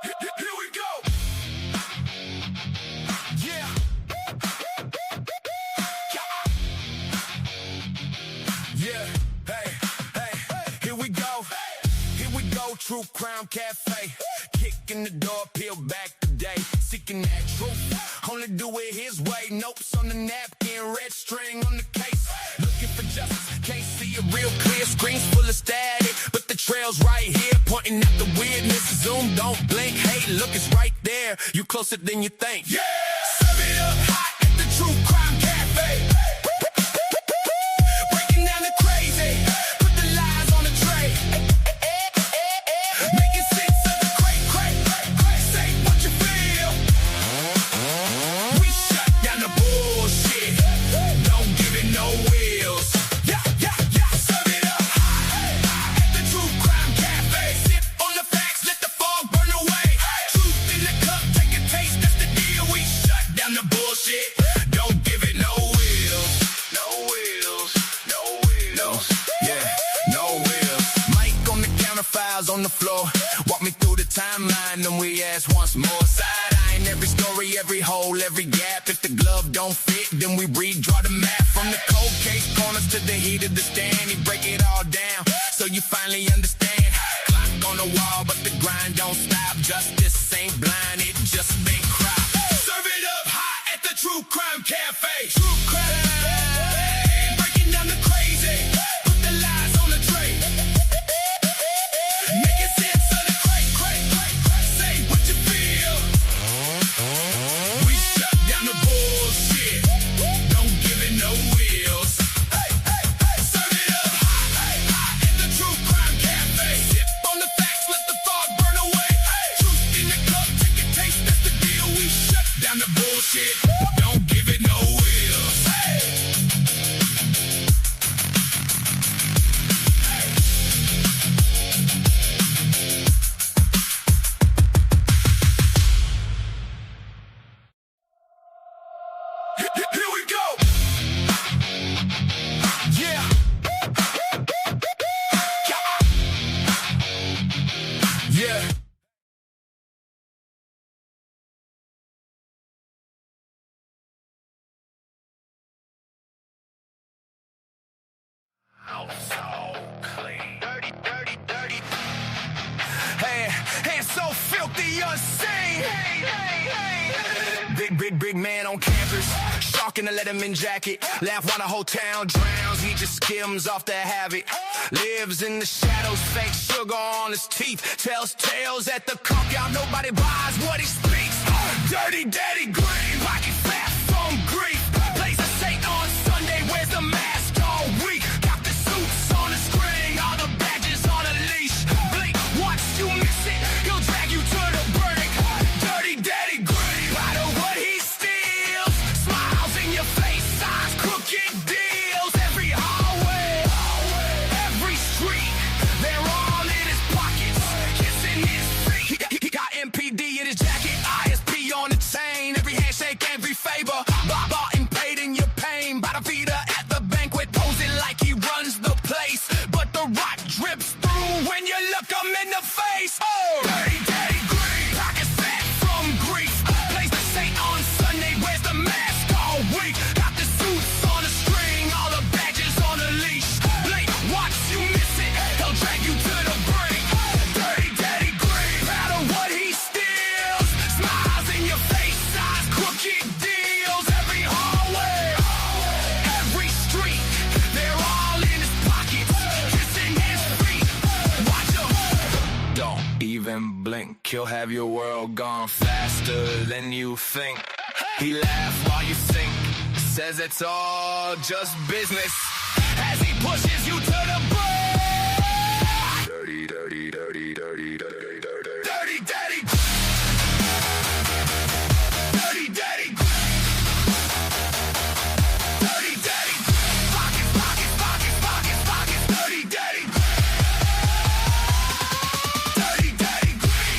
Here we go. Yeah. Yeah. Hey. Here we go. Here we go. TruCrime Cafe. Kicking the door, peel back the day. Seeking that truth. Only do it his way. Notes on the napkin, red string on the case. Looking for justice. Can't see it real clear. Screens full of static, but the trail's right here, pointing at the weirdness. Zoom, don't blink. Hey, look, it's right there. You closer than you think. Yeah! Serve it up hot at the TruCrime Cafe. Breaking down the crazy. Put the lies on the tray. Making sense of the cray. Say what you feel. We shut down the bullshit. Don't give it no wheels. Yeah. Serve it up hot at the TruCrime Cafe. Sip on the facts, let the fog burn away. Truth in the cup, take a taste, that's the deal. We shut down the bullshit. Don't give it no wheels. No wheels. Yeah, no wheels. Mic on the counter, files on the floor. Walk me through the timeline, then we ask once more. Side-eyeing every story, every hole, every gap. If the glove don't fit, then we redraw the map. From the cold case corners to the heat of the stand, he break it all down, so you finally understand. Clock on the wall, but the grind don't stop. Justice ain't blind, it just been cropped. Serve it up hot at the TruCrime Cafe. Breaking down the crazy. Put the lies on the tray. Making sense of the cray. Say what you feel. We shut down the bullshit. Don't give it no wheels. Serve it up hot at the TruCrime Cafe. Sip on the facts, let the fog burn away. Truth in the cup, take a taste, that's the deal. We shut down the bullshit. Don't give it no wheels. Here we go. Yeah. So clean. Dirty. Hands so filthy, unseen. Big man on campus, shark in a Letterman jacket. Laugh while the whole town drowns. He just skims off the habit. Lives in the shadows, fake sugar on his teeth. Tells tales at the cookout. Nobody buys what he speaks. Dirty daddy green, pocket fat from grief. Plays a saint on Sunday, wears the mask all week. Got the suits on the string, all the badges on a leash. Blink, once you miss it, he'll drag you to the brink. Dirty daddy green, proud of what he steals. Smiles in your face, signs, crooked deals. Every hallway, every street, they're all in his pockets, kissing his feet. He got MPD in his jacket, ISP on the chain. Every handshake, every favor, bought and paid in your pain. By the feeder at the banquet, posing like he runs the place. But the rock drips through when you look him in the face. Oh, dirty daddy green, pockets fat from grief. Plays the saint on Sunday, wears the mask all week. Got the suits on a string, all the badges on a leash. Blink, once you miss it, he'll drag you to the brink. Dirty daddy green, proud of what he steals. Smiles in your face, eyes, crooked deals. Every hallway, every street, they're all in his pockets, kissing his feet. Watch him. Don't even blink, he'll have your world gone faster than you think. He laughs while you sink, says it's all just business as he pushes you to the brink. Dirty daddy. Dirty daddy. Dirty daddy. Pockets. Dirty daddy. Dirty daddy.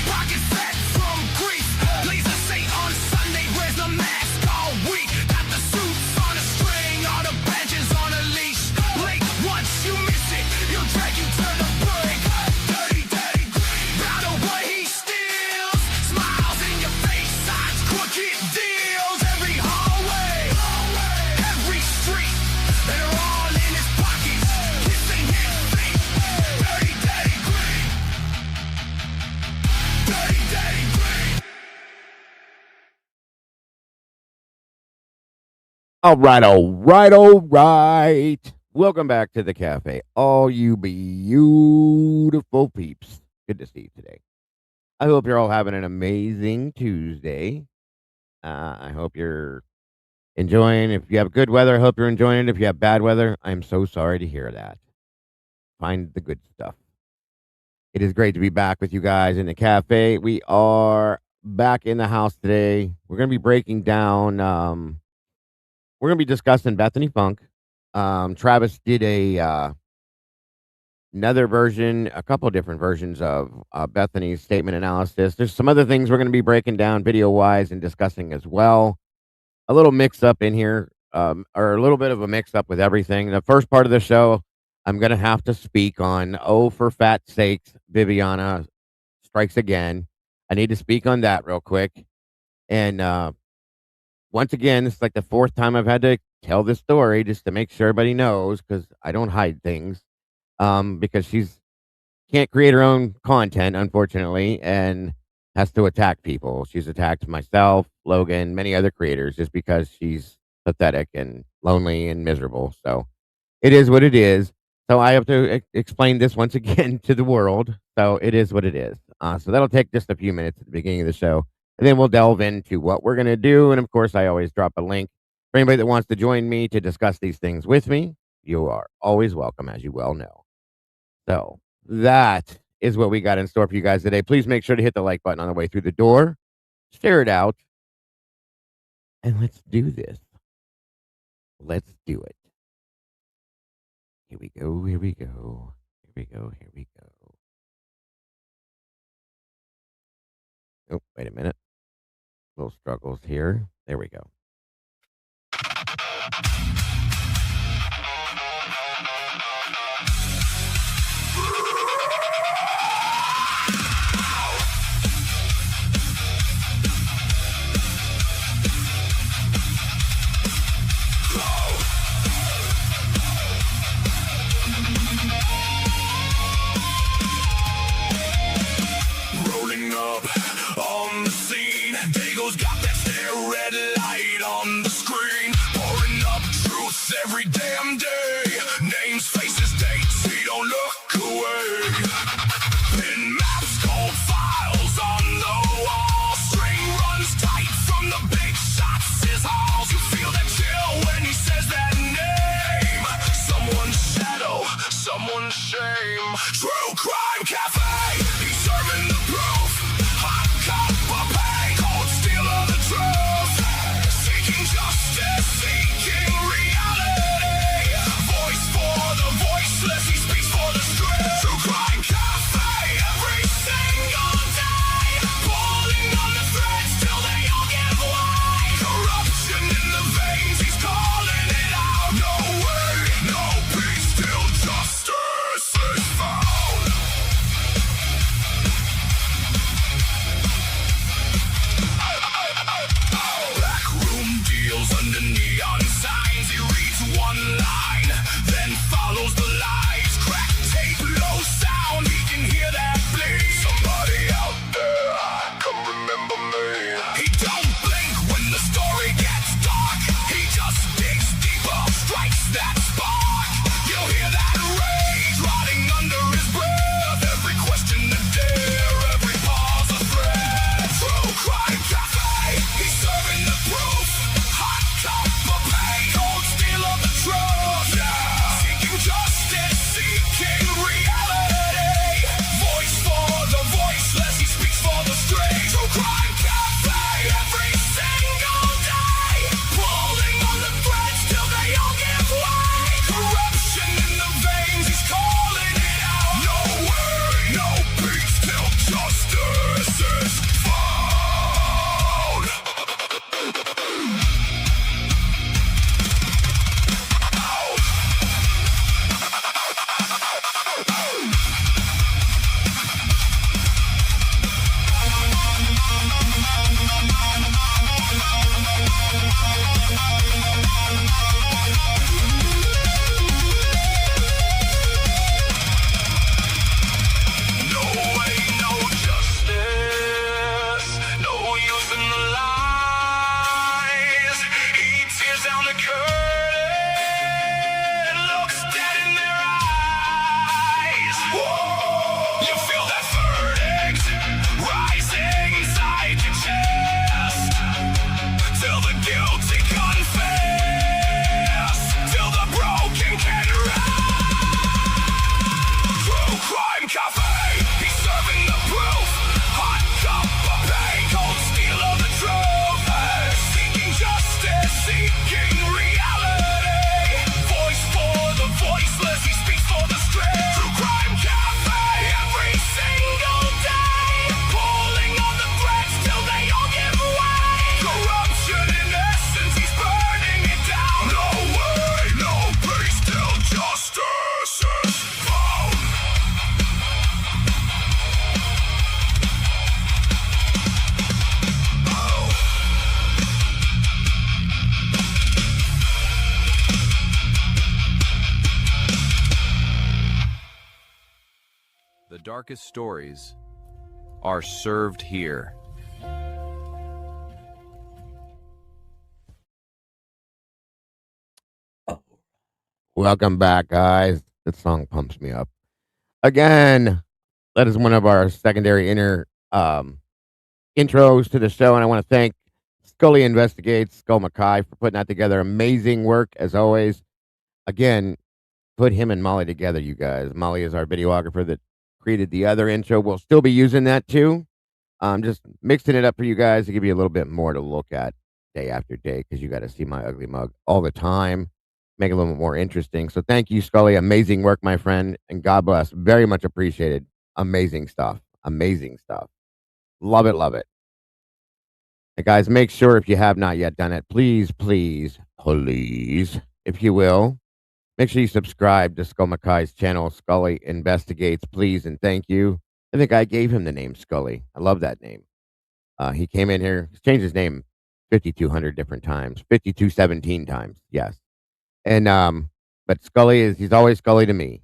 Pockets fat from grief. Plays a saint on Sunday, wears the mask all week. Got the suits on a string, all the badges on a leash. Blink, once you miss it, he'll drag you to the brink. Dirty All right, all right, all right. Welcome back to the cafe, all you beautiful peeps. Good to see you today. I hope you're all having an amazing Tuesday. I hope you're enjoying. If you have good weather, I hope you're enjoying it. If you have bad weather, I'm so sorry to hear that. Find the good stuff. It is great to be back with you guys in the cafe. We are back in the house today. We're going to be breaking down. We're going to be discussing Bethany Funke. Travis did another version, a couple of different versions of Bethany's statement analysis. There's some other things we're going to be breaking down video wise and discussing as well. A little mix up in here, or a little bit of a mix up with everything. The first part of the show, I'm going to have to speak on, oh, for fat sakes, Viviana strikes again. I need to speak on that real quick. And once again, it's like the fourth time I've had to tell this story just to make sure everybody knows because I don't hide things. Because she's can't create her own content, unfortunately, and has to attack people. She's attacked myself, Logan, many other creators just because she's pathetic and lonely and miserable. So it is what it is. So I have to explain this once again to the world. So it is what it is. So that'll take just a few minutes at the beginning of the show. And then we'll delve into what we're going to do. And of course, I always drop a link for anybody that wants to join me to discuss these things with me. You are always welcome, as you well know. So that is what we got in store for you guys today. Please make sure to hit the like button on the way through the door. Share it out. And let's do this. Let's do it. Here we go. Here we go. Here we go. Here we go. Oh, wait a minute. Little struggles here. There we go. Rolling up on the scene. Dago's got that stare red light on the screen. Pouring up truth every damn day. Names, faces, dates, he don't look away. Pin maps, cold files on the wall. String runs tight from the big shots, his halls. You feel that chill when he says that name. Someone's shadow, someone's shame. True Crime Cafe, he's serving the proof. Hot cup of pain, cold steel of darkest stories are served here. Welcome back, guys. That song pumps me up. Again, that is one of our secondary intros to the show, and I want to thank Scully Investigates, Skull Mackay, for putting that together. Amazing work, as always. Again, put him and Molly together, you guys. Molly is our videographer that created the other intro. We'll still be using that too. Just mixing it up for you guys to give you a little bit more to look at day after day, because you got to see my ugly mug all the time. Make it a little bit more interesting. So thank you, Scully. Amazing work, my friend, and God bless. Very much appreciated. Amazing stuff. Amazing stuff. Love it, love it. And guys, make sure if you have not yet done it, please, please, please, if you will, make sure you subscribe to Skull Mackay's channel, Scully Investigates, please, and thank you. I think I gave him the name Scully. I love that name. He came in here, he's changed his name 5,200 different times, 5,217 times, yes. And but he's always Scully to me.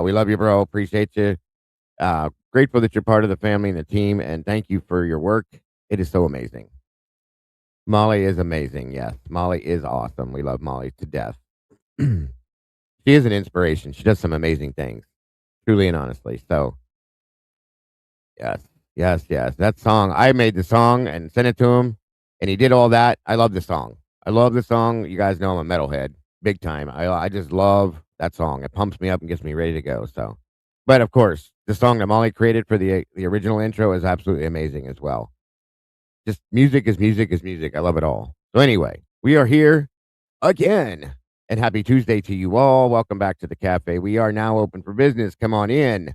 We love you, bro. Appreciate you. Grateful that you're part of the family and the team, and thank you for your work. It is so amazing. Molly is amazing. Yes, Molly is awesome. We love Molly to death. She is an inspiration. She does some amazing things, truly and honestly. So, yes, yes, yes. That song, I made the song and sent it to him, and he did all that. I love the song. I love the song. You guys know I'm a metalhead, big time. I just love that song. It pumps me up and gets me ready to go. So, but of course, the song that Molly created for the original intro is absolutely amazing as well. Just music is music is music. I love it all. So anyway, we are here again. And happy Tuesday to you all. Welcome back to the cafe. We are now open for business. Come on in.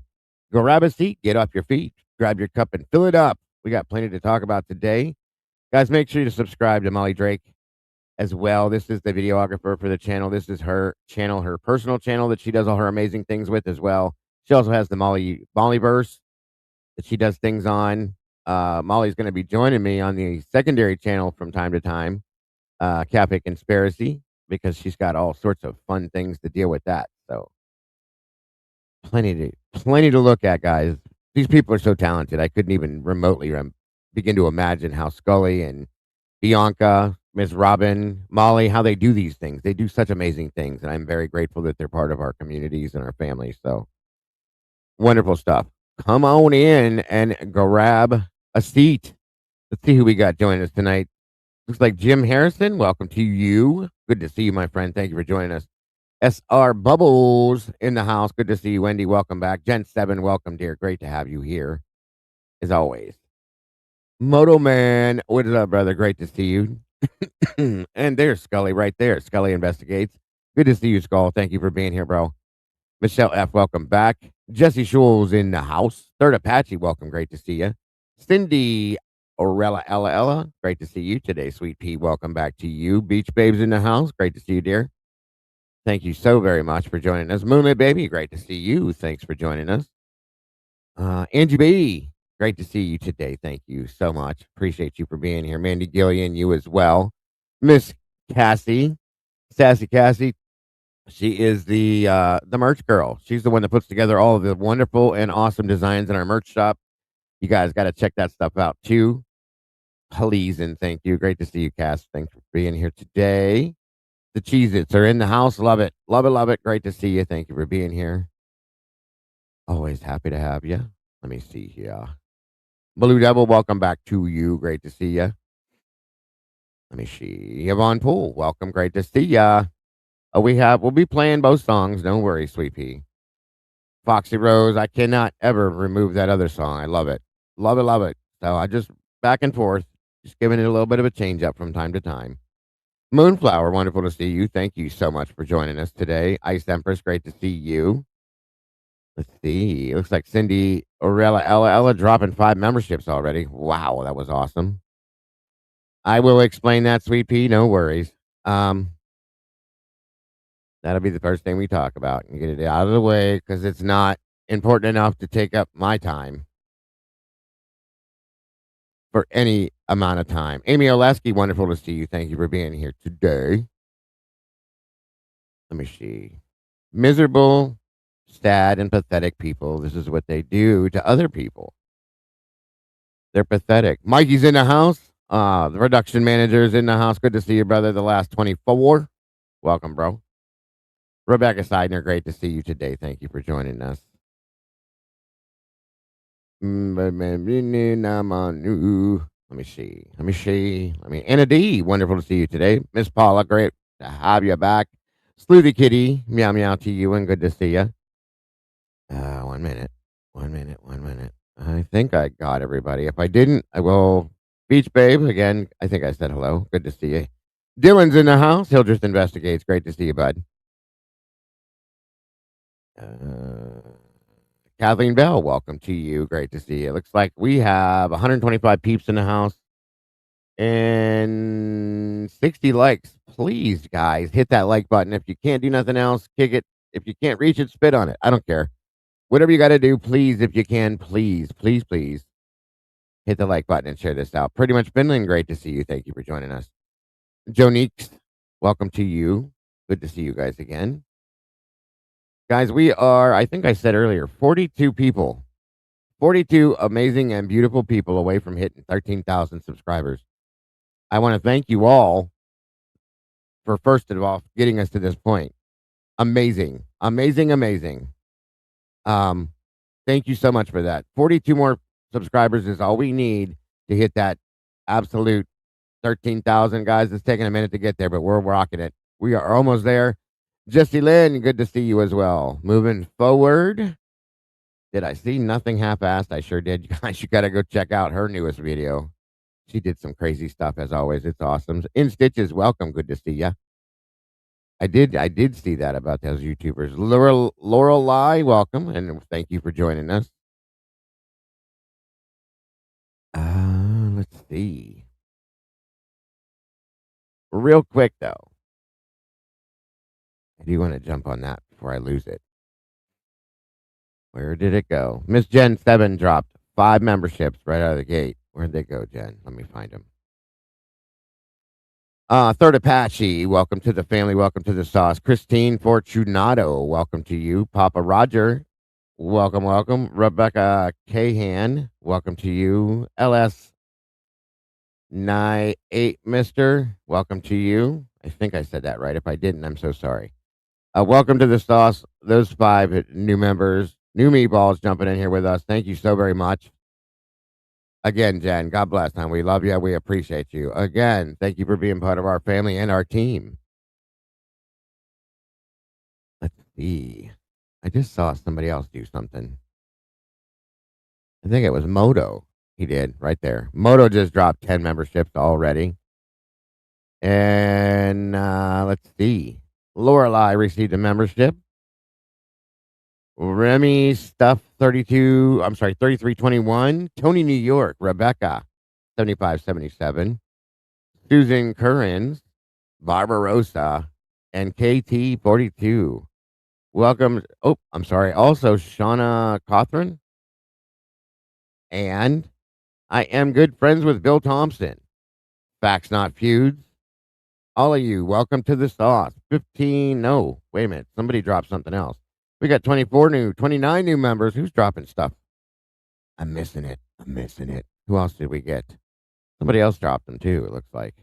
Go grab a seat. Get off your feet. Grab your cup and fill it up. We got plenty to talk about today. Guys, make sure you subscribe to Molly Drake as well. This is the videographer for the channel. This is her channel, her personal channel that she does all her amazing things with as well. She also has the Mollyverse that she does things on. Molly's going to be joining me on the secondary channel from time to time, Cafe Conspiracy, because she's got all sorts of fun things to deal with that. So plenty to look at, guys. These people are so talented. I couldn't even remotely begin to imagine how Scully and Bianca, Miss Robin, Molly, how they do these things. They do such amazing things, and I'm very grateful that they're part of our communities and our families. So wonderful stuff. Come on in and grab a seat. Let's see who we got joining us tonight. Looks like Jim Harrison. Welcome to you. Good to see you, my friend. Thank you for joining us. SR Bubbles in the house. Good to see you, Wendy. Welcome back. Gen 7, welcome, dear. Great to have you here, as always. Moto Man, what is up, brother? Great to see you. And there's Scully right there. Scully Investigates. Good to see you, Skull. Thank you for being here, bro. Michelle F., welcome back. Jesse Schulz in the house. Third Apache, welcome. Great to see you. Cindy Orella Ella, great to see you today. Sweet Pea, welcome back to you. Beach Babes in the house. Great to see you, dear. Thank you so very much for joining us. Moonlit Baby, great to see you. Thanks for joining us. Angie B., great to see you today. Thank you so much. Appreciate you for being here. Mandy Gillian, you as well. Miss Cassie, Sassy Cassie, she is the merch girl. She's the one that puts together all of the wonderful and awesome designs in our merch shop. You guys got to check that stuff out too. Please and thank you. Great to see you, Cass. Thanks for being here today. The Cheez-Its are in the house. Love it. Love it, love it. Great to see you. Thank you for being here. Always happy to have you. Let me see here. Blue Devil, welcome back to you. Great to see you. Let me see. Yvonne Poole, welcome. Great to see ya. We'll be playing both songs. Don't worry, Sweet Pea. Foxy Rose, I cannot ever remove that other song. I love it. Love it, love it. So I just back and forth, just giving it a little bit of a change up from time to time. Moonflower, wonderful to see you. Thank you so much for joining us today. Ice Empress, great to see you. Let's see. It looks like Cindy Orella Ella dropping 5 memberships already. Wow, that was awesome. I will explain that, Sweet Pea. No worries. That'll be the first thing we talk about and get it out of the way because it's not important enough to take up my time for any amount of time. Amy Oleski, wonderful to see you. Thank you for being here today. Let me see. Miserable sad and pathetic people. This is what they do to other people. They're pathetic. Mikey's in the house. The production manager's in the house. Good to see you, brother. The last 24. Welcome, bro. Rebecca Seidner, great to see you today. Thank you for joining us. Let me see. Anna D, wonderful to see you today. Miss Paula, great to have you back. Sleuthy Kitty, meow meow to you and good to see you. 1 minute. 1 minute. 1 minute. I think I got everybody. If I didn't, I will. Beach Babe, again, I think I said hello. Good to see you. Dylan's in the house. He'll just investigates. Great to see you, bud. Kathleen Bell, welcome to you. Great to see you. Looks like we have 125 peeps in the house and 60 likes. Please, guys, hit that like button. If you can't do nothing else, kick it. If you can't reach it, spit on it. I don't care. Whatever you got to do, please, if you can, please hit the like button and share this out. Pretty much Finland, great to see you. Thank you for joining us. Jonique, welcome to you. Good to see you guys again. Guys, we are, I think I said earlier, 42 people. 42 amazing and beautiful people away from hitting 13,000 subscribers. I want to thank you all for, first of all, getting us to this point. Amazing. Thank you so much for that. 42 more subscribers is all we need to hit that absolute 13,000, guys. It's taking a minute to get there, but we're rocking it. We are almost there. Jesse Lynn, good to see you as well. Moving forward. Did I see nothing half-assed? I sure did. You guys, you got to go check out her newest video. She did some crazy stuff as always. It's awesome. In Stitches, welcome. Good to see ya. I did see that about those YouTubers. Lorelei, welcome, and thank you for joining us. Let's see. Real quick though, I do want to jump on that before I lose it. Where did it go? Miss Jen 7 dropped 5 memberships right out of the gate. Where'd they go, Jen? Let me find them. Third Apache, welcome to the family. Welcome to the sauce. Christine Fortunato, welcome to you. Papa Roger, welcome. Rebecca Cahan, welcome to you. LS 98 Mister, welcome to you. I think I said that right. If I didn't, I'm so sorry. Welcome to the sauce. Those 5 new members, new meatballs jumping in here with us. Thank you so very much. Again, Jen, God bless, hon. We love you. We appreciate you. Again, thank you for being part of our family and our team. Let's see. I just saw somebody else do something. I think it was Moto. He did right there. Moto just dropped 10 memberships already. And let's see. Lorelei received a membership. Remy Stuff 3321. Tony New York, Rebecca 7577. Susan Currens, Barbarossa, and KT 42. Welcome. Oh, I'm sorry. Also, Shauna Cothran. And I am good friends with Bill Thompson. Facts Not Feuds. All of you, welcome to the sauce. 15. No, wait a minute. Somebody dropped something else. We got 29 new members. Who's dropping stuff? I'm missing it. Who else did we get? Somebody else dropped them too, it looks like.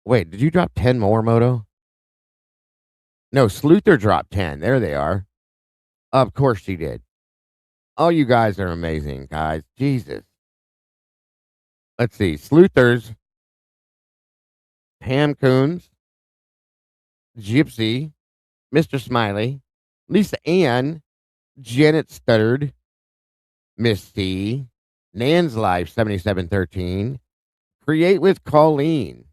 Wait, did you drop 10 more, Moto? No, Sleuther dropped 10. There they are. Of course she did. Oh, you guys are amazing, guys. Jesus. Let's see. Sleuthers, Pam Coons, Gypsy, Mr. Smiley, Lisa Ann, Janet Studdard, Miss C, Nan's Life 7713, Create with Colleen.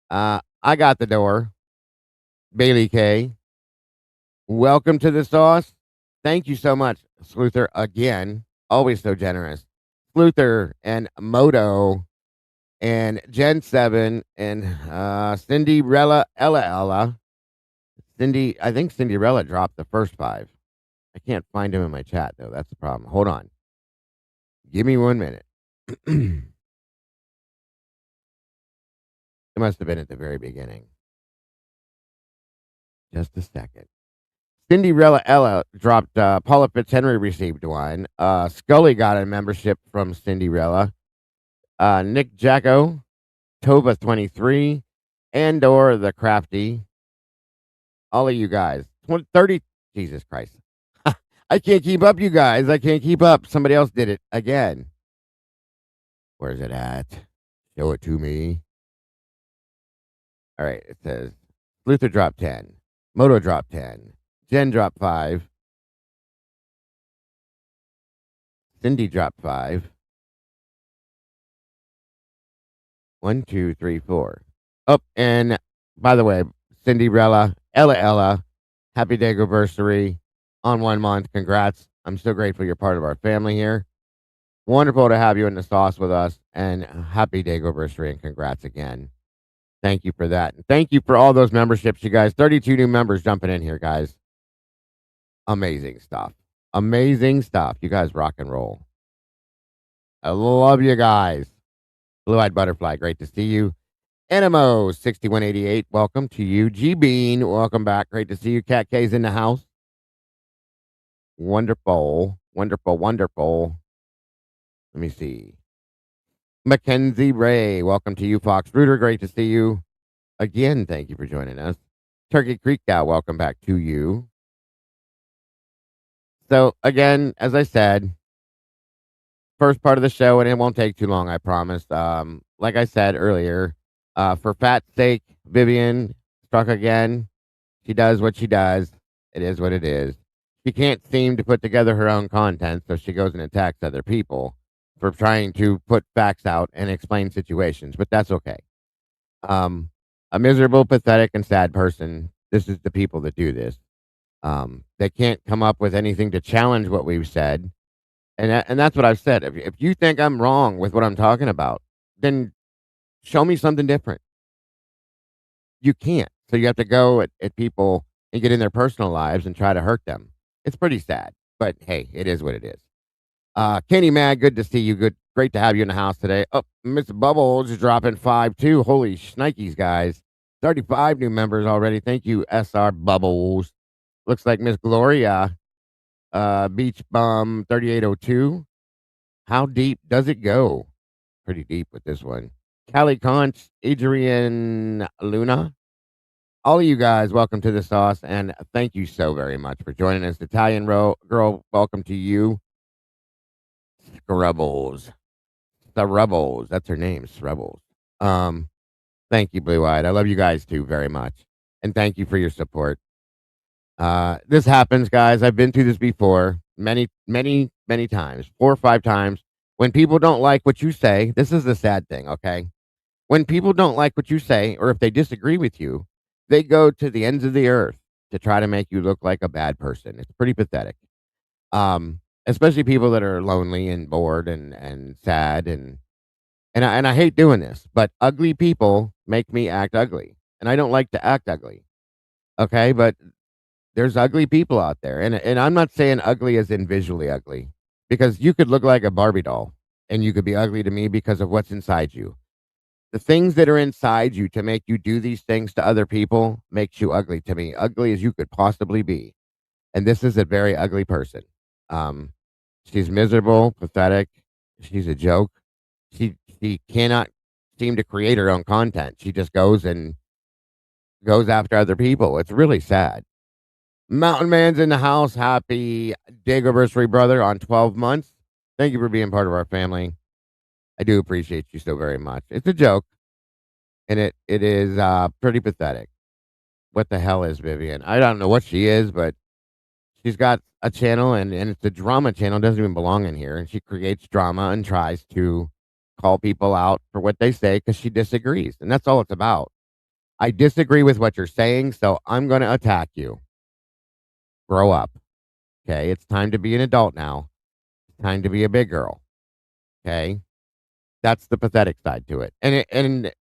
I got the door. Bailey K. Welcome to the sauce. Thank you so much, Sleuther, again. Always so generous. Sleuther and Moto and Gen 7 and Cinderella Ella. I think Cinderella dropped the first 5. I can't find him in my chat, though. That's the problem. Hold on. Give me 1 minute. It must have been at the very beginning. Just a second. Cinderella Ella dropped, Paula Fitzhenry received one. Scully got a membership from Cinderella. Nick Jacko, Tova 23, Andor the Crafty. All of you guys. 30. Jesus Christ. I can't keep up, you guys. I can't keep up. Somebody else did it again. Where's it at? Show it to me. All right. It says Luther dropped 10. Moto dropped 10. Jen dropped 5. Cindy dropped 5. 1, 2, 3, 4. Oh, and by the way, Cinderella, Ella, happy day anniversary on 1 month. Congrats. I'm so grateful you're part of our family here. Wonderful to have you in the sauce with us, and happy day anniversary and congrats again. Thank you for that. And thank you for all those memberships, you guys. 32 new members jumping in here, guys. Amazing stuff. Amazing stuff. You guys rock and roll. I love you guys. Blue-Eyed Butterfly, great to see you. Animo 6188, welcome to you. G Bean, welcome back. Great to see you. Cat K's in the house. Wonderful, wonderful, wonderful. Let me see. Mackenzie Ray, welcome to you. Fox Rooter, great to see you. Again, thank you for joining us. Turkey Creek Cow, welcome back to you. So, again, as I said, first part of the show, and it won't take too long, I promise. Like I said earlier, for fat's sake, Vivian struck again. She does what she does. It is what it is. She can't seem to put together her own content, so she goes and attacks other people for trying to put facts out and explain situations, but that's okay. A miserable, pathetic, and sad person. This is the people that do this. They can't come up with anything to challenge what we've said. And that's what I've said. If you think I'm wrong with what I'm talking about, then show me something different. You can't. So you have to go at people and get in their personal lives and try to hurt them. It's pretty sad, but hey, it is what it is. Kenny Mag, good to see you. Great to have you in the house today. Oh, Miss Bubbles is dropping 5 too. Holy shnikes, guys. 35 new members already. Thank you, SR Bubbles. Looks like Miss Gloria, Beach Bum 3802. How deep does it go? Pretty deep with this one. Callie Conch, Adrian Luna. All of you guys, welcome to the sauce, and thank you so very much for joining us. Italian Girl, welcome to you. Scrubbles. The Rebels. That's her name, Scrubbles. Thank you, Blue Eyed. I love you guys too very much. And thank you for your support. This happens, guys. I've been through this before many, many, many times, 4 or 5 times. When people don't like what you say, this is the sad thing, okay? When people don't like what you say, or if they disagree with you, they go to the ends of the earth to try to make you look like a bad person. It's pretty pathetic. Especially people that are lonely and bored and sad and I hate doing this, but ugly people make me act ugly, and I don't like to act ugly. Okay, but there's ugly people out there, and I'm not saying ugly as in visually ugly, because you could look like a Barbie doll, and you could be ugly to me because of what's inside you. The things that are inside you to make you do these things to other people makes you ugly to me, ugly as you could possibly be. And this is a very ugly person. She's miserable, pathetic. She's a joke. She cannot seem to create her own content. She just goes after other people. It's really sad. Mountain Man's in the house. Happy day anniversary, brother, on 12 months. Thank you for being part of our family. I do appreciate you so very much. It's a joke, and it is pretty pathetic. What the hell is Vivian? I don't know what she is, but she's got a channel, and it's a drama channel. It doesn't even belong in here, and she creates drama and tries to call people out for what they say because she disagrees, and that's all it's about. I disagree with what you're saying, so I'm going to attack you. Grow up. Okay, it's time to be an adult now. It's time to be a big girl. Okay, that's the pathetic side to it, and it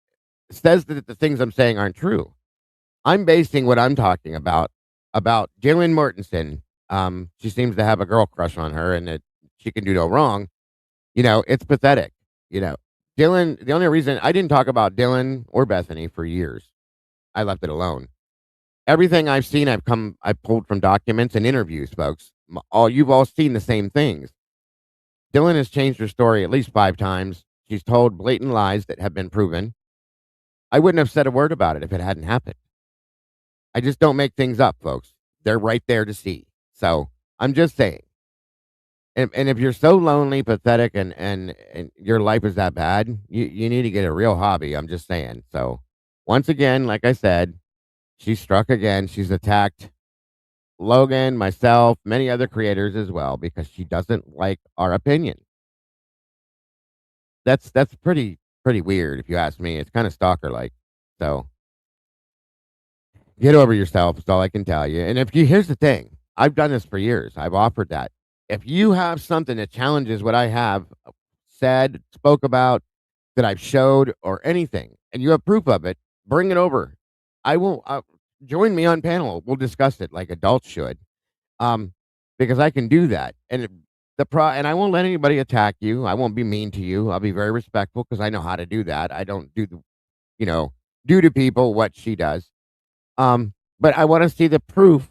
says that the things I'm saying aren't true. I'm basing what I'm talking about Jalen Mortensen. She seems to have a girl crush on her, and that she can do no wrong. You know, it's pathetic. You know, Dylan. The only reason I didn't talk about Dylan or Bethany for years, I left it alone. Everything I've seen, I pulled from documents and interviews, folks. You've all seen the same things. Dylan has changed her story at least 5 times. She's told blatant lies that have been proven. I wouldn't have said a word about it if it hadn't happened. I just don't make things up, folks. They're right there to see. So I'm just saying. And if you're so lonely, pathetic, and your life is that bad, you need to get a real hobby. I'm just saying. So once again, like I said, she struck again. She's attacked Logan, myself, many other creators as well because she doesn't like our opinion. That's pretty weird if you ask me. It's kind of stalker like. So get over yourself is all I can tell you. And if you here's the thing, I've done this for years. I've offered that. If you have something that challenges what I have said, spoke about, that I've showed, or anything, and you have proof of it, bring it over. I will join me on panel. We'll discuss it like adults should, um, because I can do that. And and I won't let anybody attack you. I won't be mean to you. I'll be very respectful because I know how to do that. I don't do you know, do to people what she does. But I want to see the proof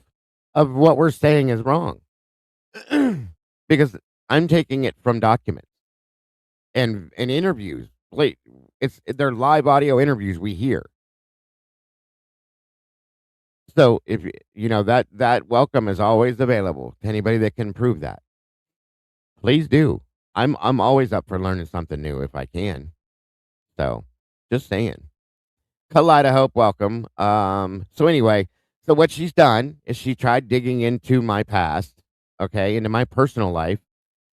of what we're saying is wrong. Because I'm taking it from documents and interviews. They're live audio interviews we hear. So if that welcome is always available to anybody that can prove that. Please do. I'm always up for learning something new if I can. So just saying. Idaho, welcome. So anyway, so what she's done is she tried digging into my past, okay, into my personal life.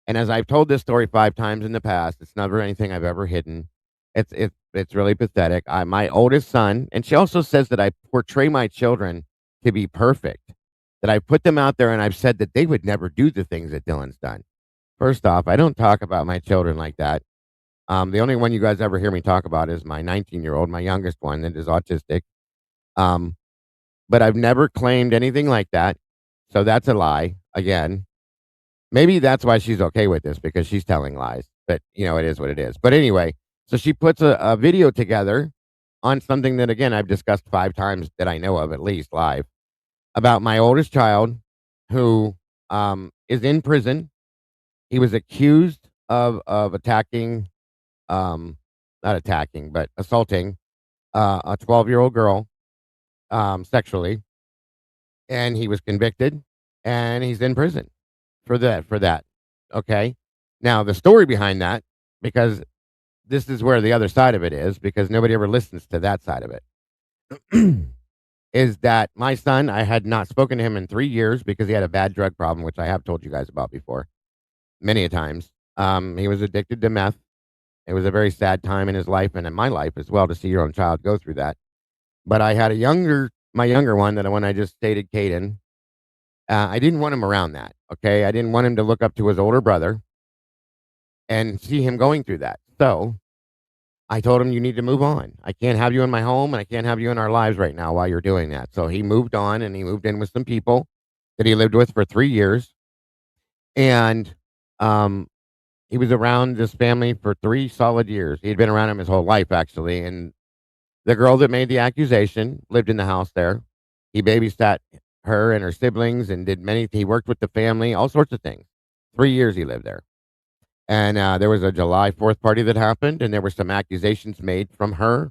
And as I've told this story 5 times in the past, it's never anything I've ever hidden. It's really pathetic. My oldest son, and she also says that I portray my children to be perfect, that I put them out there and I've said that they would never do the things that Dylan's done. First off, I don't talk about my children like that. The only one you guys ever hear me talk about is my 19-year-old, my youngest one that is autistic. But I've never claimed anything like that. So that's a lie again. Maybe that's why she's okay with this because she's telling lies, but it is what it is. But anyway, so she puts a video together on something that, again, I've discussed 5 times that I know of, at least live, about my oldest child who is in prison. He was accused of attacking, not attacking, but assaulting a 12-year-old girl sexually. And he was convicted and he's in prison for that. Okay. Now the story behind that, because this is where the other side of it is, because nobody ever listens to that side of it, is that my son, I had not spoken to him in 3 years because he had a bad drug problem, which I have told you guys about before many a times. He was addicted to meth. It was a very sad time in his life and in my life as well to see your own child go through that. But I had my younger one, that when I just stated, Caden, I didn't want him around that. Okay. I didn't want him to look up to his older brother and see him going through that. So I told him, you need to move on. I can't have you in my home and I can't have you in our lives right now while you're doing that. So he moved on and he moved in with some people that he lived with for 3 years. And he was around this family for 3 solid years. He had been around him his whole life, actually. And the girl that made the accusation lived in the house there. He babysat her and her siblings and he worked with the family, all sorts of things. 3 years he lived there. And there was a July 4th party that happened, and there were some accusations made from her.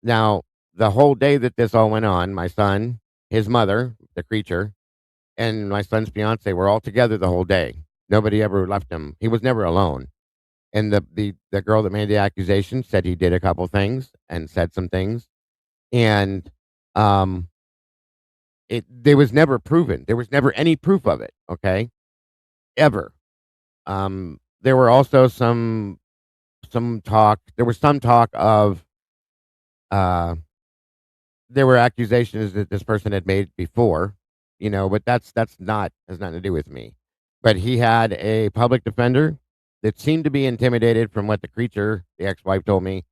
Now, the whole day that this all went on, my son, his mother, the creature, and my son's fiance were all together the whole day. Nobody ever left him. He was never alone. And the girl that made the accusation said he did a couple things and said some things. And there was never proven. There was never any proof of it, okay? Ever. There were also some talk. There was some talk of there were accusations that this person had made before, but that's not has nothing to do with me. But he had a public defender that seemed to be intimidated, from what the ex-wife, told me,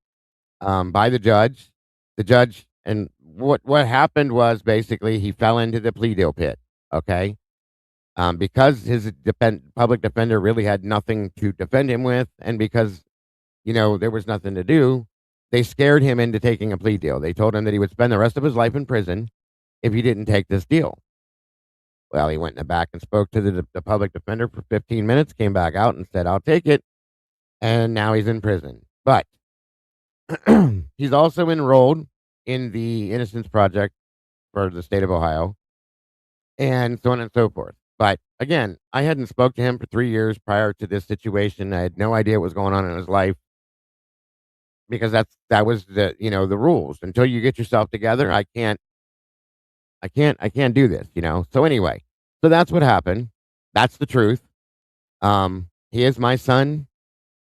by the judge. The judge, and what happened was basically he fell into the plea deal pit. Okay. Because his public defender really had nothing to defend him with, and because, there was nothing to do, they scared him into taking a plea deal. They told him that he would spend the rest of his life in prison if you didn't take this deal. Well, he went in the back and spoke to the public defender for 15 minutes, came back out and said, I'll take it. And now he's in prison. But he's also enrolled in the Innocence Project for the state of Ohio and so on and so forth. But again, I hadn't spoke to him for 3 years prior to this situation. I had no idea what was going on in his life because that was the rules. Until you get yourself together, I can't do this. So anyway, so that's what happened. That's the truth. He is my son,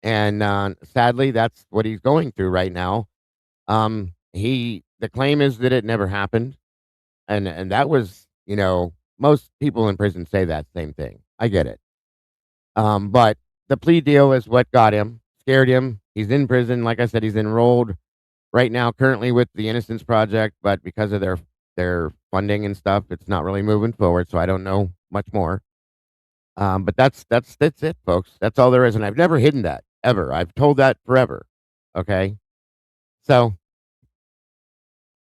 and sadly, that's what he's going through right now. The claim is that it never happened, and that was, most people in prison say that same thing. I get it. But the plea deal is what got him, scared him. He's in prison. Like I said, he's enrolled right now currently with the Innocence Project, but because of their funding and stuff, it's not really moving forward. So I don't know much more. But that's it, folks. That's all there is, and I've never hidden that ever. I've told that forever. Okay, so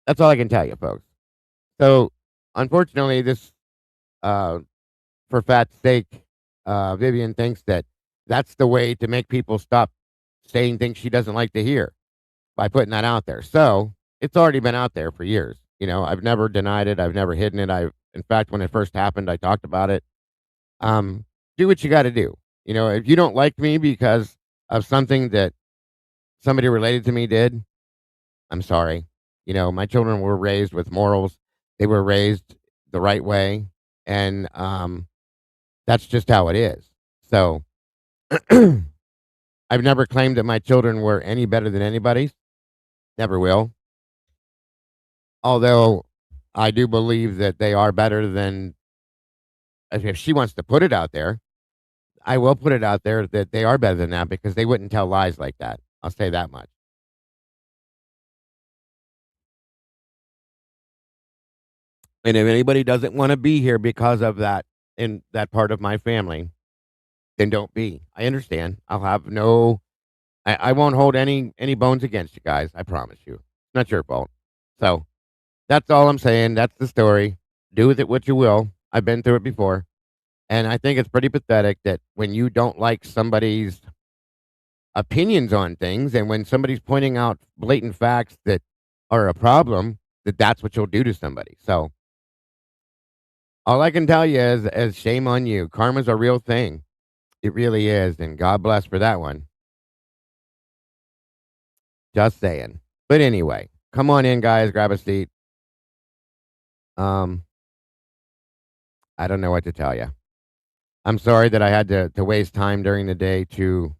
that's all I can tell you, folks. So unfortunately, this uh, for fat's sake, Vivian thinks that that's the way to make people stop saying things she doesn't like to hear by putting that out there. So it's already been out there for years. I've never denied it. I've never hidden it. In fact, when it first happened, I talked about it. Do what you got to do. If you don't like me because of something that somebody related to me did, I'm sorry. My children were raised with morals. They were raised the right way, and that's just how it is. So I've never claimed that my children were any better than anybody's. Never will. Although I do believe that they are better than, if she wants to put it out there, I will put it out there that they are better than that because they wouldn't tell lies like that. I'll say that much. And if anybody doesn't want to be here because of that in that part of my family, then don't be. I understand. I'll have no I won't hold any bones against you guys. I promise you. It's not your fault. So that's all I'm saying. That's the story. Do with it what you will. I've been through it before. And I think it's pretty pathetic that when you don't like somebody's opinions on things and when somebody's pointing out blatant facts that are a problem, that's what you'll do to somebody. So all I can tell you is shame on you. Karma's a real thing. It really is. And God bless for that one. Just saying. But anyway, come on in, guys. Grab a seat. Um, I don't know what to tell you. I'm sorry that I had to waste time during the day to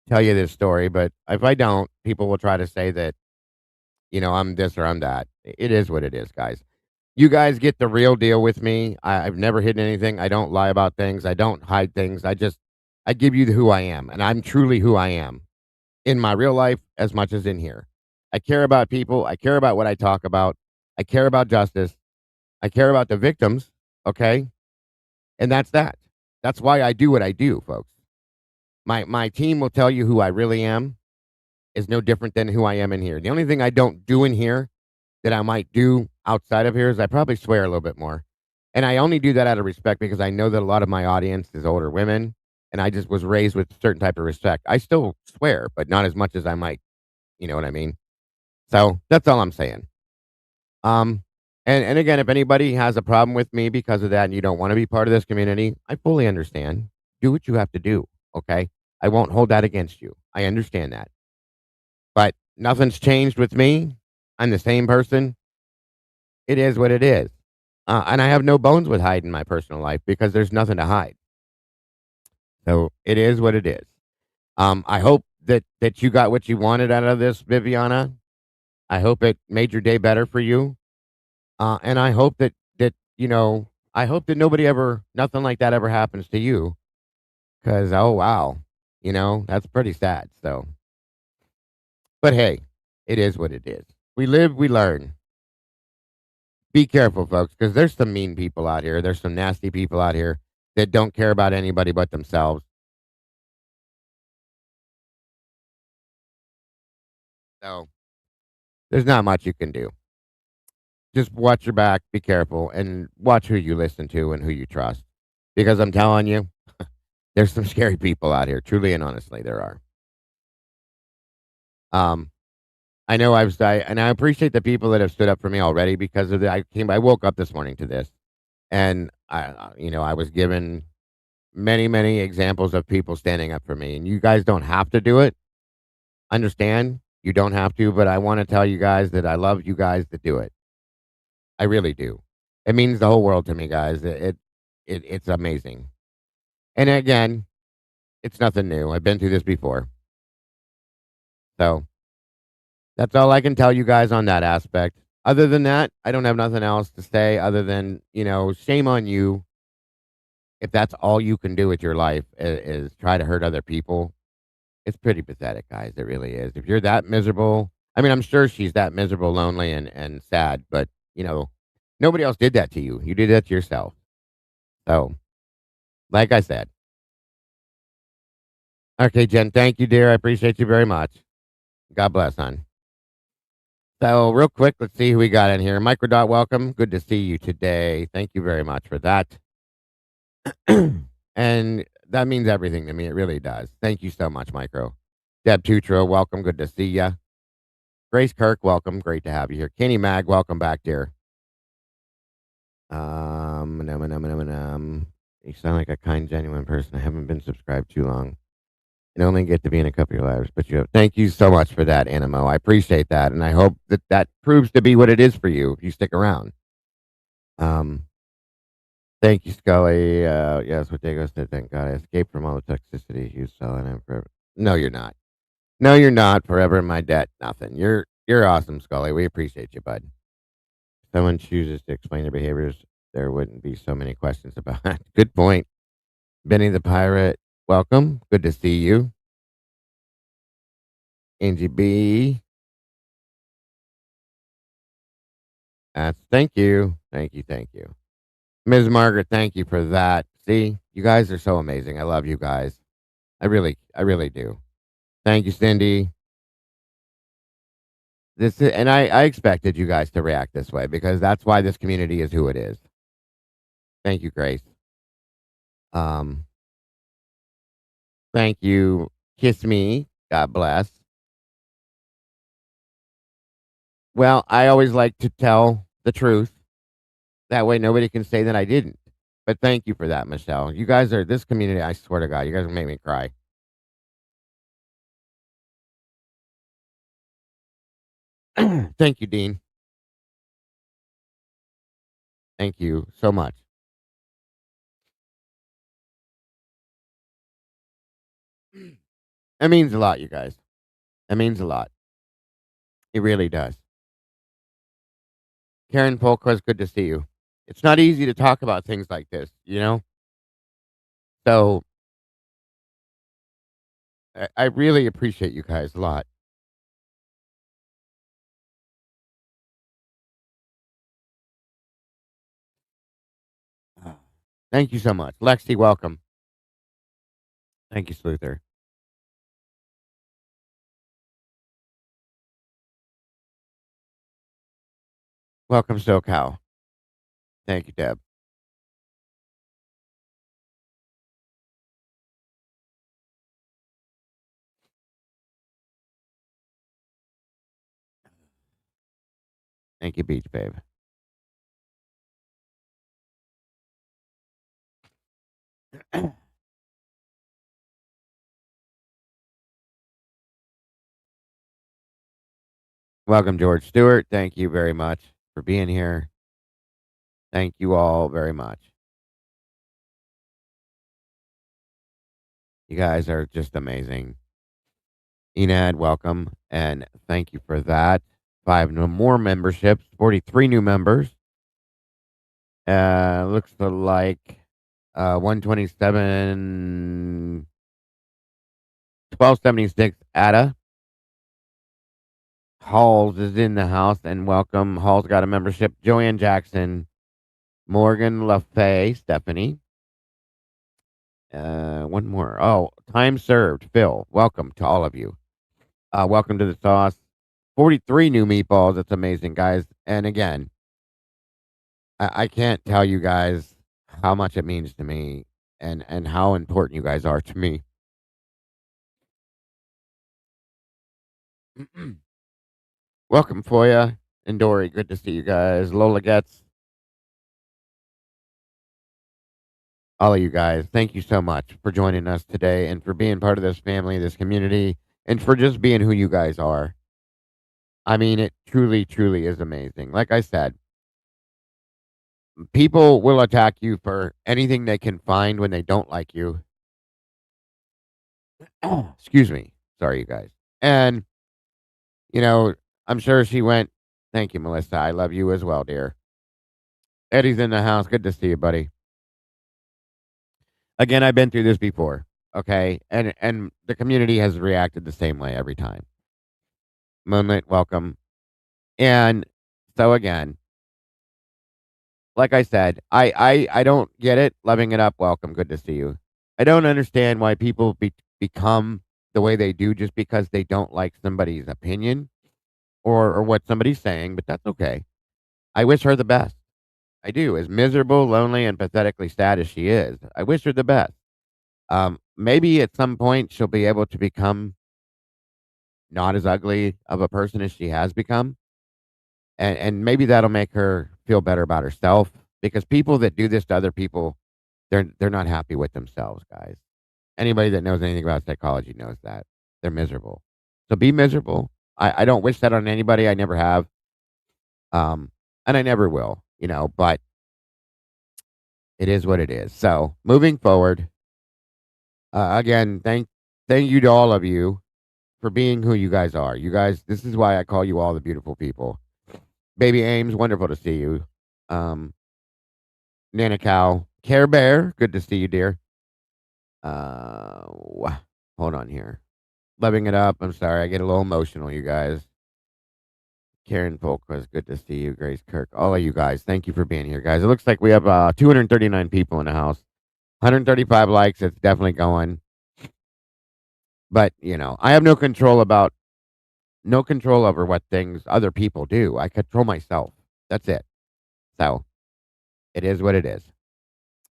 tell you this story, but if I don't, people will try to say that, I'm this or I'm that. It is what it is, guys. You guys get the real deal with me. I've never hidden anything. I don't lie about things. I don't hide things. I give you who I am, and I'm truly who I am in my real life as much as in here. I care about people. I care about what I talk about. I care about justice. I care about the victims. Okay. And that's that. That's why I do what I do, folks. My team will tell you who I really am is no different than who I am in here. The only thing I don't do in here that I might do outside of here is I probably swear a little bit more. And I only do that out of respect because I know that a lot of my audience is older women and I just was raised with a certain type of respect. I still swear, but not as much as I might. You know what I mean? So that's all I'm saying. Um, and again, if anybody has a problem with me because of that and you don't want to be part of this community, I fully understand. Do what you have to do. Okay. I won't hold that against you. I understand that. But nothing's changed with me. I'm the same person. It is what it is. And I have no bones with hiding my personal life because there's nothing to hide. So it is what it is. I hope that you got what you wanted out of this, Viviana. I hope it made your day better for you. And I hope I hope that nothing like that ever happens to you. Because, oh, wow, that's pretty sad. So, but hey, it is what it is. We live, we learn. Be careful, folks, because there's some mean people out here. There's some nasty people out here that don't care about anybody but themselves. So, there's not much you can do. just watch your back, be careful, and watch who you listen to and who you trust. Because I'm telling you, there's some scary people out here. Truly and honestly, there are. Um, I know and I appreciate the people that have stood up for me already because of the. I woke up this morning to this, and I was given many examples of people standing up for me, and you guys don't have to do it. Understand? You don't have to, but I want to tell you guys that I love you guys that do it. I really do. It means the whole world to me, guys. It's amazing. And again, it's nothing new. I've been through this before. So that's all I can tell you guys on that aspect. Other than that, I don't have nothing else to say other than, shame on you if that's all you can do with your life is try to hurt other people. It's pretty pathetic, guys. It really is. If you're that miserable, I mean, I'm sure she's that miserable, lonely, and sad, but, nobody else did that to you. You did that to yourself. So, like I said. Okay, Jen, thank you, dear. I appreciate you very much. God bless, hon. So, real quick, let's see who we got in here. Microdot, welcome. Good to see you today. Thank you very much for that. And that means everything to me. It really does. Thank you so much, Micro. Deb Tutro, welcome. Good to see ya. Grace Kirk, welcome. Great to have you here. Kenny Mag, welcome back, dear. You sound like a kind, genuine person. I haven't been subscribed too long. And only get to be in a couple of your lives, but you have. Thank you so much for that, Animo. I appreciate that, and I hope that proves to be what it is for you if you stick around. Thank you, Scully. Yes, what Diego said. Thank God I escaped from all the toxicity. You selling him forever. No, you're not. No, you're not. Forever in my debt. Nothing. You're awesome, Scully. We appreciate you, bud. If someone chooses to explain their behaviors, there wouldn't be so many questions about it. Good point. Benny the Pirate, welcome. Good to see you. Angie B. Thank you. Thank you. Thank you. Ms. Margaret, thank you for that. See, you guys are so amazing. I love you guys. I really do. Thank you, Cindy. I expected you guys to react this way because that's why this community is who it is. Thank you, Grace. Thank you. Kiss me. God bless. Well, I always like to tell the truth. That way nobody can say that I didn't. But thank you for that, Michelle. You guys are this community, I swear to God, you guys make me cry. Thank you, Dean. Thank you so much. It means a lot, you guys. It means a lot. It really does. Karen Polkwas, good to see you. It's not easy to talk about things like this, So I really appreciate you guys a lot. Thank you so much. Lexi, welcome. Thank you, Sluther. Welcome, SoCal. Thank you, Deb. Thank you, Beach Babe. Welcome, George Stewart. Thank you very much for being here. Thank you all very much. You guys are just amazing. Enad, welcome, and thank you for that. 5 more memberships, 43 new members. Looks like 127, 1276 Ada. Halls is in the house, and welcome. Hall's got a membership. Joanne Jackson, Morgan LaFay, Stephanie. One more. Oh, time served. Phil, welcome to all of you. Welcome to the sauce. 43 new meatballs. That's amazing, guys. And again, I can't tell you guys how much it means to me and how important you guys are to me. Welcome, Foya and Dory. Good to see you guys. Lola Getz, all of you guys. Thank you so much for joining us today and for being part of this family, this community, and for just being who you guys are. I mean, it truly, truly is amazing. Like I said, people will attack you for anything they can find when they don't like you. Excuse me. Sorry, you guys. And, you know, I'm sure she went, thank you, Melissa. I love you as well, dear. Eddie's in the house. Good to see you, buddy. Again, I've been through this before. Okay. And the community has reacted the same way every time. Moonlit, welcome. And so again, like I said, I don't get it. Loving it up, welcome. Good to see you. I don't understand why people become the way they do just because they don't like somebody's opinion or what somebody's saying, but that's okay. I wish her the best. I do. As miserable, lonely, and pathetically sad as she is, I wish her the best. Maybe at some point she'll be able to become not as ugly of a person as she has become, and maybe that'll make her feel better about herself. Because people that do this to other people, they're not happy with themselves, guys. Anybody that knows anything about psychology knows that they're miserable. So be miserable. I don't wish that on anybody. I never have, and I never will. But it is what it is. So moving forward, again, thank you to all of you for being who you guys are. You guys, this is why I call you all the beautiful people. Baby Ames, wonderful to see you. Nana Cow, Care Bear, good to see you, dear. Hold on here. Loving it up. I'm sorry, I get a little emotional, you guys. Karen Polka, good to see you. Grace Kirk, all of you guys, thank you for being here, guys. It looks like we have 239 people in the house, 135 likes. It's definitely going. But I have no control over what things other people do. I control myself. That's it. So it is what it is,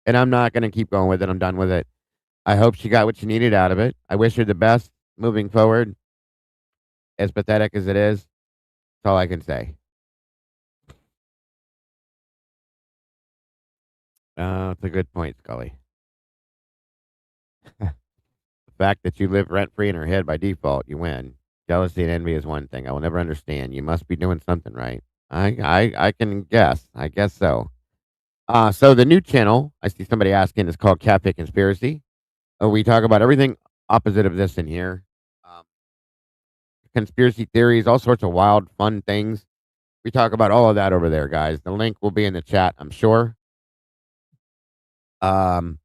and I'm not going to keep going with it. I'm done with it. I hope she got what she needed out of it. I wish her the best moving forward. As pathetic as it is, that's all I can say. It's a good point, Scully. The fact that you live rent free in her head by default, you win. Jealousy and envy is one thing I will never understand. You must be doing something right. I can guess. I guess so. So the new channel I see somebody asking is called Cafe Conspiracy. We talk about everything opposite of this in here. Um, Conspiracy theories, all sorts of wild, fun things. We talk about all of that over there, guys. The link will be in the chat, I'm sure. Um,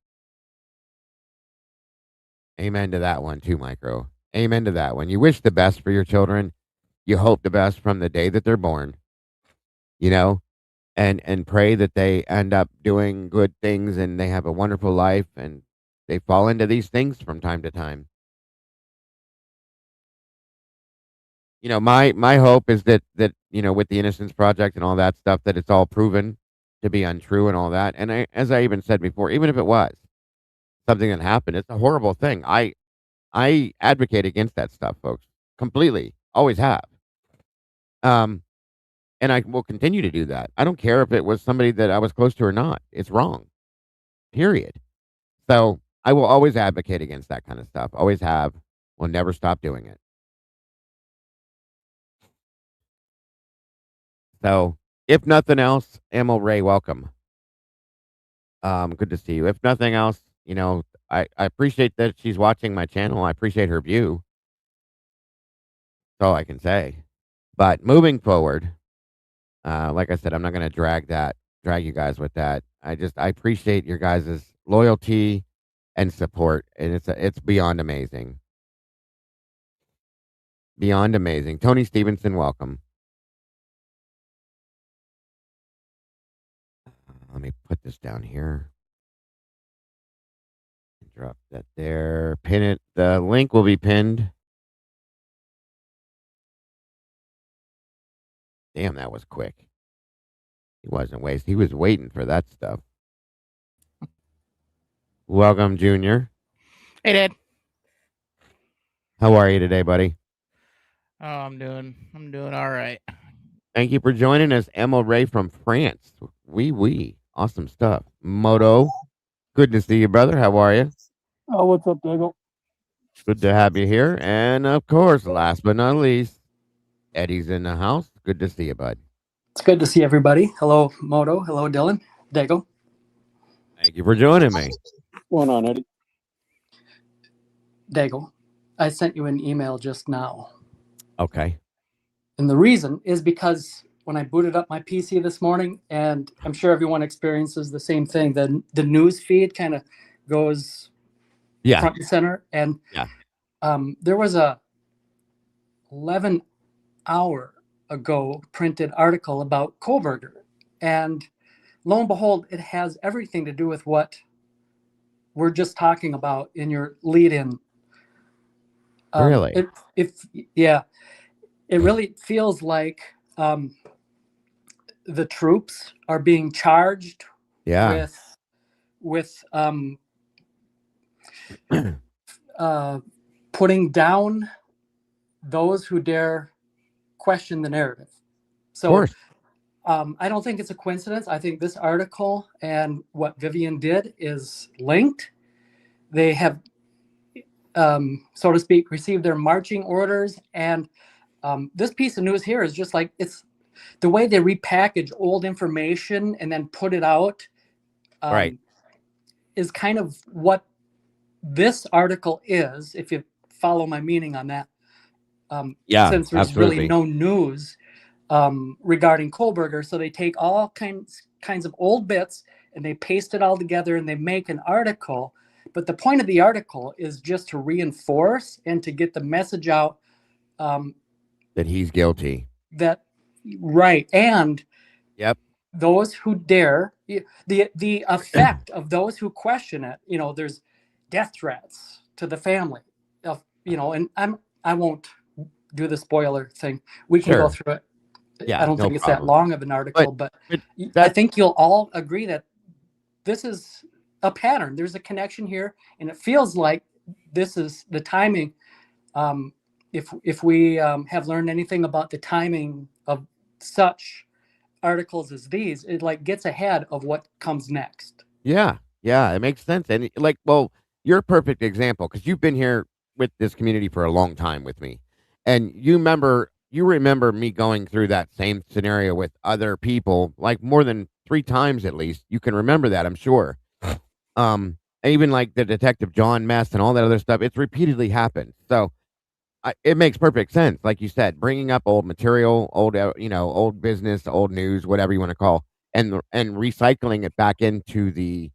Amen to that one too, Micro. Amen to that one. You wish the best for your children. You hope the best from the day that they're born. You know, and pray that they end up doing good things and they have a wonderful life and they fall into these things from time to time. My hope is that with the Innocence Project and all that stuff, that it's all proven to be untrue and all that. And as I even said before, even if it was something that happened, it's a horrible thing. I advocate against that stuff, folks, completely. Always have. Um, and I will continue to do that. I don't care if it was somebody that I was close to or not. It's wrong. Period. So I will always advocate against that kind of stuff. Always have. Will never stop doing it. So if nothing else, Emil Ray, welcome. Good to see you. If nothing else, I appreciate that she's watching my channel. I appreciate her view. That's all I can say. But moving forward, like I said, I'm not going to drag you guys with that. I appreciate your guys' loyalty and support, and it's beyond amazing. Beyond amazing. Tony Stevenson, welcome. Let me put this down here. Drop that there. Pin it. The link will be pinned. Damn, that was quick. He wasn't wasting. He was waiting for that stuff. Welcome, Junior. Hey, Dad. How are you today, buddy? Oh, I'm doing all right. Thank you for joining us, Emma Ray from France. Oui. Awesome stuff. Moto, good to see you, brother. How are you? Oh, what's up, Diggle? Good to have you here. And of course, last but not least, Eddie's in the house. Good to see you, bud. It's good to see everybody. Hello, Moto. Hello, Dylan. Diggle. Thank you for joining me. What's going on, Eddie? Diggle, I sent you an email just now. Okay. And the reason is because when I booted up my PC this morning, and I'm sure everyone experiences the same thing, the news feed kind of goes front and center. And there was a 11-hour ago printed article about Kohberger. And lo and behold, it has everything to do with what we're just talking about in your lead-in. Really? It really feels like the troops are being charged with putting down those who dare question the narrative. So I don't think it's a coincidence. I think this article and what Vivian did is linked. They have, so to speak, received their marching orders. And this piece of news here is just like, it's the way they repackage old information and then put it out is kind of what this article is, if you follow my meaning on that. Since there's really no news regarding Kohberger. So they take all kinds of old bits and they paste it all together and they make an article. But the point of the article is just to reinforce and to get the message out that he's guilty. And those who dare, the effect of those who question it, there's death threats to the family of, and I won't do the spoiler thing. We can go through it. I don't think it's that long of an article, but I think you'll all agree that this is a pattern. There's a connection here, and it feels like this is the timing. If we have learned anything about the timing of such articles as these, it like gets ahead of what comes next. Yeah, it makes sense. And you're a perfect example because you've been here with this community for a long time with me. And you remember me going through that same scenario with other people, like more than 3 times at least. You can remember that, I'm sure. Even like the Detective John mess and all that other stuff, it's repeatedly happened. So it makes perfect sense. Like you said, bringing up old material, old business, old news, whatever you want to call, and recycling it back into the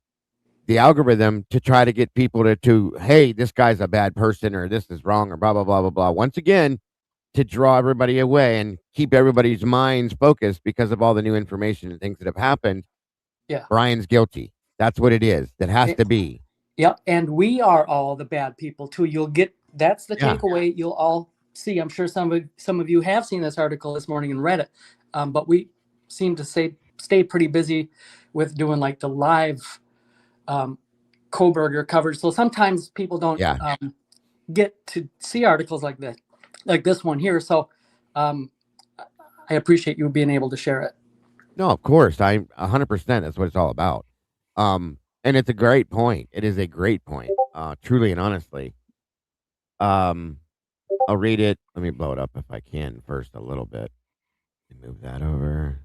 algorithm to try to get people to, hey, this guy's a bad person or this is wrong or blah, blah, blah, blah, blah. Once again, to draw everybody away and keep everybody's minds focused because of all the new information and things that have happened. Yeah. Brian's guilty. That's what it is. That has to be. Yeah. And we are all the bad people too. That's the takeaway you'll all see. I'm sure some of you have seen this article this morning and read it. But we seem to stay pretty busy with doing like the live Kohberger coverage. So sometimes people don't get to see articles like this one here. So I appreciate you being able to share it. No, of course. 100%. That's what it's all about. And it's a great point. It is a great point. Truly and honestly. I'll read it. Let me blow it up if I can first a little bit. Move that over.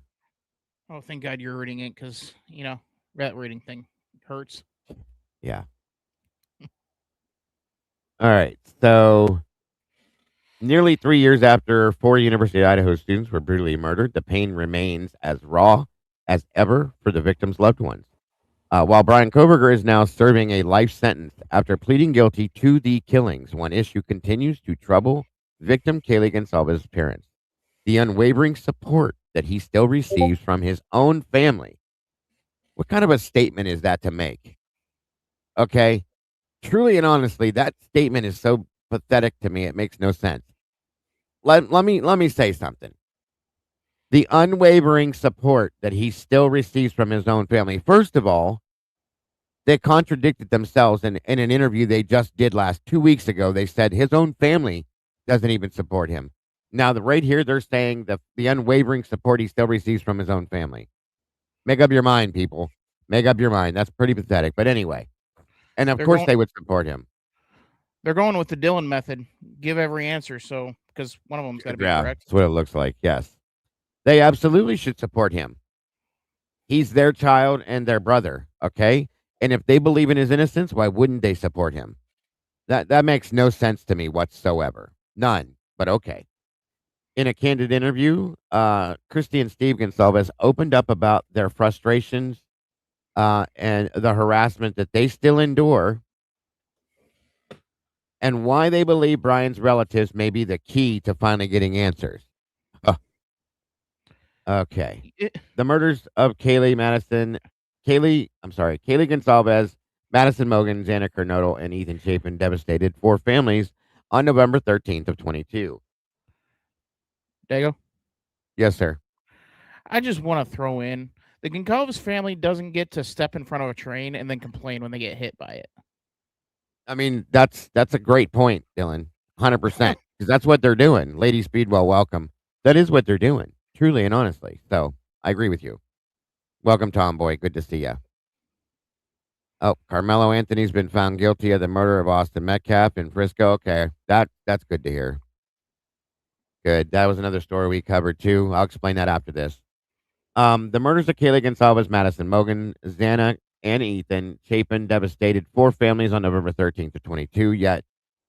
Oh, thank God you're reading it because, that reading thing hurts. Yeah. All right. So, nearly 3 years after 4 University of Idaho students were brutally murdered, the pain remains as raw as ever for the victims' loved ones. While Bryan Kohberger is now serving a life sentence after pleading guilty to the killings, one issue continues to trouble victim Kaylee Gonsalves' parents. The unwavering support that he still receives from his own family. What kind of a statement is that to make? Okay. Truly and honestly, that statement is so pathetic to me. It makes no sense. Let me say something. The unwavering support that he still receives from his own family. First of all, they contradicted themselves in an interview they just did last 2 weeks ago. They said his own family doesn't even support him. Now, right here, they're saying the unwavering support he still receives from his own family. Make up your mind, people. Make up your mind. That's pretty pathetic. But anyway, and of They're course going. they would support him. They're going with the Dylan method. Give every answer, so because one of them's got to be Yeah, correct. that's what it looks like. Yes, they absolutely should support him. He's their child and their brother. Okay, and if they believe in his innocence, why wouldn't they support him? That makes no sense to me whatsoever. None. But okay. In a candid interview, Christy and Steve Gonsalves opened up about their frustrations and the harassment that they still endure, and why they believe Bryan's relatives may be the key to finally getting answers. Okay. The murders of Kaylee Gonsalves, Madison Mogan, Xana Kernodle, and Ethan Chapin devastated 4 families on November 13th of 22. Dago, Yes, sir. I just want to throw in the Goncalves family doesn't get to step in front of a train and then complain when they get hit by it. I mean, that's a great point, Dylan. 100%. Because that's what they're doing. Lady Speedwell, welcome. That is what they're doing, truly and honestly. So I agree with you. Welcome, Tomboy. Good to see you. Oh, Carmelo Anthony's been found guilty of the murder of Austin Metcalf in Frisco. Okay, that's good to hear. Good. That was another story we covered too. I'll explain that after this. The murders of Kaylee Gonsalves, Madison Mogan, Xana, and Ethan Chapin devastated 4 families on November 13th of 22, yet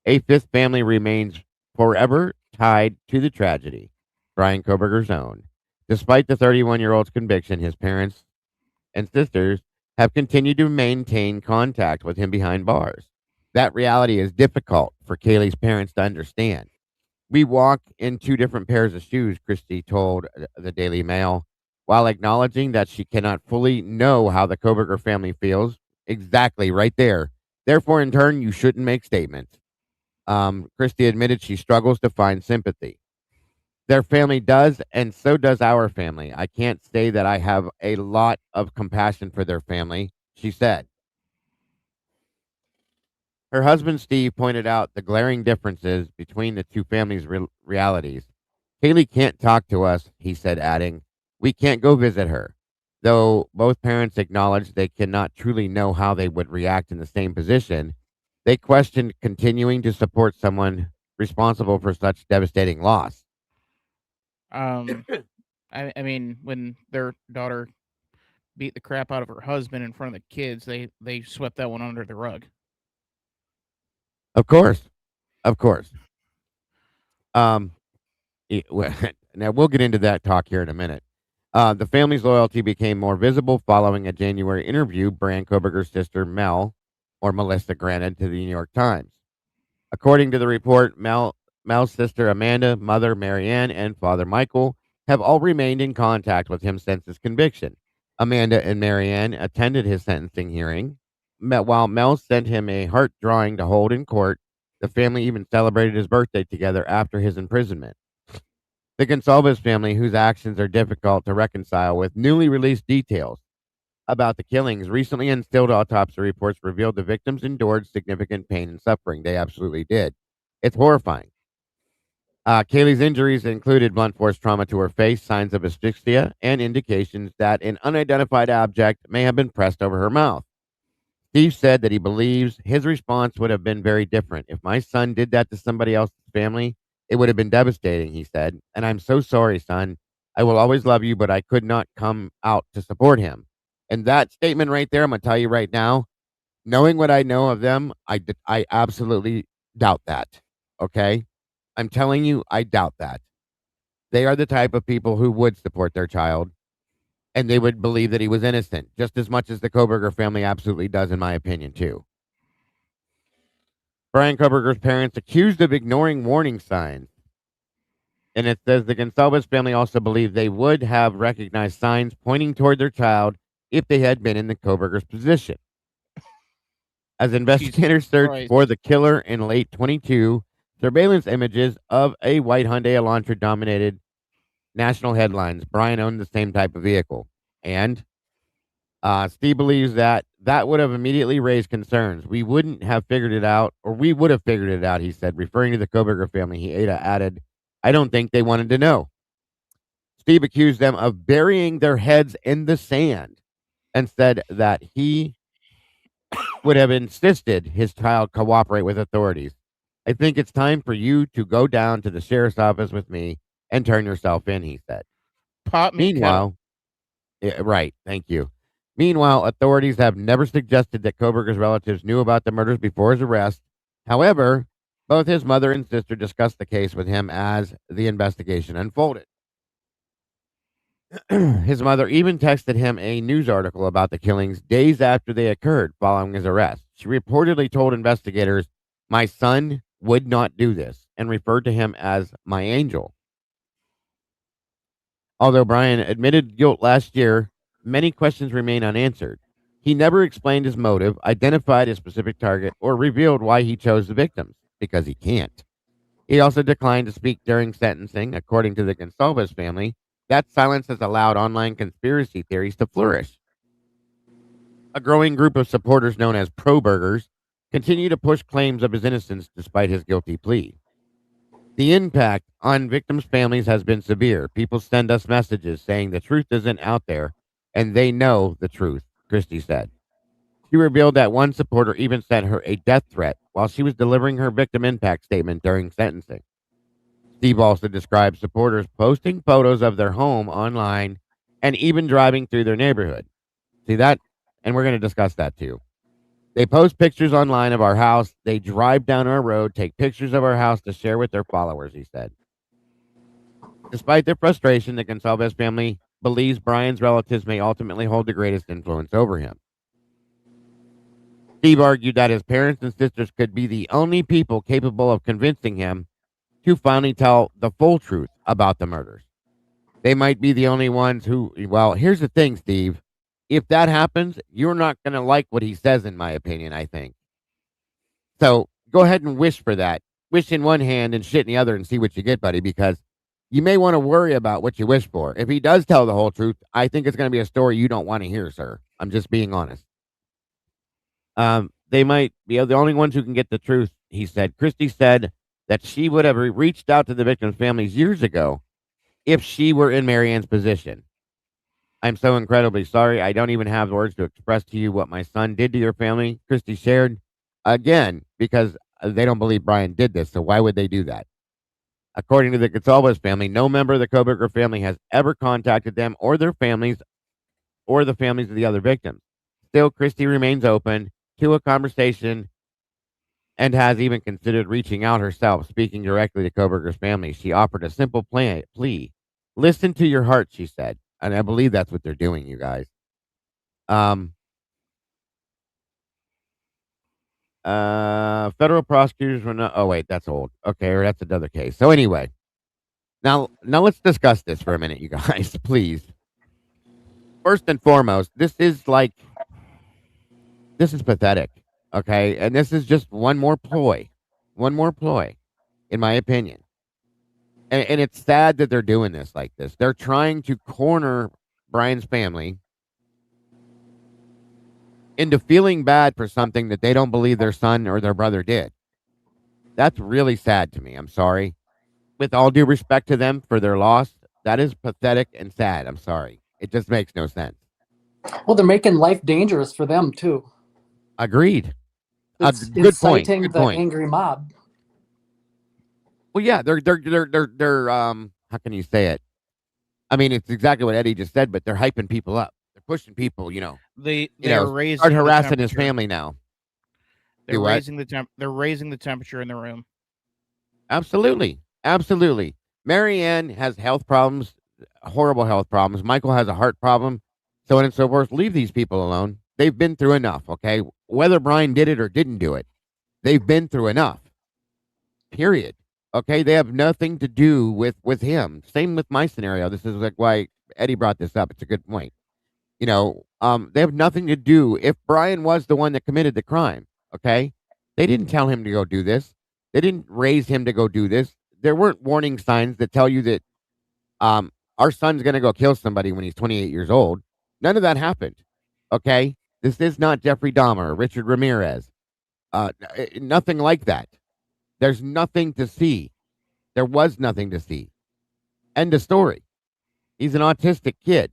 a 5th family remains forever tied to the tragedy, Bryan Kohberger's own. Despite the 31-year-old's conviction, his parents and sisters have continued to maintain contact with him behind bars. That reality is difficult for Kaylee's parents to understand. We walk in 2 different pairs of shoes, Christie told the Daily Mail, while acknowledging that she cannot fully know how the Kohberger family feels. Exactly, right there. Therefore, in turn, you shouldn't make statements. Christie admitted she struggles to find sympathy. Their family does, and so does our family. I can't say that I have a lot of compassion for their family, she said. Her husband, Steve, pointed out the glaring differences between the 2 families' realities. Kaylee can't talk to us, he said, adding, we can't go visit her. Though both parents acknowledged they cannot truly know how they would react in the same position, they questioned continuing to support someone responsible for such devastating loss. I mean, when their daughter beat the crap out of her husband in front of the kids, they swept that one under the rug. Of course. Of course. Now we'll get into that talk here in a minute. The family's loyalty became more visible following a January interview Bryan Kohberger's sister Mel, or Melissa, granted to the New York Times. According to the report, Mel's sister Amanda, mother Marianne, and father Michael have all remained in contact with him since his conviction. Amanda and Marianne attended his sentencing hearing. While Mel sent him a heart drawing to hold in court, the family even celebrated his birthday together after his imprisonment. The Gonsalves family, whose actions are difficult to reconcile with newly released details about the killings, recently unsealed autopsy reports revealed the victims endured significant pain and suffering. They absolutely did. It's horrifying. Kaylee's injuries included blunt force trauma to her face, signs of asphyxia, and indications that an unidentified object may have been pressed over her mouth. Steve said that he believes his response would have been very different. If my son did that to somebody else's family, it would have been devastating, he said. And I'm so sorry, son. I will always love you, but I could not come out to support him. And that statement right there, I'm going to tell you right now, knowing what I know of them, I absolutely doubt that. Okay? I'm telling you, I doubt that. They are the type of people who would support their child, and they would believe that he was innocent, just as much as the Kohberger family absolutely does, in my opinion, too. Bryan Kohberger's parents accused of ignoring warning signs. And it says the Gonsalves family also believed they would have recognized signs pointing toward their child if they had been in the Kohberger's position. As investigators searched for the killer in late 22, surveillance images of a white Hyundai Elantra dominated National headlines. Bryan owned the same type of vehicle. And Steve believes that that would have immediately raised concerns. We wouldn't have figured it out, or we would have figured it out, he said, referring to the Kohberger family. He added, I don't think they wanted to know. Steve accused them of burying their heads in the sand and said that he would have insisted his child cooperate with authorities. I think it's time for you to go down to the sheriff's office with me and turn yourself in, he said. Pop me kettle. Meanwhile, yeah, right, thank you. Meanwhile, authorities have never suggested that Kohberger's relatives knew about the murders before his arrest. However, both his mother and sister discussed the case with him as the investigation unfolded. His mother even texted him a news article about the killings days after they occurred following his arrest. She reportedly told investigators, my son would not do this, and referred to him as my angel. Although Bryan admitted guilt last year, many questions remain unanswered. He never explained his motive, identified a specific target, or revealed why he chose the victims, because he can't. He also declined to speak during sentencing. According to the Gonsalves family, that silence has allowed online conspiracy theories to flourish. A growing group of supporters known as Kohbergers continue to push claims of his innocence despite his guilty plea. The impact on victims' families has been severe. People send us messages saying the truth isn't out there, and they know the truth, Christie said. She revealed that one supporter even sent her a death threat while she was delivering her victim impact statement during sentencing. Steve also described supporters posting photos of their home online and even driving through their neighborhood. See that? And we're going to discuss that too. They post pictures online of our house. They drive down our road, take pictures of our house to share with their followers, he said. Despite their frustration, the Gonsalves family believes Bryan's relatives may ultimately hold the greatest influence over him. Steve argued that his parents and sisters could be the only people capable of convincing him to finally tell the full truth about the murders. They might be the only ones who, well, here's the thing, Steve. If that happens, you're not going to like what he says, in my opinion, I think. So go ahead and wish for that. Wish in one hand and shit in the other and see what you get, buddy, because you may want to worry about what you wish for. If he does tell the whole truth, I think it's going to be a story you don't want to hear, sir. I'm just being honest. They might be the only ones who can get the truth, he said. Christie said that she would have reached out to the victims' families years ago if she were in Marianne's position. I'm so incredibly sorry. I don't even have words to express to you what my son did to your family, Christie shared. Again, because they don't believe Bryan did this, so why would they do that? According to the Gonsalves family, no member of the Kohberger family has ever contacted them or their families or the families of the other victims. Still, Christie remains open to a conversation and has even considered reaching out herself, speaking directly to Kohberger's family. She offered a simple plea. Listen to your heart, she said. And I believe that's what they're doing, you guys. Federal prosecutors were not. Oh wait, that's old. Okay, or that's another case. So anyway, now let's discuss this for a minute, you guys, please. First and foremost, this is pathetic. Okay, and this is just one more ploy, in my opinion. And it's sad that they're doing this like this. They're trying to corner Bryan's family into feeling bad for something that they don't believe their son or their brother did. That's really sad to me. I'm sorry. With all due respect to them for their loss, that is pathetic and sad. I'm sorry. It just makes no sense. Well, they're making life dangerous for them too. Agreed. It's Good point. inciting Good the point. angry mob. Well, yeah, they're how can you say it? I mean, it's exactly what Eddie just said, but they're hyping people up. They're pushing people, They're raising start the harassing his temperature. family now. They're Do what? They're raising the temperature in the room. Absolutely. Absolutely. Marianne has health problems, horrible health problems. Michael has a heart problem, so on and so forth. Leave these people alone. They've been through enough, okay? Whether Bryan did it or didn't do it, they've been through enough. Period. Okay? They have nothing to do with him. Same with my scenario. This is like why Eddie brought this up. It's a good point. They have nothing to do. If Bryan was the one that committed the crime, okay? They didn't tell him to go do this. They didn't raise him to go do this. There weren't warning signs that tell you that our son's going to go kill somebody when he's 28 years old. None of that happened. Okay? This is not Jeffrey Dahmer or Richard Ramirez. Nothing like that. There's nothing to see. There was nothing to see. End of story. He's an autistic kid.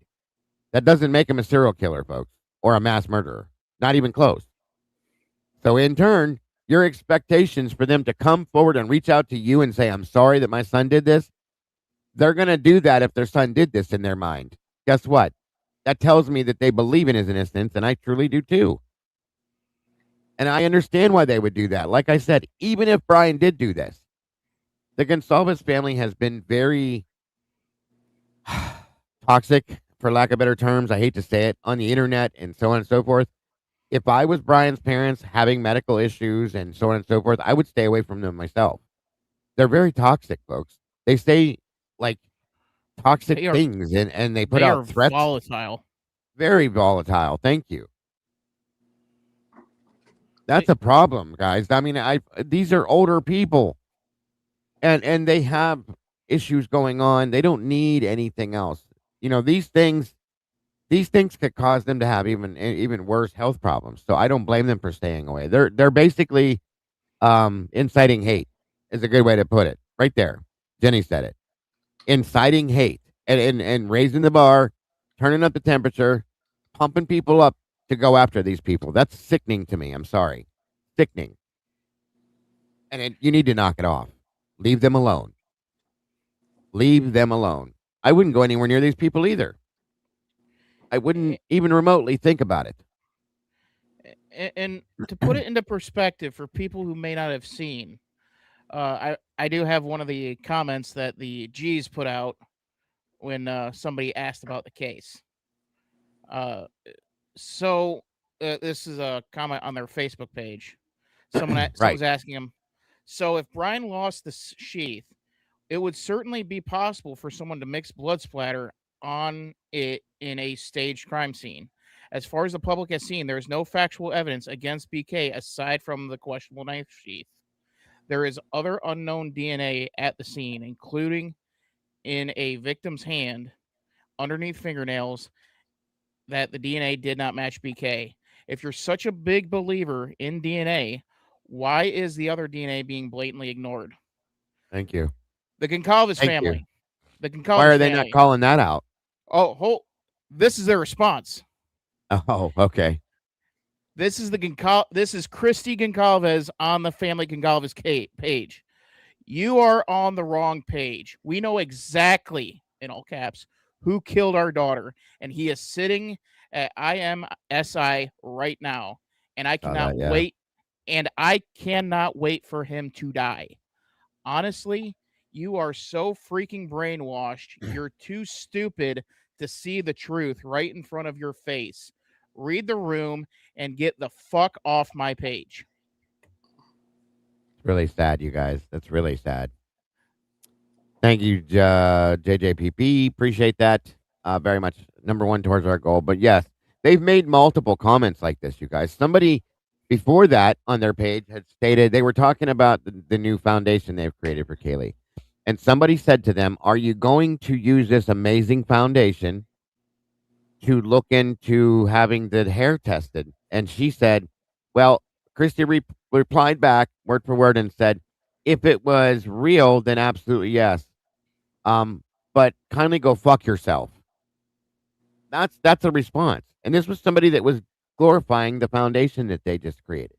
That doesn't make him a serial killer, folks, or a mass murderer. Not even close. So in turn, your expectations for them to come forward and reach out to you and say, I'm sorry that my son did this, they're going to do that if their son did this in their mind. Guess what? That tells me that they believe in his innocence, and I truly do too. And I understand why they would do that. Like I said, even if Bryan did do this, the Gonsalves family has been very toxic, for lack of better terms. I hate to say it, on the internet and so on and so forth. If I was Bryan's parents having medical issues and so on and so forth, I would stay away from them myself. They're very toxic, folks. They say like toxic things and they put out threats. Volatile. Very volatile. Thank you. That's a problem, guys. I mean, these are older people and they have issues going on. They don't need anything else. You know, these things could cause them to have even worse health problems. So I don't blame them for staying away. They're basically inciting hate is a good way to put it. Right there. Jenny said it. Inciting hate and raising the bar, turning up the temperature, pumping people up to go after these people. That's sickening to me. I'm sorry. Sickening. And you need to knock it off. Leave them alone. Leave them alone. I wouldn't go anywhere near these people either. I wouldn't even remotely think about it. And to put it into perspective for people who may not have seen, I do have one of the comments that the G's put out when somebody asked about the case. So this is a comment on their Facebook page. Someone's asking him, so if Bryan lost the sheath, it would certainly be possible for someone to mix blood splatter on it in a staged crime scene. As far as the public has seen, there is no factual evidence against BK aside from the questionable knife sheath. There is other unknown DNA at the scene, including in a victim's hand, underneath fingernails, that the DNA did not match BK. If you're such a big believer in DNA, why is the other DNA being blatantly ignored? Thank you. The Goncalves family. The Goncalves Why are they not calling that out? Oh, this is their response. Oh, okay. This is Christy Goncalves on the family Goncalves page. You are on the wrong page. We know exactly, in all caps, who killed our daughter, and he is sitting at IMSI right now, and I cannot wait. And I cannot wait for him to die. Honestly, you are so freaking brainwashed. You're too stupid to see the truth right in front of your face. Read the room and get the fuck off my page. It's really sad, you guys. That's really sad. Thank you, JJPP. Appreciate that very much. Number one towards our goal. But yes, they've made multiple comments like this, you guys. Somebody before that on their page had stated they were talking about the new foundation they've created for Kaylee. And somebody said to them, are you going to use this amazing foundation to look into having the hair tested? And she said, well, Christy replied back word for word and said, if it was real, then absolutely yes. But kindly go fuck yourself. That's a response. And this was somebody that was glorifying the foundation that they just created.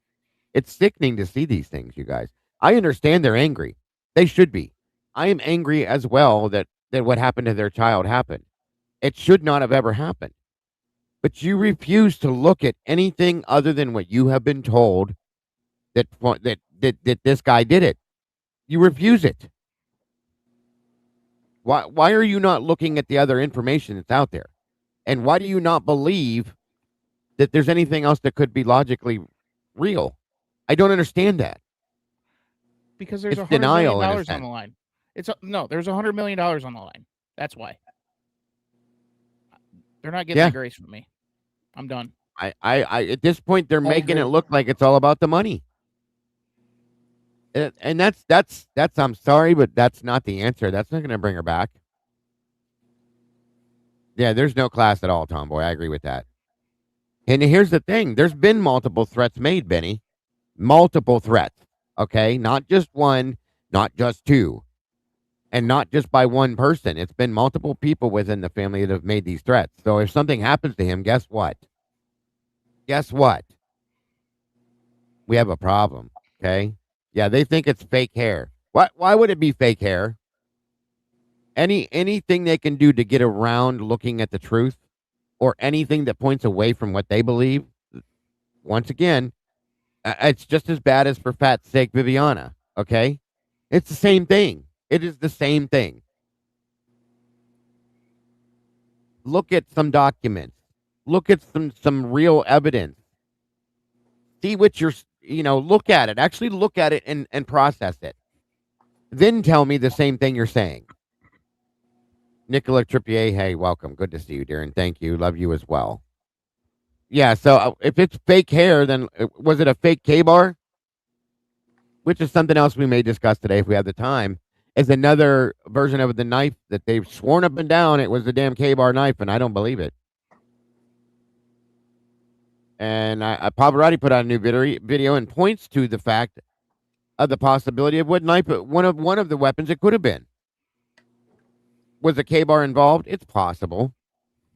It's sickening to see these things, you guys. I understand they're angry. They should be. I am angry as well that what happened to their child happened. It should not have ever happened. But you refuse to look at anything other than what you have been told that this guy did it. You refuse it. Why are you not looking at the other information that's out there? And why do you not believe that there's anything else that could be logically real? I don't understand that. Because there's $100 million on the line. There's $100 million on the line. That's why. They're not getting the grace from me. I'm done. I at this point they're making it look like it's all about the money. And that's I'm sorry, but that's not the answer. That's not going to bring her back. Yeah, there's no class at all, Tomboy. I agree with that. And here's the thing: there's been multiple threats made, Benny. Multiple threats. Okay, not just one, not just two, and not just by one person. It's been multiple people within the family that have made these threats. So if something happens to him, guess what? Guess what? We have a problem. Okay. Yeah, they think it's fake hair. What? Why would it be fake hair? Anything they can do to get around looking at the truth, or anything that points away from what they believe. Once again, it's just as bad as for fat's sake, Viviana. Okay, it's the same thing. It is the same thing. Look at some documents. Look at some real evidence. See what you're. Look at it. Actually, look at it and process it. Then tell me the same thing you're saying. Nicola Trippier, hey, welcome. Good to see you, dear, and thank you. Love you as well. Yeah, so if it's fake hair, then was it a fake K-bar? Which is something else we may discuss today if we have the time, is another version of the knife that they've sworn up and down it was the damn K-bar knife, and I don't believe it. And Pavarotti put out a new video and points to the fact of the possibility of what knife, one of the weapons it could have been. Was a K-bar involved? It's possible.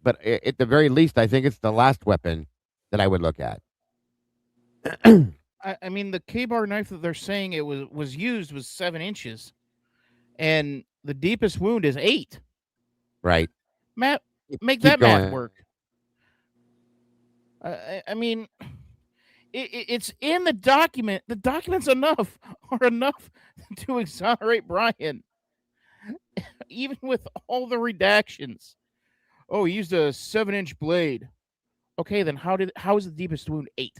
But at the very least, I think it's the last weapon that I would look at. I mean, the K-bar knife that they're saying it was used was 7 inches, and the deepest wound is 8. Right. Matt, make Keep that going. math work. I mean, it's in the document. The documents are enough to exonerate Bryan, even with all the redactions. Oh, he used a 7-inch blade. Okay, then how is the deepest wound 8?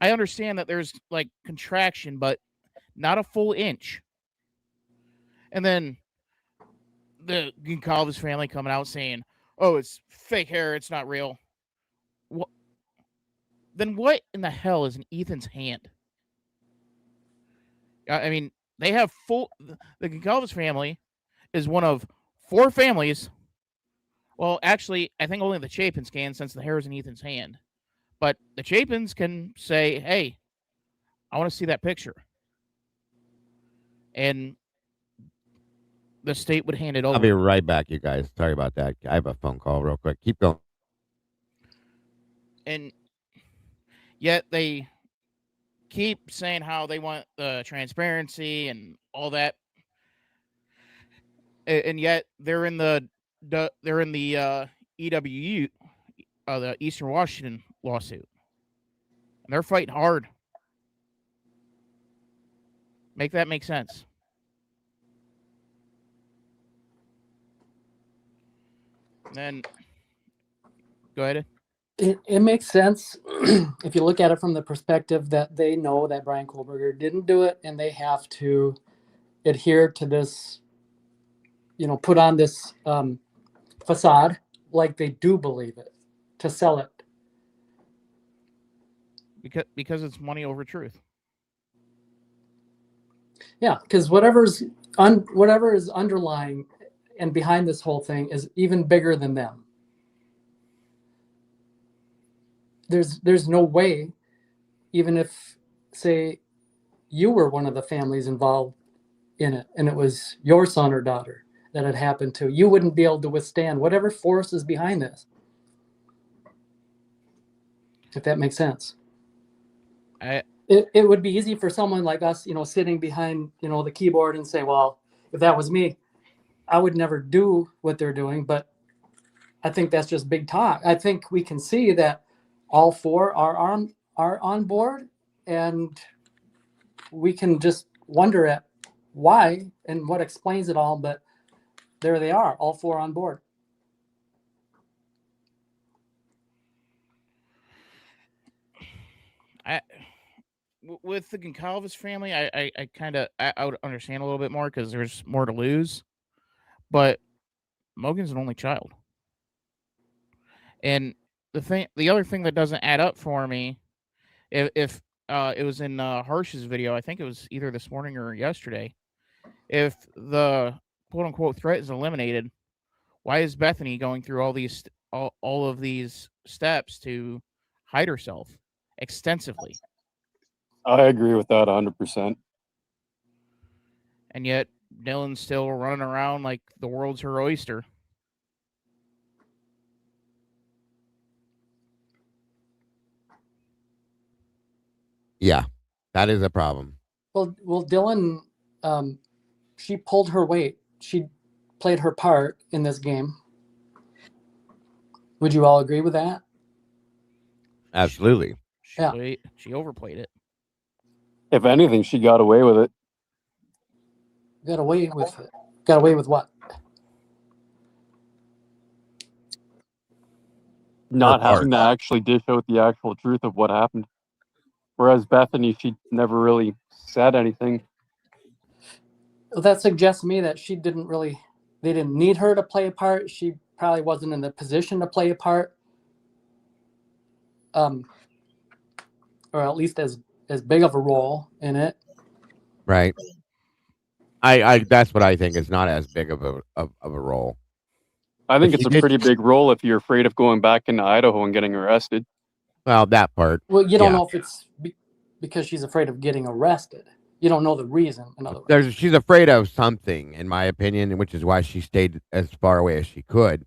I understand that there's like contraction, but not a full inch. And then the Goncalves family coming out saying, "Oh, it's fake hair. It's not real." What? Then what in the hell is in Ethan's hand? I mean, they have the Goncalves family is one of 4 families. Well, actually, I think only the Chapins can, since the hair is in Ethan's hand. But the Chapins can say, "Hey, I want to see that picture," and the state would hand it over. I'll be right back, you guys. Sorry about that. I have a phone call real quick. Keep going. And yet they keep saying how they want the transparency and all that, and yet they're in the EWU, the Eastern Washington lawsuit, and they're fighting hard. Make that make sense. And then go ahead. It makes sense if you look at it from the perspective that they know that Bryan Kohberger didn't do it, and they have to adhere to this, put on this facade like they do believe it to sell it. Because it's money over truth. Yeah, because whatever is underlying and behind this whole thing is even bigger than them. There's no way, even if, say, you were one of the families involved in it and it was your son or daughter that had happened to, you wouldn't be able to withstand whatever force is behind this. If that makes sense. It would be easy for someone like us, sitting behind, the keyboard and say, well, if that was me, I would never do what they're doing. But I think that's just big talk. I think we can see that all 4 are on board, and we can just wonder at why and what explains it all. But there they are, all 4 on board. With the Goncalves family, I would understand a little bit more because there's more to lose. But Mogan's an only child, and the other thing that doesn't add up for me, if it was in Harsh's video, I think it was either this morning or yesterday. If the quote unquote threat is eliminated, Why is Bethany going through all of these steps to hide herself extensively? I agree with that 100%. And yet Dylan's still running around like the world's her oyster. Yeah, that is a problem. Well, Dylan, she pulled her weight. She played her part in this game. Would you all agree with that? Absolutely. She overplayed it. If anything, she got away with it. Got away with it. Got away with what? Not having to actually dish out the actual truth of what happened. Whereas Bethany, she never really said anything. Well, that suggests to me that they didn't need her to play a part. She probably wasn't in the position to play a part. Or at least as big of a role in it. Right. I that's what I think is not as big of a role. I think it's a pretty big role if you're afraid of going back into Idaho and getting arrested. Well, that part. Well, you don't know if it's because she's afraid of getting arrested. You don't know the reason. In other words, she's afraid of something, in my opinion, which is why she stayed as far away as she could.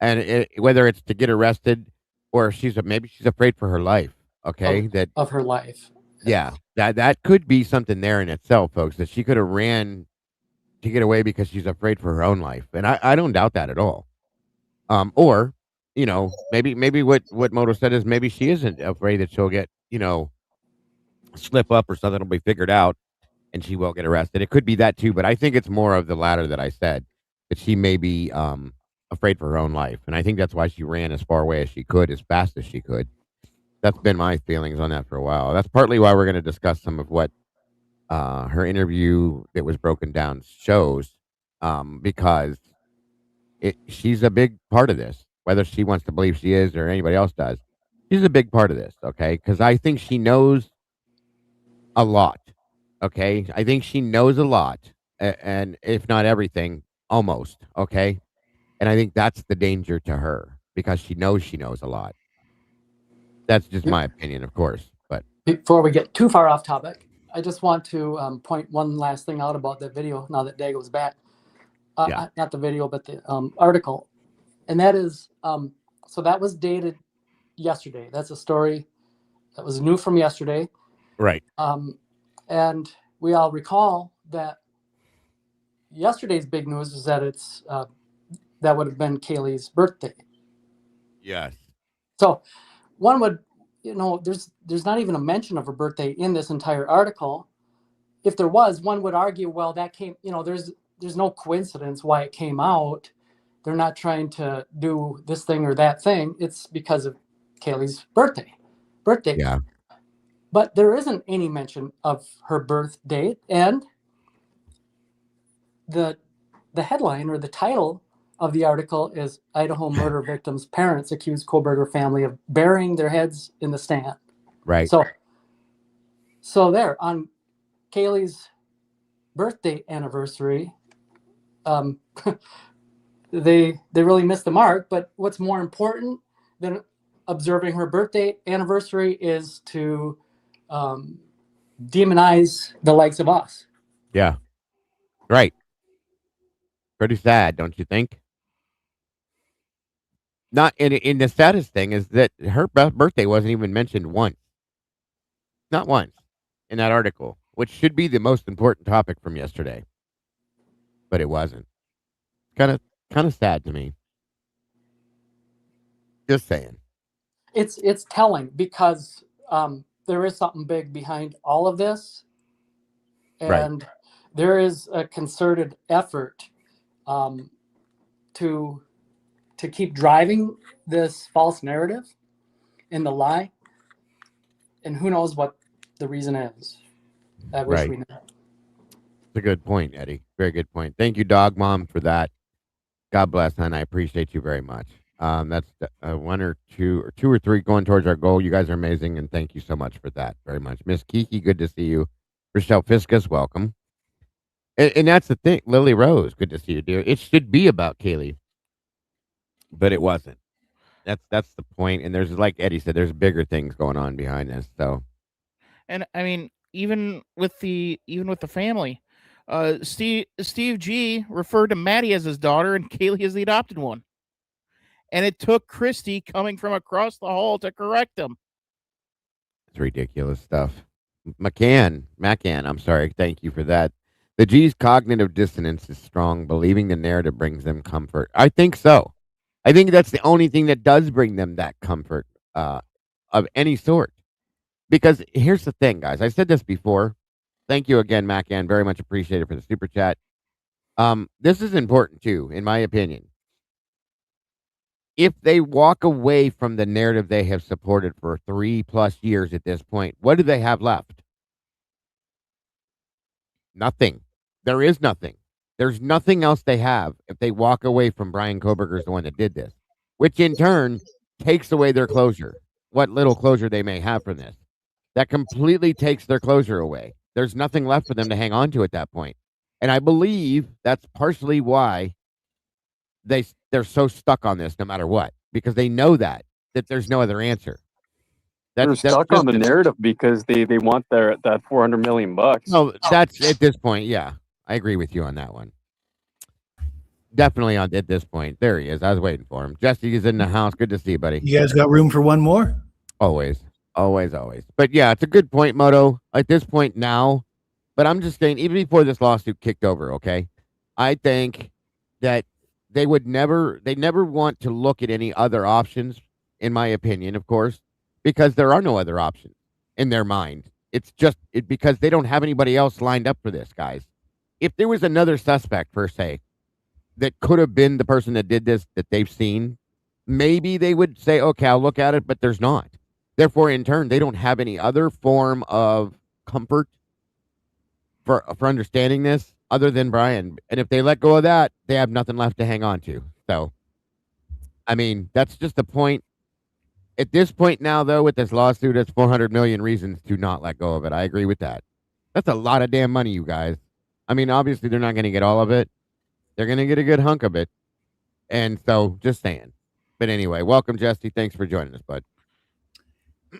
And whether it's to get arrested or maybe she's afraid for her life. Okay, of her life. Yeah, that could be something there in itself, folks. That she could have ran to get away because she's afraid for her own life, and I don't doubt that at all. Or, maybe what Moto said is maybe she isn't afraid that she'll get, slip up or something will be figured out and she will get arrested. It could be that too, but I think it's more of the latter that I said, that she may be afraid for her own life. And I think that's why she ran as far away as she could, as fast as she could. That's been my feelings on that for a while. That's partly why we're going to discuss some of what her interview that was broken down shows, because she's a big part of this, whether she wants to believe she is or anybody else does. She's a big part of this, okay? Because I think she knows a lot, okay? I think she knows a lot, and if not everything, almost, okay? And I think that's the danger to her, because she knows a lot. That's just my opinion, of course. But before we get too far off topic, I just want to point one last thing out about that video now that Dago's back. Not the video, but the article. And that is, so that was dated yesterday. That's a story that was new from yesterday. Right. And we all recall that yesterday's big news is that that would have been Kaylee's birthday. Yes. So one would, there's not even a mention of her birthday in this entire article. If there was, one would argue, well, that came, there's no coincidence why it came out. They're not trying to do this thing or that thing. It's because of Kaylee's birthday. Yeah. But there isn't any mention of her birth date. And the headline or the title of the article is Idaho murder victims' parents accuse Kohberger family of burying their heads in the stand. Right. So there, on Kaylee's birthday anniversary, they really missed the mark. But what's more important than observing her birthday anniversary is to demonize the likes of us. Yeah. Right. Pretty sad, don't you think? Not in the saddest thing is that her birthday wasn't even mentioned once. Not once in that article, which should be the most important topic from yesterday. But it wasn't. Kind of sad to me. Just saying. It's telling because there is something big behind all of this, and there is a concerted effort to keep driving this false narrative and the lie, and who knows what the reason is. I wish we knew. It's a good point, Eddie. Very good point. Thank you, Dog Mom, for that. God bless, hon. I appreciate you very much. That's one or two or three going towards our goal. You guys are amazing, and thank you so much for that very much. Miss Kiki, good to see you. Rochelle Fiscus, welcome. And that's the thing. Lily Rose, good to see you, dear. It should be about Kaylee. but it wasn't. That's the point. And there's, like Eddie said, there's bigger things going on behind this. So, and I mean, even with the family, Steve G referred to Maddie as his daughter and Kaylee as the adopted one, and it took Christy coming from across the hall to correct him. it's ridiculous stuff. Macan, I'm sorry. Thank you for that. The G's cognitive dissonance is strong. Believing the narrative brings them comfort. I think so. I think that's the only thing that does bring them that comfort of any sort. Because here's the thing, guys. I said this before. Thank you again, Macan. Very much appreciated for the super chat. This is important too, in my opinion. If they walk away from the narrative they have supported for 3+ years at this point, what do they have left? Nothing. There is nothing. There's nothing else they have if they walk away from Bryan Kohberger's the one that did this, which in turn takes away their closure, what little closure they may have from this. That completely takes their closure away. There's nothing left for them to hang on to at that point. And I believe that's partially why they're so stuck on this no matter what, because they know that there's no other answer. They're stuck on the narrative because they want that $400 million. No, that's at this point. Yeah, I agree with you on that one. Definitely at this point. There he is. I was waiting for him. Jesse is in the house. Good to see you, buddy. You guys got room for one more? Always. But yeah, it's a good point, Moto. At this point now, but I'm just saying, even before this lawsuit kicked over, okay, I think that they never want to look at any other options, in my opinion, of course, because there are no other options in their mind. It's just because they don't have anybody else lined up for this, guys. If there was another suspect, per se, that could have been the person that did this that they've seen, maybe they would say, okay, I'll look at it, but there's not. Therefore, in turn, they don't have any other form of comfort for understanding this other than Bryan. And if they let go of that, they have nothing left to hang on to. So, I mean, that's just the point. At this point now, though, with this lawsuit, it's 400 million reasons to not let go of it. I agree with that. That's a lot of damn money, you guys. I mean, obviously, they're not going to get all of it. They're going to get a good hunk of it. And so, just saying. But anyway, welcome, Jesse. Thanks for joining us, bud.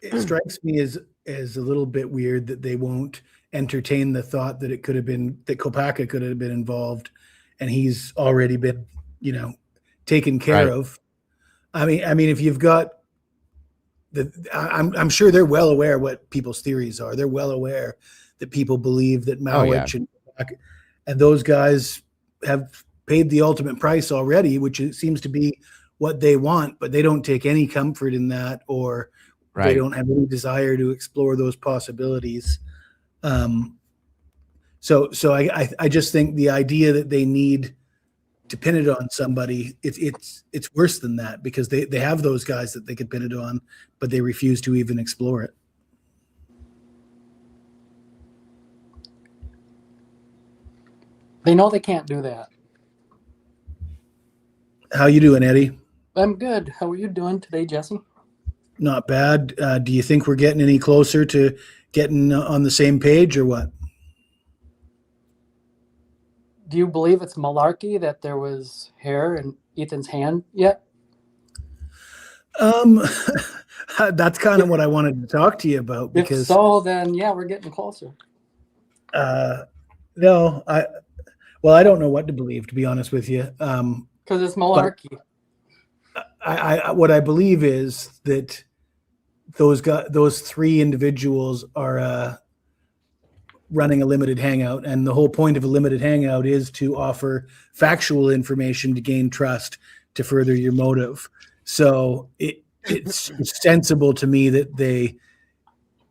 It strikes me as a little bit weird that they won't entertain the thought that it could have been that Kopaka could have been involved, and he's already been, taken care of. I mean, if you've got I'm sure they're well aware what people's theories are. They're well aware that people believe that Malwich and those guys have paid the ultimate price already, which seems to be what they want, but they don't take any comfort in that, or they don't have any desire to explore those possibilities. So I just think the idea that they need to pin it on somebody, it's worse than that, because they have those guys that they could pin it on, but they refuse to even explore it. They know they can't do that. How you doing, Eddie? I'm good. How are you doing today, Jesse? Not bad. Do you think we're getting any closer to getting on the same page, or what? Do you believe it's malarkey that there was hair in Ethan's hand yet? That's kind of what I wanted to talk to you about. Because if so, then yeah, we're getting closer. No, I don't know what to believe, to be honest with you. Because it's malarkey. What I believe is that those three individuals are running a limited hangout, and the whole point of a limited hangout is to offer factual information to gain trust to further your motive. So it's sensible to me that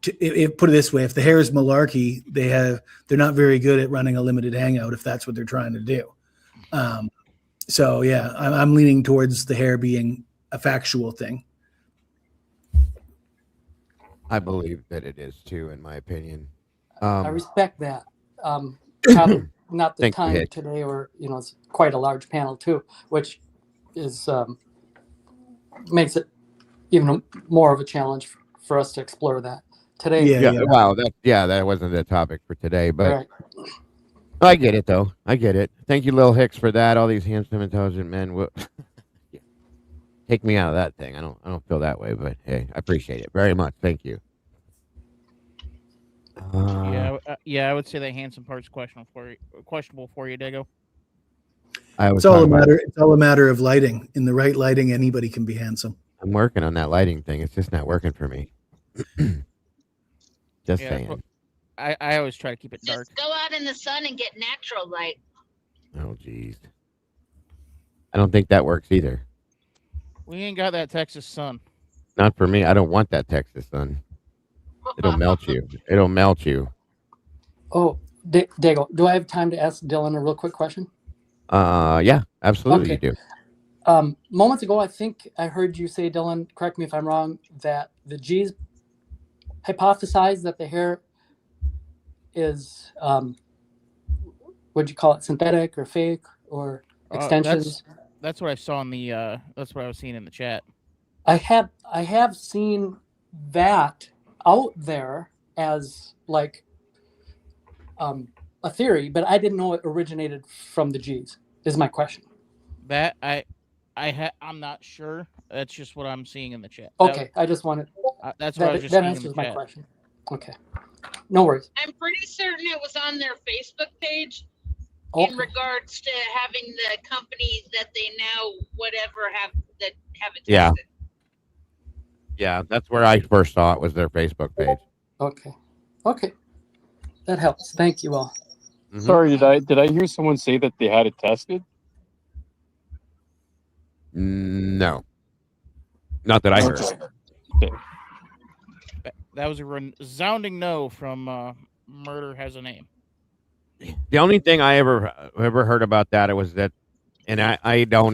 put it this way: if the hair is malarkey, they're not very good at running a limited hangout if that's what they're trying to do. So yeah, I'm leaning towards the hair being a factual thing. I believe that it is too, in my opinion. I respect that. Probably not the time today, or it's quite a large panel too, which is makes it even more of a challenge for us to explore that today. Yeah. Wow. That wasn't the topic for today, but I get it though. I get it. Thank you, Lil Hicks, for that. All these handsome, intelligent men. take me out of that thing. I don't feel that way, but hey, I appreciate it very much. Thank you. I would say that handsome part's questionable for you, Dago. It's all a matter of lighting. In the right lighting, anybody can be handsome. I'm working on that lighting thing. It's just not working for me. Just saying. I always try to keep it dark. Just go out in the sun and get natural light. Oh, geez. I don't think that works either. We ain't got that Texas sun. Not for me. I don't want that Texas sun. It'll melt you. It'll melt you. Oh, Dago, do I have time to ask Dylan a real quick question? Yeah, absolutely. Okay. You do. Moments ago, I think I heard you say, Dylan, correct me if I'm wrong, that the G's hypothesized that the hair is, what'd you call it, synthetic or fake or extensions? That's what I saw in the. That's what I was seeing in the chat. I have seen that out there as like a theory, but I didn't know it originated from the G's. Is my question. That I'm not sure. That's just what I'm seeing in the chat. Okay, I just wanted. That's what I was just that seeing answers in the my chat. question. Okay, no worries. I'm pretty certain it was on their Facebook page Okay. in regards to having the companies that they now have it tested. Yeah. Yeah, that's where I first saw it, was their Facebook page. Okay, that helps. Thank you all. Mhm. Sorry, did I hear someone say that they had it tested? No. Not that I heard. Okay. That was a resounding no from Murder Has a Name. The only thing I ever heard about that, it was that, and I don't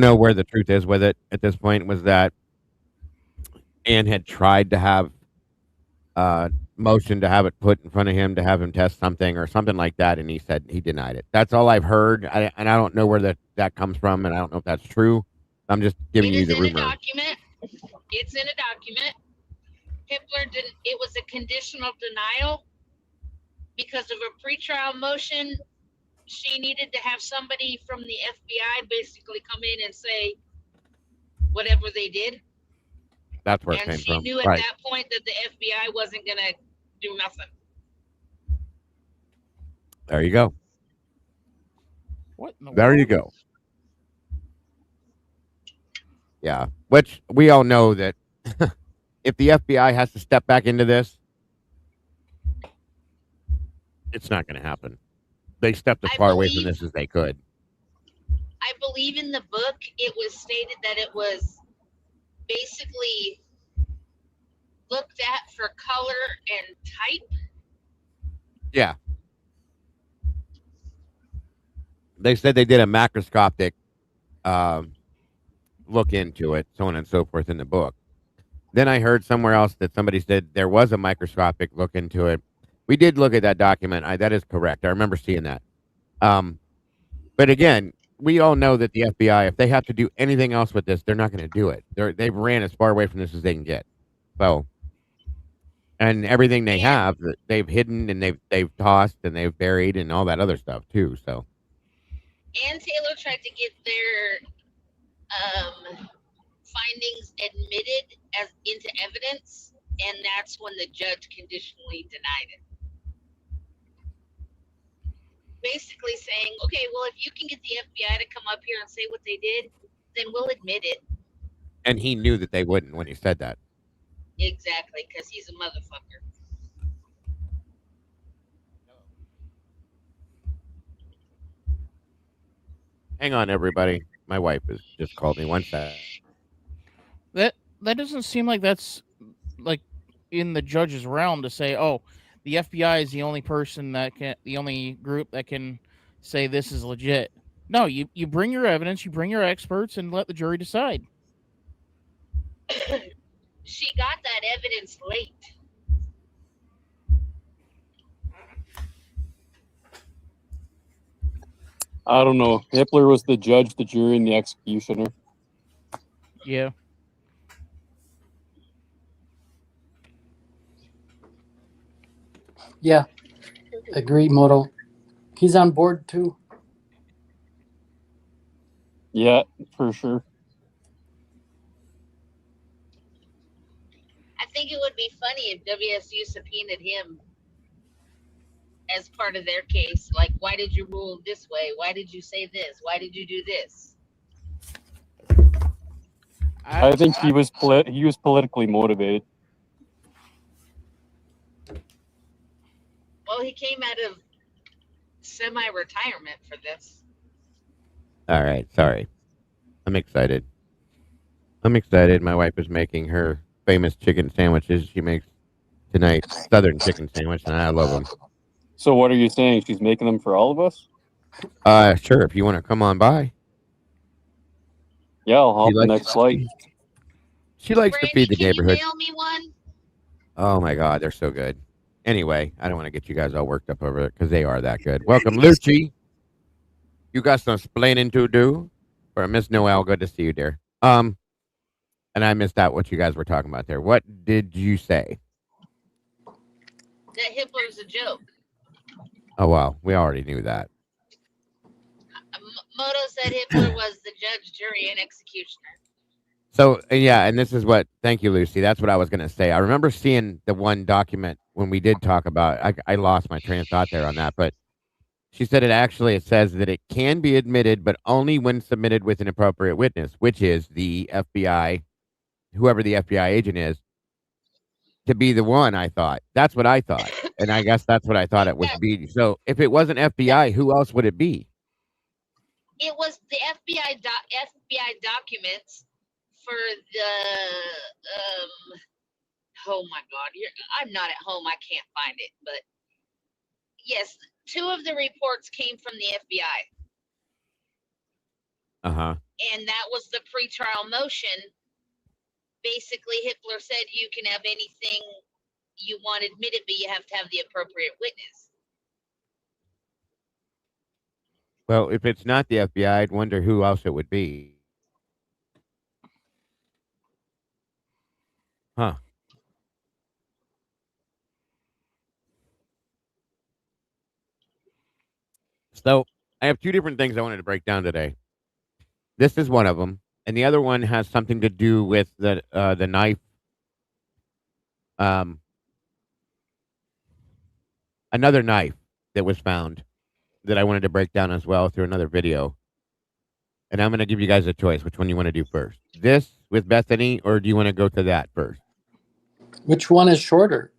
know where the truth is with it at this point, was that Ann had tried to have motion to have it put in front of him to have him test something or something like that, and he said he denied it. That's all I've heard, and I don't know where that comes from, and I don't know if that's true. I'm just giving you the rumor. It's in a document. Hitler didn't. It was a conditional denial because of a pretrial motion. She needed to have somebody from the FBI basically come in and say whatever they did. That's where it came and she from. knew at Right. that point that the FBI wasn't going to do nothing. There you go. What in the There world? you go. Yeah, which we all know that if the FBI has to step back into this, it's not going to happen. They stepped as far away from this as they could. I believe in the book it was stated that it was basically looked at for color and type. Yeah. They said they did a macroscopic look into it, so on and so forth in the book. Then I heard somewhere else that somebody said there was a microscopic look into it. We did look at that document. That is correct. I remember seeing that. But again, we all know that the FBI, if they have to do anything else with this, they're not going to do it. They've ran as far away from this as they can get. So, and everything they have, they've hidden and they've tossed and they've buried and all that other stuff too. So, Ann Taylor tried to get their findings admitted as into evidence, and that's when the judge conditionally denied it. Basically saying, okay, well, if you can get the FBI to come up here and say what they did, then we'll admit it. and he knew that they wouldn't when he said that. Exactly, because he's a motherfucker. Hang on, everybody. My wife has just called me. One sec. That doesn't seem like that's like in the judge's realm to say, oh, the FBI is the only group that can say this is legit. No, you bring your evidence, you bring your experts, and let the jury decide. She got that evidence late. I don't know. Hitler was the judge, the jury, and the executioner. Yeah. Yeah, agree, Moto. He's on board too. Yeah, for sure. I think it would be funny if WSU subpoenaed him as part of their case. Like, why did you rule this way? Why did you say this? Why did you do this? I think he was politically motivated. Well, he came out of semi-retirement for this. All right, sorry. I'm excited. My wife is making her famous chicken sandwiches she makes tonight, Southern chicken sandwich, and I love them. So what are you saying? She's making them for all of us? Sure, if you want to come on by. Yeah, I'll hop the next flight. She likes to feed the neighborhood. Can you mail me one? Oh my God, they're so good. Anyway, I don't want to get you guys all worked up over it because they are that good. Welcome, Lucy. You got some explaining to do. Or Miss Noel, good to see you, dear. And I missed out what you guys were talking about there. What did you say? That Hitler's a joke. Oh wow, we already knew that. Moto said Hitler was the judge, jury, and executioner. So yeah, and this is what. Thank you, Lucy. That's what I was going to say. I remember seeing the one document when we did talk about. I lost my train of thought there on that, but she said it says that it can be admitted, but only when submitted with an appropriate witness, which is the FBI, whoever the FBI agent is, to be the one. I thought that's what I thought, and I guess that's what I thought it would be. So if it wasn't FBI, who else would it be? It was the FBI documents for the oh my God, I'm not at home. I can't find it, but yes, 2 of the reports came from the FBI. And that was the pretrial motion. Basically, Hitler said you can have anything you want admitted, but you have to have the appropriate witness. Well, if it's not the FBI, I'd wonder who else it would be. Huh. So I have 2 different things I wanted to break down today. This is one of them, and the other one has something to do with the knife. Another knife that was found that I wanted to break down as well through another video. And I'm going to give you guys a choice. Which one you want to do first? This with Bethany, or do you want to go to that first? Which one is shorter?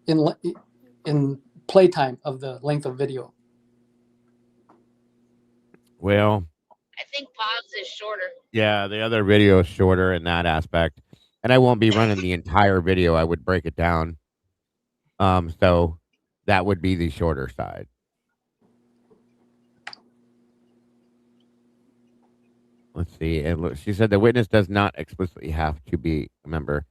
In playtime of the length of video. Well, I think Bob's is shorter. Yeah, the other video is shorter in that aspect. And I won't be running the entire video. I would break it down. So that would be the shorter side. Let's see. And look, she said the witness does not explicitly have to be a member.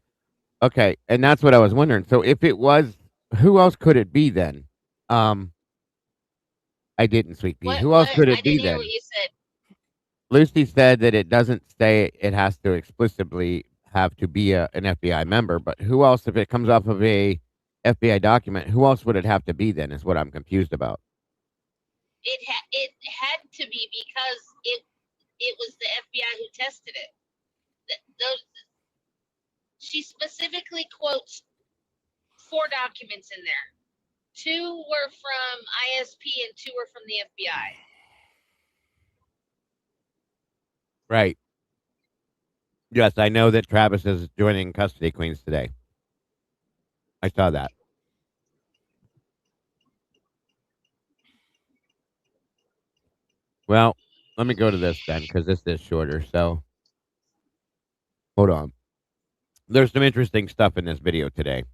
Okay, and that's what I was wondering. So if it was, who else could it be then? I didn't, Sweet Pea. Who else could it be then? I didn't hear what you said. Lucy said that it doesn't say it has to explicitly have to be an FBI member, but who else, if it comes off of a FBI document, who else would it have to be then is what I'm confused about. It had to be because it was the FBI who tested it. She specifically quotes 4 documents in there. 2 were from ISP and 2 were from the FBI. Right. Yes, I know that Travis is joining Custody Queens today. I saw that. Well, let me go to this then, because this is shorter. So, hold on. There's some interesting stuff in this video today.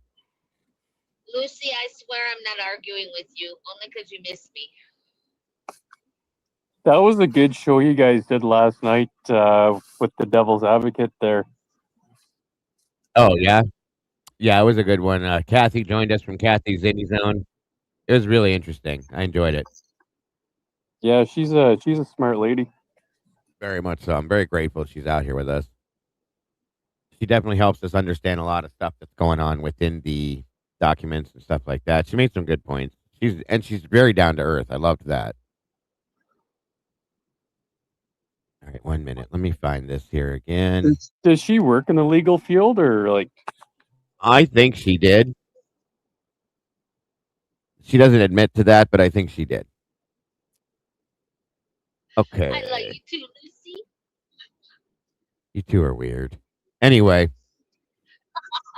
Lucy, I swear I'm not arguing with you, only because you missed me. That was a good show you guys did last night with the Devil's Advocate there. Oh, yeah? Yeah, it was a good one. Kathy joined us from Kathy's Indie Zone. It was really interesting. I enjoyed it. Yeah, she's a smart lady. Very much so. I'm very grateful she's out here with us. She definitely helps us understand a lot of stuff that's going on within the documents and stuff like that. She made some good points. She's very down to earth. I loved that. All right, 1 minute. Let me find this here again. Does she work in the legal field, or like? I think she did. She doesn't admit to that, but I think she did. Okay. I love you too, Lucy. You two are weird. Anyway,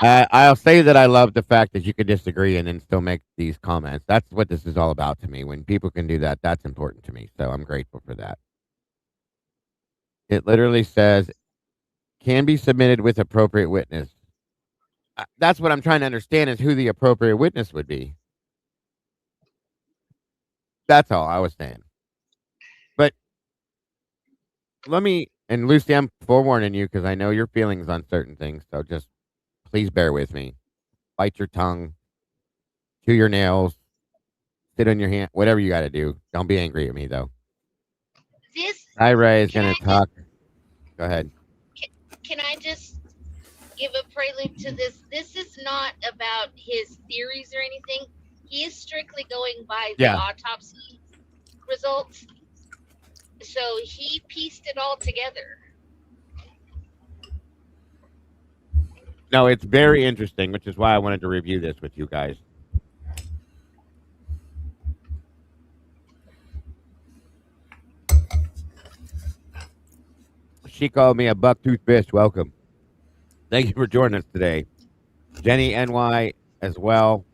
I'll say that I love the fact that you can disagree and then still make these comments. That's what this is all about to me. When people can do that, that's important to me. So I'm grateful for that. It literally says, can be submitted with appropriate witness. That's what I'm trying to understand is who the appropriate witness would be. That's all I was saying. But let me, and Lucy, I'm forewarning you because I know your feelings on certain things. So just please bear with me. Bite your tongue, chew your nails, sit on your hand, whatever you got to do. Don't be angry at me, though. Ira is going to talk. Go ahead. Can I just give a prelude to this? This is not about his theories or anything. He is strictly going by the autopsy results. So he pieced it all together. No, it's very interesting, which is why I wanted to review this with you guys. She called me a buck-toothed fish. Welcome. Thank you for joining us today. Jenny NY as well.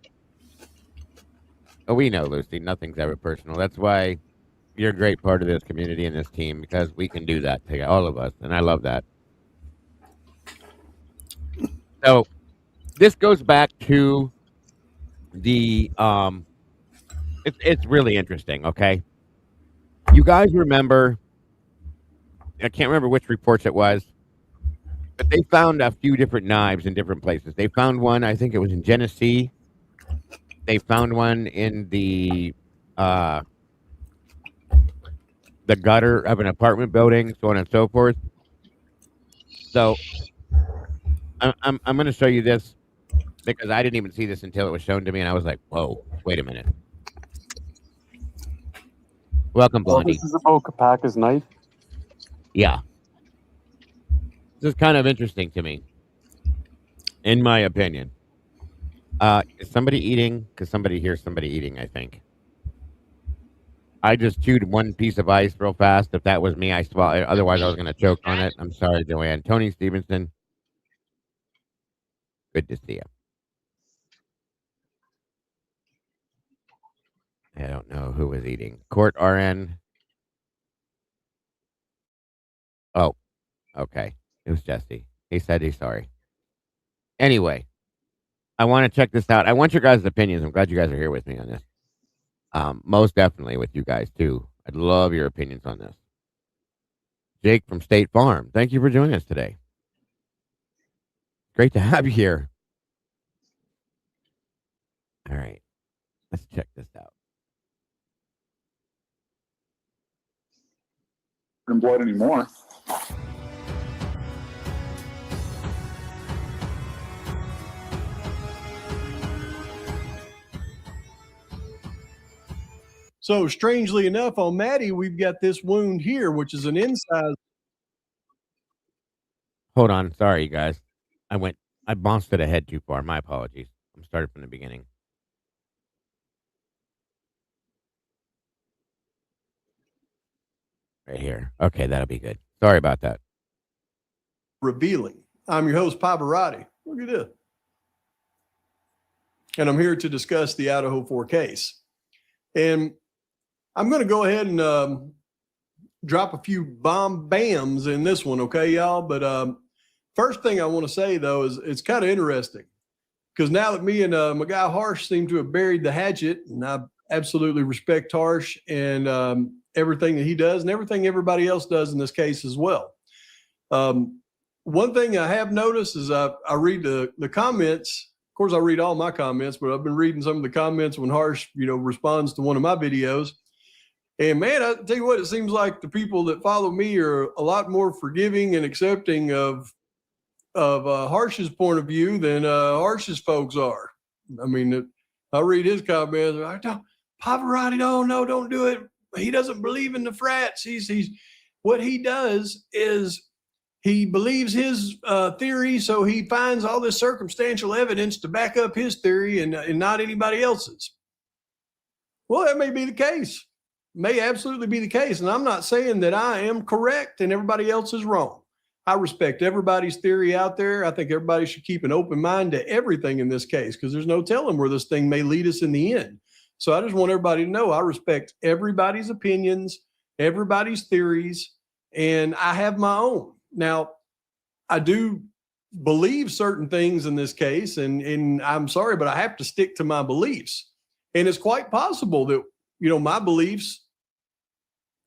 Oh, we know, Lucy. Nothing's ever personal. That's why you're a great part of this community and this team, because we can do that together, all of us, and I love that. So this goes back to the it's really interesting. Okay, you guys remember? I can't remember which reports it was, but they found a few different knives in different places. They found one, I think it was in Genesee. They found one in the gutter of an apartment building, so on and so forth. So I'm going to show you this because I didn't even see this until it was shown to me, and I was like, "Whoa, wait a minute." Welcome, Blondie. This is about Kopaka's knife. Yeah, this is kind of interesting to me, in my opinion. Is somebody eating? Because somebody hears somebody eating, I think. I just chewed one piece of ice real fast. If that was me, I swallowed. Otherwise, I was going to choke on it. I'm sorry, Joanne. Tony Stevenson. Good to see you. I don't know who was eating. Court RN. Oh, okay. It was Jesse. He said he's sorry. Anyway, I want to check this out. I want your guys' opinions. I'm glad you guys are here with me on this. Most definitely with you guys, too. I'd love your opinions on this. Jake from State Farm, thank you for joining us today. Great to have you here. All right. Let's check this out. In blood anymore. So strangely enough, on Maddie, we've got this wound here, which is an inside. Hold on. Sorry, you guys. I bounced it ahead too far. My apologies. I'm starting from the beginning. Right here. Okay, that'll be good. Sorry about that. Revealing. I'm your host, Pavarotti. Look at this. And I'm here to discuss the Idaho 4 case. And I'm going to go ahead and drop a few bams in this one, okay, y'all? But first thing I want to say, though, is it's kind of interesting. Because now that me and my guy Harsh seem to have buried the hatchet, and I absolutely respect Harsh and everything that he does and everything everybody else does in this case as well. One thing I have noticed is I read the comments. Of course, I read all my comments, but I've been reading some of the comments when Harsh, responds to one of my videos. And man, I tell you what, it seems like the people that follow me are a lot more forgiving and accepting of Harsh's point of view than Harsh's folks are. I mean, I read his comments. Pavarotti, no, don't do it. He doesn't believe in the frats. He's what he does is he believes his theory, so he finds all this circumstantial evidence to back up his theory and not anybody else's. Well, that may be the case. May absolutely be the case. And I'm not saying that I am correct and everybody else is wrong. I respect everybody's theory out there. I think everybody should keep an open mind to everything in this case, because there's no telling where this thing may lead us in the end. So I just want everybody to know I respect everybody's opinions, everybody's theories, and I have my own. Now, I do believe certain things in this case, and I'm sorry, but I have to stick to my beliefs. And it's quite possible that, my beliefs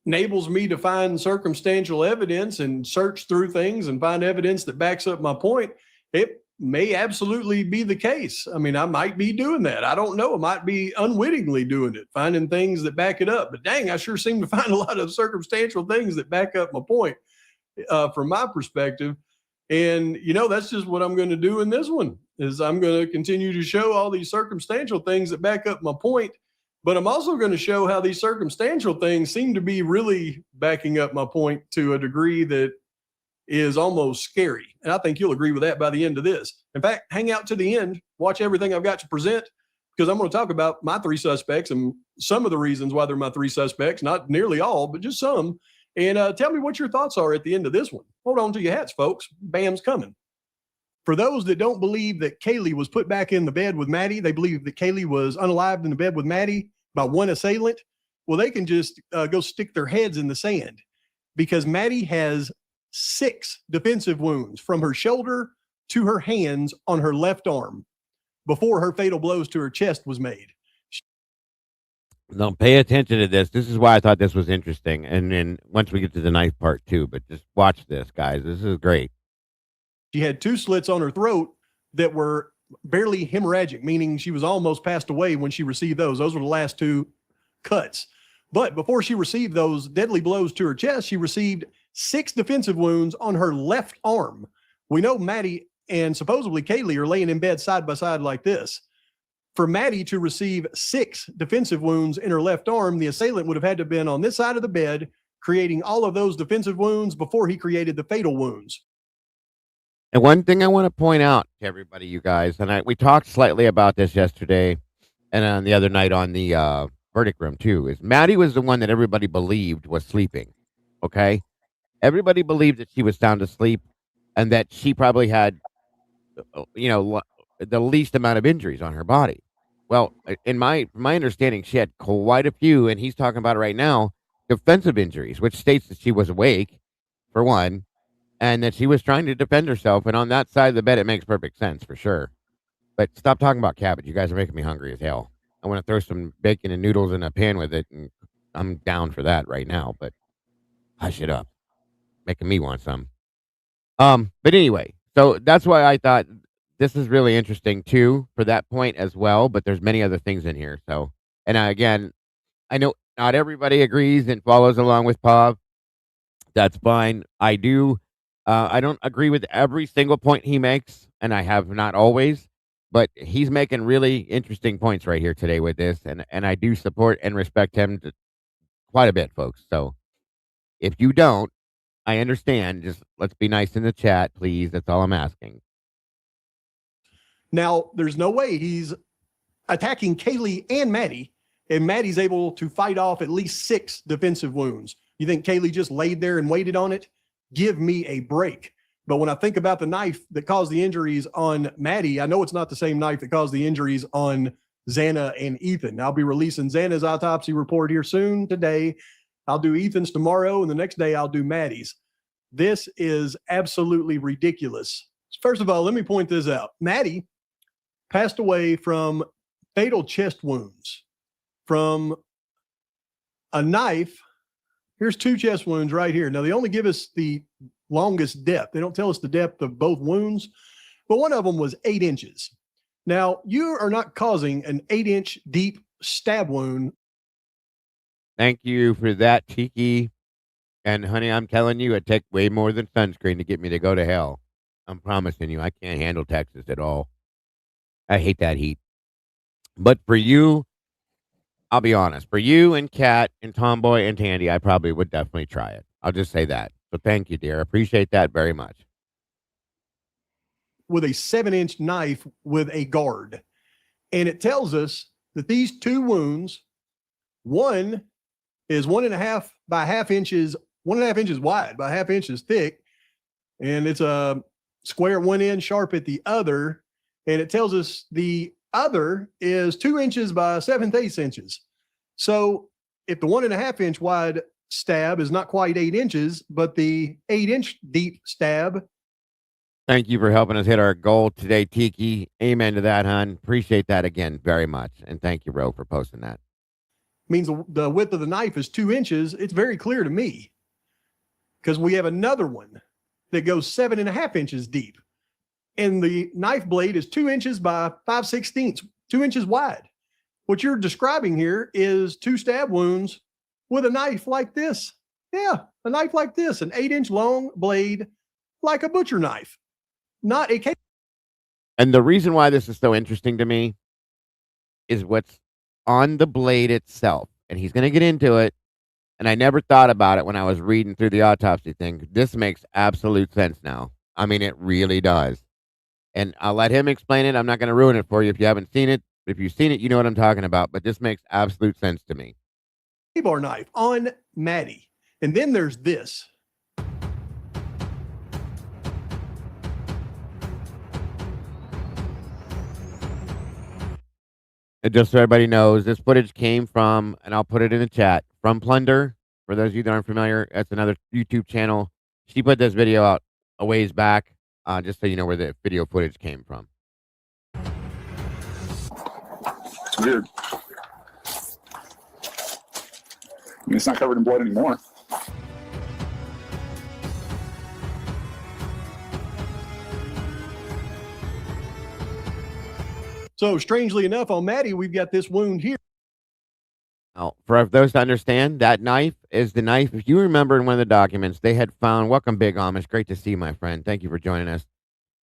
enables me to find circumstantial evidence and search through things and find evidence that backs up my point. It may absolutely be the case. I mean, I might be doing that. I don't know. I might be unwittingly doing it, finding things that back it up. But dang, I sure seem to find a lot of circumstantial things that back up my point from my perspective. And, that's just what I'm going to do in this one, is I'm going to continue to show all these circumstantial things that back up my point. But I'm also going to show how these circumstantial things seem to be really backing up my point to a degree that is almost scary. And I think you'll agree with that by the end of this. In fact, hang out to the end, watch everything I've got to present, because I'm going to talk about my three suspects and some of the reasons why they're my three suspects, not nearly all, but just some. And tell me what your thoughts are at the end of this one. Hold on to your hats, folks. Bam's coming. For those that don't believe that Kaylee was put back in the bed with Maddie, they believe that Kaylee was unalived in the bed with Maddie by one assailant. Well, they can just go stick their heads in the sand, because Maddie has 6 defensive wounds from her shoulder to her hands on her left arm before her fatal blows to her chest was made. Now, pay attention to this. This is why I thought this was interesting. And then once we get to the knife part too, but just watch this, guys. This is great. She had 2 slits on her throat that were barely hemorrhagic, meaning she was almost passed away when she received those. Those were the last 2 cuts. But before she received those deadly blows to her chest, she received 6 defensive wounds on her left arm. We know Maddie and supposedly Kaylee are laying in bed side by side like this. For Maddie to receive 6 defensive wounds in her left arm, the assailant would have had to have been on this side of the bed, creating all of those defensive wounds before he created the fatal wounds. And one thing I want to point out to everybody, you guys, and we talked slightly about this yesterday and on the other night on the verdict room too, is Maddie was the one that everybody believed was sleeping. Okay? Everybody believed that she was sound asleep and that she probably had, the least amount of injuries on her body. Well, in my understanding, she had quite a few, and he's talking about it right now, defensive injuries, which states that she was awake, for one, and that she was trying to defend herself. And on that side of the bed, it makes perfect sense for sure. But stop talking about cabbage. You guys are making me hungry as hell. I want to throw some bacon and noodles in a pan with it, and I'm down for that right now. But hush it up, making me want some. But anyway, so that's why I thought this is really interesting too for that point as well. But there's many other things in here. So, and again, I know not everybody agrees and follows along with Pav. That's fine. I do. I don't agree with every single point he makes, and I have not always. But he's making really interesting points right here today with this, and I do support and respect him quite a bit, folks. So if you don't, I understand. Just let's be nice in the chat, please. That's all I'm asking. Now, there's no way he's attacking Kaylee and Maddie, and Maddie's able to fight off at least 6 defensive wounds. You think Kaylee just laid there and waited on it? Give me a break. But when I think about the knife that caused the injuries on Maddie, I know it's not the same knife that caused the injuries on Xana and Ethan. I'll be releasing Xana's autopsy report here soon today. I'll do Ethan's tomorrow, and the next day I'll do Maddie's. This is absolutely ridiculous. First of all, let me point this out. Maddie passed away from fatal chest wounds from a knife. Here's 2 chest wounds right here. Now, they only give us the longest depth. They don't tell us the depth of both wounds, but one of them was 8 inches. Now, you are not causing an 8-inch deep stab wound. Thank you for that, Tiki. And honey, I'm telling you, it takes way more than sunscreen to get me to go to hell. I'm promising you, I can't handle Texas at all. I hate that heat. But for you, I'll be honest. For you and Kat and Tomboy and Tandy, I probably would definitely try it. I'll just say that. So thank you, dear. Appreciate that very much. With a 7-inch knife with a guard. And it tells us that these 2 wounds, one is 1.5 by 1/2 inches, 1.5 inches wide by 1/2 inches thick. And it's a square at one end, sharp at the other. And it tells us the other is 2 inches by 7/8 inches. So if the 1.5 inch wide stab is not quite 8 inches, but the 8-inch deep stab. Thank you for helping us hit our goal today, Tiki. Amen to that, hon. Appreciate that again very much. And thank you, Ro, for posting that. Means the width of the knife is 2 inches. It's very clear to me because we have another one that goes 7.5 inches deep. And the knife blade is 2 inches by 5/16, 2 inches wide. What you're describing here is 2 stab wounds with a knife like this. Yeah, a knife like this, an 8-inch long blade like a butcher knife. Not a case. And the reason why this is so interesting to me is what's on the blade itself. And he's going to get into it. And I never thought about it when I was reading through the autopsy thing. This makes absolute sense now. I mean, it really does. And I'll let him explain it. I'm not going to ruin it for you if you haven't seen it. If you've seen it, you know what I'm talking about. But this makes absolute sense to me. Bar knife on Maddie. And then there's this. And just so everybody knows, this footage came from, and I'll put it in the chat, from Plunder. For those of you that aren't familiar, that's another YouTube channel. She put this video out a ways back, just so you know where the video footage came from. It's weird. I mean, it's not covered in blood anymore. So strangely enough, on Maddie, we've got this wound here. Now, for those to understand, that knife is the knife. If you remember in one of the documents, they had found, welcome, Big Amish. Great to see you, my friend. Thank you for joining us.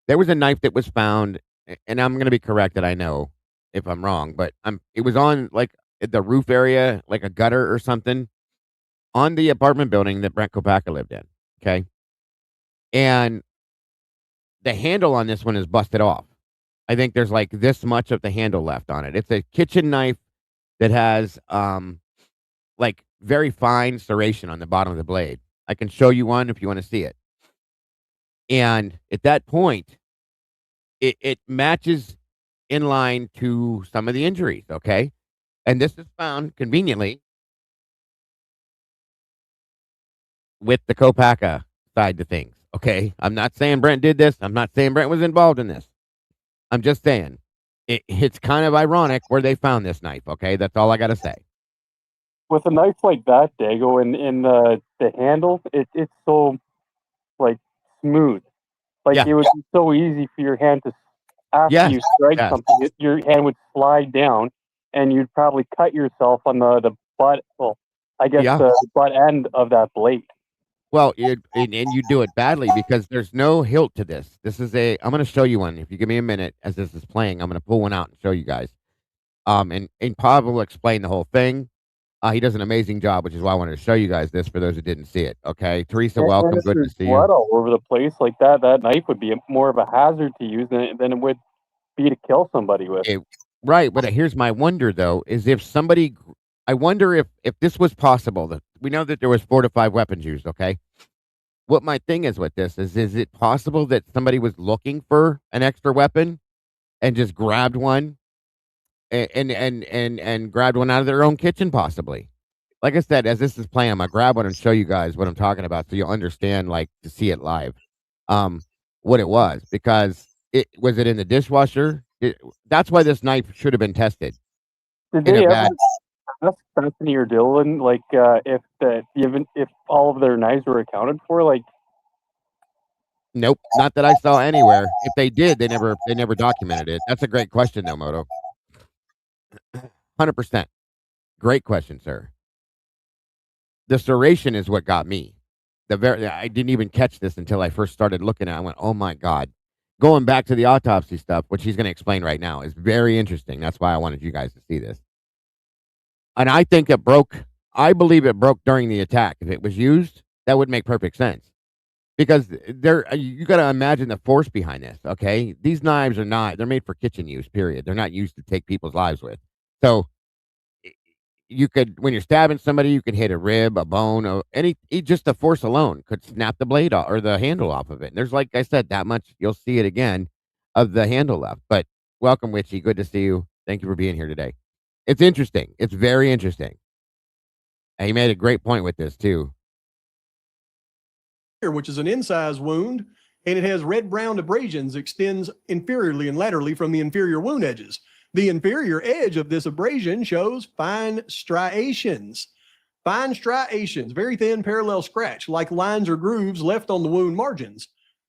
There was a knife that was found, and I'm going to be corrected, I know, if I'm wrong, but it was on, like, the roof area, like a gutter or something, on the apartment building that Brent Kohberger lived in, okay? And the handle on this one is busted off. I think there's like this much of the handle left on it. It's a kitchen knife that has like very fine serration on the bottom of the blade. I can show you one if you want to see it. And at that point, it matches in line to some of the injuries, okay? And this is found conveniently with the Kohberger side to things, okay? I'm not saying Brent did this. I'm not saying Brent was involved in this. I'm just saying, it's kind of ironic where they found this knife, okay? That's all I got to say. With a knife like that, Dago, and the handle, it's so, like, smooth. Like, it would be so easy for your hand to, after you strike something, your hand would slide down, and you'd probably cut yourself on the butt, well, I guess the butt end of that blade. Well, and you do it badly because there's no hilt to this. This is I'm going to show you one. If you give me a minute as this is playing, I'm going to pull one out and show you guys. And Paul will explain the whole thing. He does an amazing job, which is why I wanted to show you guys this for those who didn't see it. Okay, Teresa, welcome. Good to see you. Blood all over the place like that. That knife would be more of a hazard to use than it would be to kill somebody with. Right, but here's my wonder though: is if somebody, I wonder if this was possible. That we know that there was 4 to 5 weapons used. Okay, what my thing is with this is it possible that somebody was looking for an extra weapon and just grabbed one? And grabbed one out of their own kitchen, possibly. Like I said, as this is playing, I'm gonna grab one and show you guys what I'm talking about, so you'll understand, like, to see it live, what it was. Because it in the dishwasher. That's why this knife should have been tested. Did they ever ask Bethany or Dylan, like, if all of their knives were accounted for? Like, nope, not that I saw anywhere. If they did, they never documented it. That's a great question, though, Moto. 100%. Great question, sir. The serration is what got me. I didn't even catch this until I first started looking at it. I went, oh my God. Going back to the autopsy stuff, which he's going to explain right now, is very interesting. That's why I wanted you guys to see this. And I think it broke. I believe it broke during the attack. If it was used, That would make perfect sense. Because you got to imagine the force behind this, okay? These knives are not, they're made for kitchen use, period. They're not used to take people's lives with. So you could, when you're stabbing somebody, you could hit a rib, a bone, or just the force alone could snap the blade off or the handle off of it. And there's, like I said, that much, you'll see it again of the handle left. But welcome, Witchy. Good to see you. Thank you for being here today. It's interesting. It's very interesting. And he made a great point with this too. Which is an incised wound, and it has red-brown abrasions, extends inferiorly and laterally from the inferior wound edges. The inferior edge of this abrasion shows fine striations. Fine striations, very thin parallel scratch, like lines or grooves left on the wound margins.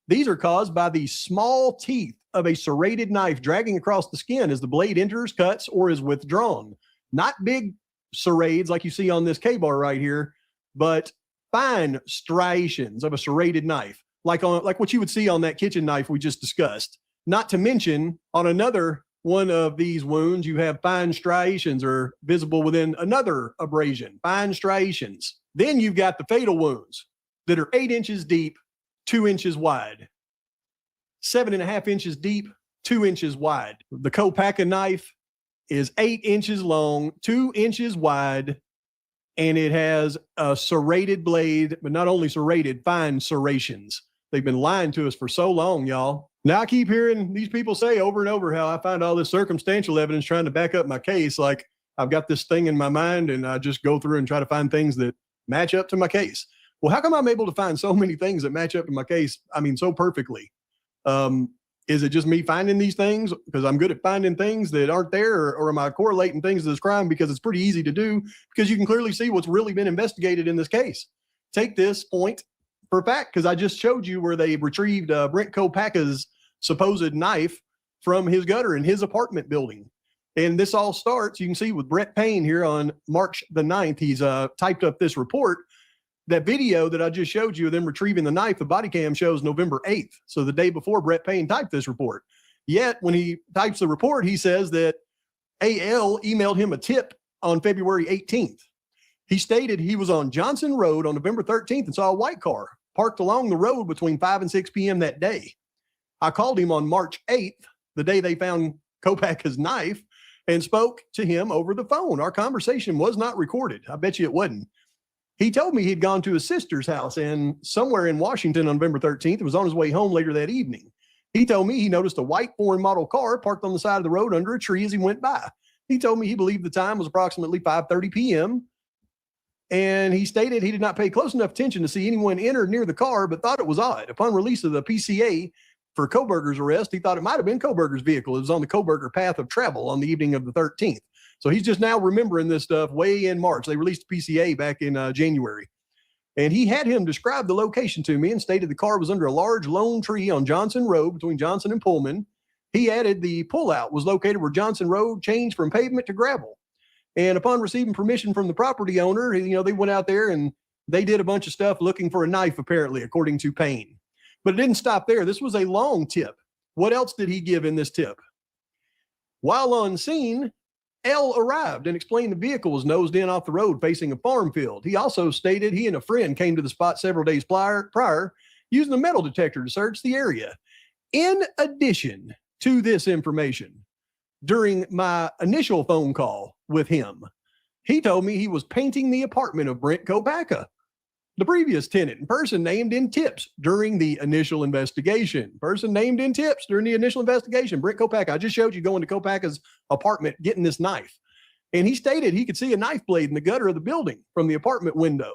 These are caused by the small teeth of a serrated knife dragging across the skin as the blade enters, cuts, or is withdrawn. Not big serrades like you see on this K-bar right here, but fine striations of a serrated knife, like what you would see on that kitchen knife we just discussed. Not to mention, on another one of these wounds, you have fine striations are visible within another abrasion, fine striations. Then you've got the fatal wounds that are 8 inches deep, 2 inches wide, 7.5 inches deep, 2 inches wide. The Kohberger knife is 8 inches long, 2 inches wide, and it has a serrated blade, but not only serrated, fine serrations. They've been lying to us for so long, y'all. Now I keep hearing these people say over and over how I find all this circumstantial evidence trying to back up my case. Like I've got this thing in my mind and I just go through and try to find things that match up to my case. Well, how come I'm able to find so many things that match up to my case? I mean, so perfectly. Is it just me finding these things because I'm good at finding things that aren't there, or am I correlating things to this crime because it's pretty easy to do because you can clearly see what's really been investigated in this case? Take this point for fact because I just showed you where they retrieved Brent Kohberger's supposed knife from his gutter in his apartment building. And this all starts, you can see with Brett Payne here on March the 9th. He's typed up this report. That video that I just showed you of them retrieving the knife, the body cam shows November 8th. So the day before Brett Payne typed this report. Yet when he types the report, he says that AL emailed him a tip on February 18th. He stated he was on Johnson Road on November 13th and saw a white car parked along the road between 5 and 6 p.m. that day. I called him on March 8th, the day they found Kohberger's knife, and spoke to him over the phone. Our conversation was not recorded. I bet you it wasn't. He told me he'd gone to his sister's house and somewhere in Washington on November 13th. It was on his way home later that evening. He told me he noticed a white foreign model car parked on the side of the road under a tree as he went by. He told me he believed the time was approximately 5:30 p.m. And he stated he did not pay close enough attention to see anyone enter near the car, but thought it was odd. Upon release of the PCA for Kohberger's arrest, he thought it might have been Kohberger's vehicle. It was on the Kohberger path of travel on the evening of the 13th. So he's just now remembering this stuff way in March. They released the PCA back in January. And he had him describe the location to me and stated the car was under a large lone tree on Johnson Road between Johnson and Pullman. He added the pullout was located where Johnson Road changed from pavement to gravel. And upon receiving permission from the property owner, they went out there and they did a bunch of stuff looking for a knife, apparently, according to Payne. But it didn't stop there. This was a long tip. What else did he give in this tip? While on scene, L arrived and explained the vehicle was nosed in off the road facing a farm field. He also stated he and a friend came to the spot several days prior using a metal detector to search the area. In addition to this information, during my initial phone call with him, he told me he was painting the apartment of Brent Kohberger, the previous tenant, and person named in tips during the initial investigation. Brent Kohberger. I just showed you going to Kohberger's apartment, getting this knife. And he stated he could see a knife blade in the gutter of the building from the apartment window.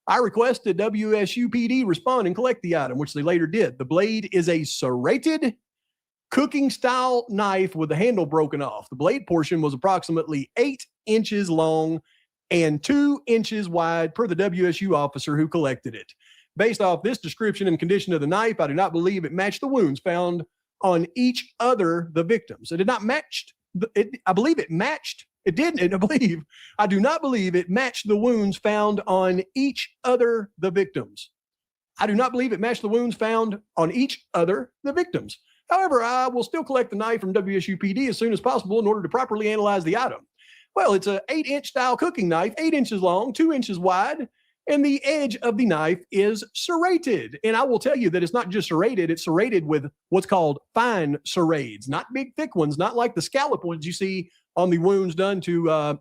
I requested WSUPD respond and collect the item, which they later did. The blade is a serrated cooking style knife with the handle broken off. The blade portion was approximately 8 inches long and 2 inches wide per the WSU officer who collected it. Based off this description and condition of the knife, I do not believe it matched the wounds found on each other the victims. It did not match. I believe it matched. It didn't. I do not believe it matched the wounds found on each other the victims. I do not believe it matched the wounds found on each other the victims. However, I will still collect the knife from WSUPD as soon as possible in order to properly analyze the item. Well, it's an 8-inch style cooking knife, 8 inches long, 2 inches wide, and the edge of the knife is serrated. And I will tell you that it's not just serrated, it's serrated with what's called fine serrades, not big, thick ones, not like the scallop ones you see on the wounds done to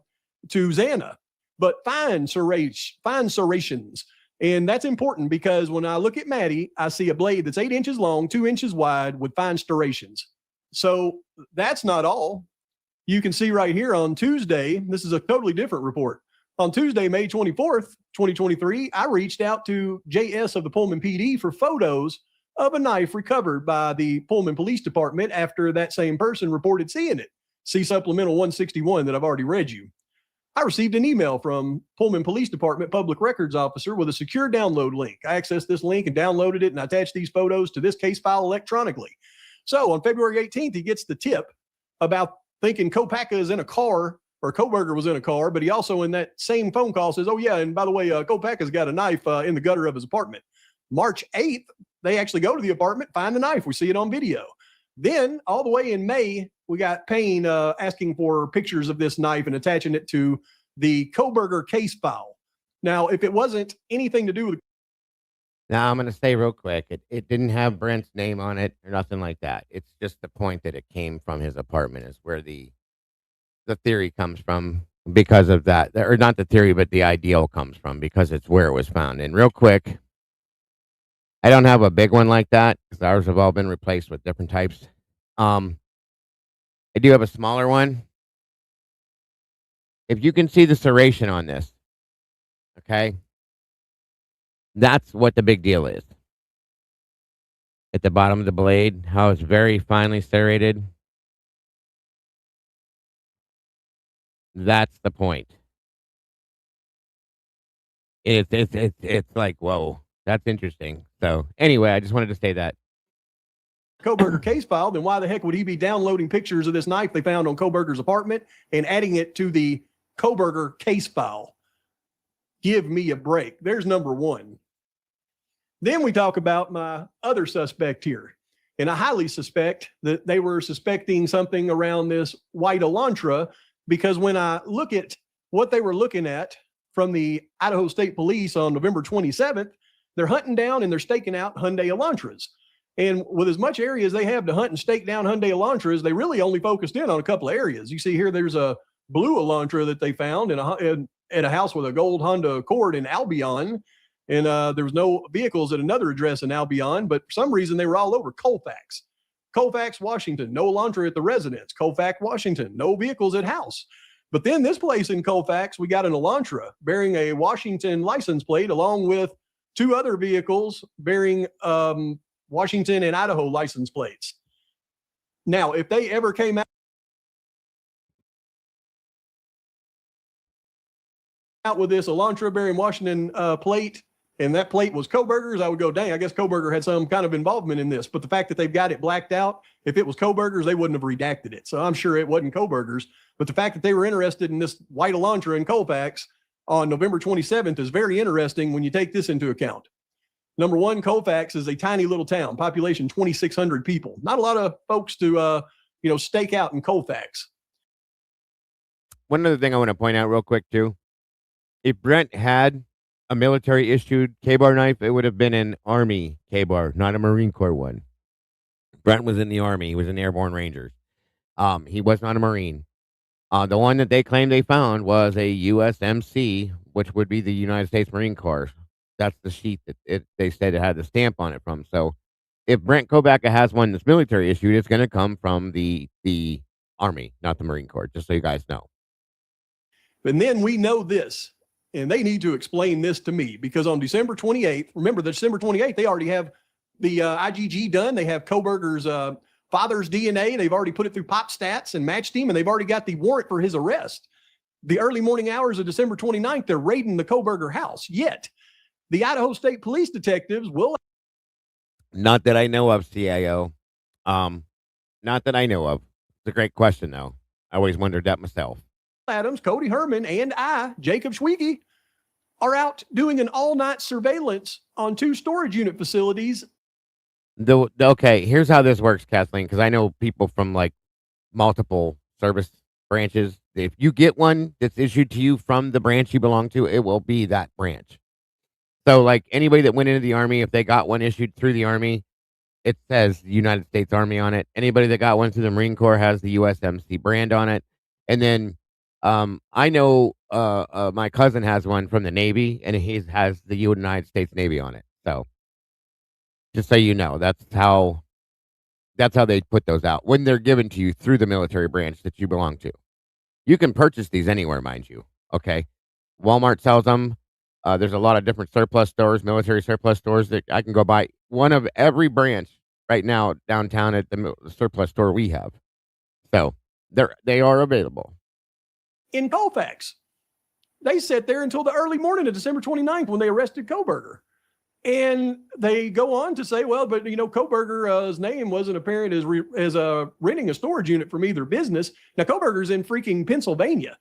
Xana, but fine serrations. And that's important because when I look at Maddie, I see a blade that's 8 inches long, 2 inches wide with fine serrations. So that's not all. You can see right here on Tuesday, this is a totally different report. On Tuesday, May 24th, 2023, I reached out to JS of the Pullman PD for photos of a knife recovered by the Pullman Police Department after that same person reported seeing it. See Supplemental 161 that I've already read you. I received an email from Pullman Police Department Public Records Officer with a secure download link. I accessed this link and downloaded it, and I attached these photos to this case file electronically. So on February 18th, he gets the tip about thinking Kopaka is in a car, or Kohberger was in a car, but he also in that same phone call says, oh yeah, and by the way, Kopaka's got a knife in the gutter of his apartment. March 8th, they actually go to the apartment, find the knife. We see it on video. Then all the way in May, we got Payne asking for pictures of this knife and attaching it to the Kohberger case file. Now, if it wasn't anything to do with... Now, I'm going to say real quick, it didn't have Brent's name on it or nothing like that. It's just the point that it came from his apartment is where the theory comes from because of that. Or not the theory, but the ideal comes from because it's where it was found. And real quick, I don't have a big one like that because ours have all been replaced with different types. I do have a smaller one. If you can see the serration on this, okay, that's what the big deal is. At the bottom of the blade, how it's very finely serrated. That's the point. It's like, whoa, that's interesting. So anyway, I just wanted to say that. Kohberger case file, then why the heck would he be downloading pictures of this knife they found on Kohberger's apartment and adding it to the Kohberger case file? Give me a break. There's number one. Then we talk about my other suspect here. And I highly suspect that they were suspecting something around this white Elantra because when I look at what they were looking at from the Idaho State Police on November 27th, they're hunting down and they're staking out Hyundai Elantras. And with as much area as they have to hunt and stake down Hyundai Elantras, they really only focused in on a couple of areas. You see here, there's a blue Elantra that they found in a house with a gold Honda Accord in Albion. And there was no vehicles at another address in Albion, but for some reason they were all over Colfax. Colfax, Washington, no Elantra at the residence. Colfax, Washington, no vehicles at house. But then this place in Colfax, we got an Elantra bearing a Washington license plate along with two other vehicles bearing Washington and Idaho license plates. Now, if they ever came out with this Elantra bearing Washington plate, and that plate was Kohberger's, I would go, dang, I guess Kohberger had some kind of involvement in this. But the fact that they've got it blacked out, if it was Kohberger's, they wouldn't have redacted it. So I'm sure it wasn't Kohberger's. But the fact that they were interested in this white Elantra in Colfax on November 27th is very interesting when you take this into account. Number one, Colfax is a tiny little town, population 2,600 people. Not a lot of folks to, stake out in Colfax. One other thing I want to point out real quick, too. If Brent had a military-issued K-bar knife, it would have been an Army K-bar, not a Marine Corps one. Brent was in the Army. He was in the Airborne Rangers. He was not a Marine. The one that they claimed they found was a USMC, which would be the United States Marine Corps. That's the sheet that they said it had the stamp on it from. So if Brent Kohberger has one that's military issued, it's going to come from the Army, not the Marine Corps, just so you guys know. And then we know this, and they need to explain this to me, because on December 28th, remember December 28th, they already have the IgG done. They have Kohberger's father's DNA. They've already put it through pop stats and matched him, and they've already got the warrant for his arrest. The early morning hours of December 29th, they're raiding the Kohberger house. Yet the Idaho State Police detectives will... Not that I know of, CAO. Not that I know of. It's a great question, though. I always wondered that myself. Adams, Cody Herman, and I, Jacob Schwiege, are out doing an all-night surveillance on 2 storage unit facilities. Okay, here's how this works, Kathleen, because I know people from like multiple service branches. If you get one that's issued to you from the branch you belong to, it will be that branch. So, like anybody that went into the Army, if they got one issued through the Army, it says United States Army on it. Anybody that got one through the Marine Corps has the USMC brand on it. And then I know my cousin has one from the Navy, and he has the United States Navy on it. So, just so you know, that's how they put those out when they're given to you through the military branch that you belong to. You can purchase these anywhere, mind you. Okay, Walmart sells them. There's a lot of different surplus stores, military surplus stores that I can go buy one of every branch right now downtown at the surplus store we have. So they are available. In Colfax, they sat there until the early morning of December 29th when they arrested Kohberger. And they go on to say, well, but, Kohberger's name wasn't apparent as renting a storage unit from either business. Now, Kohberger's in freaking Pennsylvania.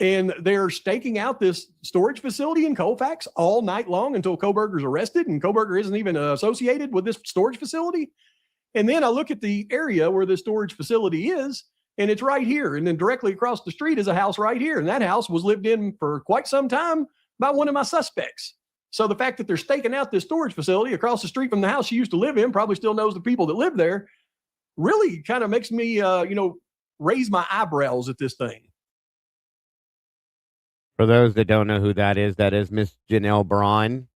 And they're staking out this storage facility in Colfax all night long until Kohberger's arrested, and Kohberger isn't even associated with this storage facility. And then I look at the area where the storage facility is, and it's right here. And then directly across the street is a house right here. And that house was lived in for quite some time by one of my suspects. So the fact that they're staking out this storage facility across the street from the house she used to live in, probably still knows the people that live there, really kind of makes me, raise my eyebrows at this thing. For those that don't know who that is Miss Janelle Braun,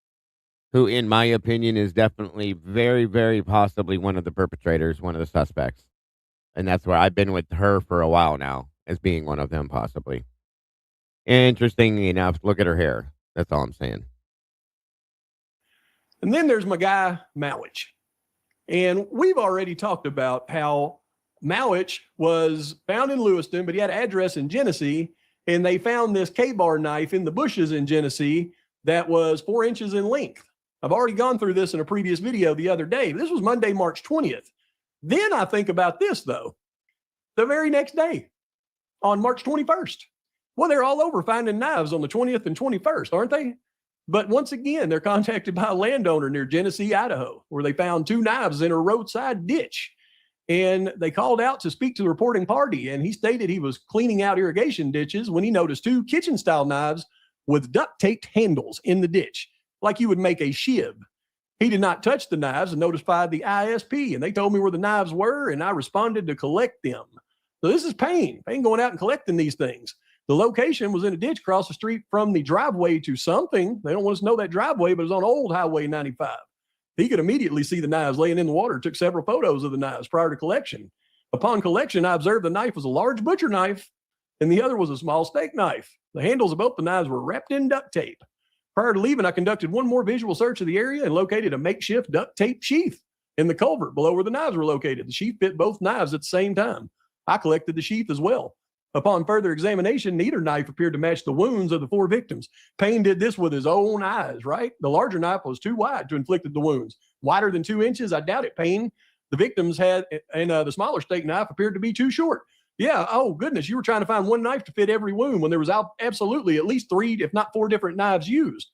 who, in my opinion, is definitely very, very possibly one of the perpetrators, one of the suspects. And that's where I've been with her for a while now, as being one of them, possibly. Interestingly enough, look at her hair. That's all I'm saying. And then there's my guy, Mowich. And we've already talked about how Mowich was found in Lewiston, but he had an address in Genesee. And they found this K-bar knife in the bushes in Genesee that was 4 inches in length. I've already gone through this in a previous video the other day. This was Monday, March 20th. Then I think about this, though. The very next day, on March 21st. Well, they're all over finding knives on the 20th and 21st, aren't they? But once again, they're contacted by a landowner near Genesee, Idaho, where they found 2 knives in a roadside ditch. And they called out to speak to the reporting party, and he stated he was cleaning out irrigation ditches when he noticed 2 kitchen-style knives with duct-taped handles in the ditch, like you would make a shiv. He did not touch the knives and notified the ISP, and they told me where the knives were, and I responded to collect them. So this is Payne going out and collecting these things. The location was in a ditch across the street from the driveway to something. They don't want us to know that driveway, but it was on Old Highway 95. He could immediately see the knives laying in the water, took several photos of the knives prior to collection. Upon collection, I observed the knife was a large butcher knife and the other was a small steak knife. The handles of both the knives were wrapped in duct tape. Prior to leaving, I conducted one more visual search of the area and located a makeshift duct tape sheath in the culvert below where the knives were located. The sheath fit both knives at the same time. I collected the sheath as well. Upon further examination, neither knife appeared to match the wounds of the 4 victims. Payne did this with his own eyes, right? The larger knife was too wide to inflict the wounds. Wider than 2 inches, I doubt it, Payne. The victims had, and the smaller steak knife appeared to be too short. Yeah, oh goodness, you were trying to find one knife to fit every wound when there was absolutely at least 3, if not 4 different knives used.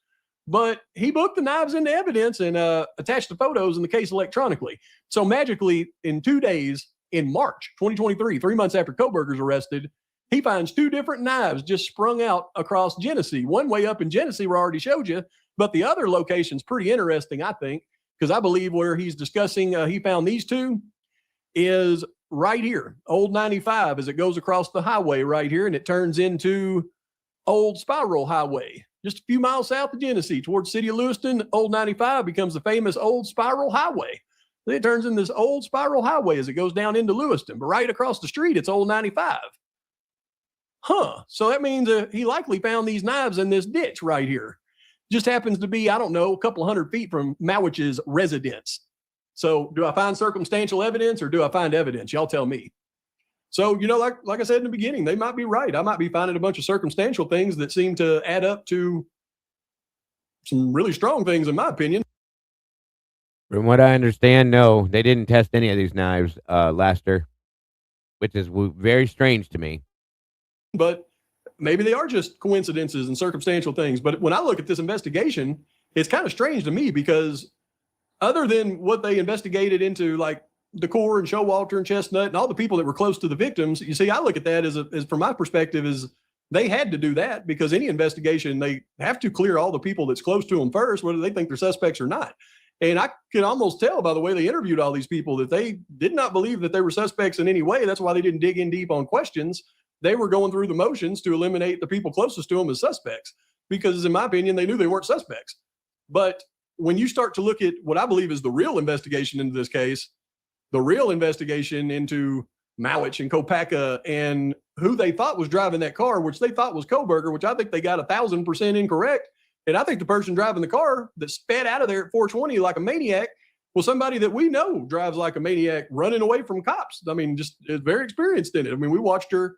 But he booked the knives into evidence and attached the photos in the case electronically. So magically, in 2 days, in March 2023, 3 months after Kohberger's arrested, he finds 2 different knives just sprung out across Genesee. One way up in Genesee, where I already showed you, but the other location's pretty interesting, I think, because I believe where he's discussing he found these 2 is right here, Old 95, as it goes across the highway right here, and it turns into Old Spiral Highway. Just a few miles south of Genesee, towards the city of Lewiston, Old 95 becomes the famous Old Spiral Highway. Then it turns into this Old Spiral Highway as it goes down into Lewiston, but right across the street, it's Old 95. So that means he likely found these knives in this ditch right here. Just happens to be, I don't know, a couple of 100 feet from Mowich's residence. So do I find circumstantial evidence or do I find evidence? Y'all tell me. So, like I said in the beginning, they might be right. I might be finding a bunch of circumstantial things that seem to add up to some really strong things, in my opinion. From what I understand, no, they didn't test any of these knives, Laster, which is very strange to me. But maybe they are just coincidences and circumstantial things. But when I look at this investigation, it's kind of strange to me because other than what they investigated into, like DeCore and Showalter and Chestnut and all the people that were close to the victims, you see, I look at that as from my perspective, as They had to do that because any investigation, they have to clear all the people that's close to them first, whether they think they're suspects or not. And I could almost tell by the way they interviewed all these people that they did not believe that they were suspects in any way. That's why they didn't dig in deep on questions. They were going through the motions to eliminate the people closest to them as suspects because, in my opinion, they knew they weren't suspects. But when you start to look at what I believe is the real investigation into this case, the real investigation into Mowich and Kopaka and who they thought was driving that car, which they thought was Kohberger, which I think they got 1,000% incorrect. And I think the person driving the car that sped out of there at 420 like a maniac was somebody that we know drives like a maniac running away from cops. I mean, just is very experienced in it. I mean, we watched her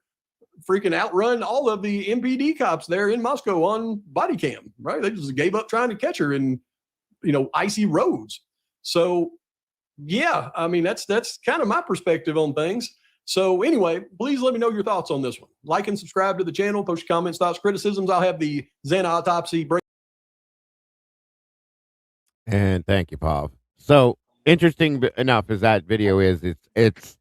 freaking outrun all of the MPD cops there in Moscow on body cam, right? They just gave up trying to catch her in, icy roads. So yeah, I mean, that's kind of my perspective on things. So anyway, please let me know your thoughts on this one. Like and subscribe to the channel, post your comments, thoughts, criticisms. I'll have the Xana autopsy break. And thank you, Paul. So interesting enough as that video is, it's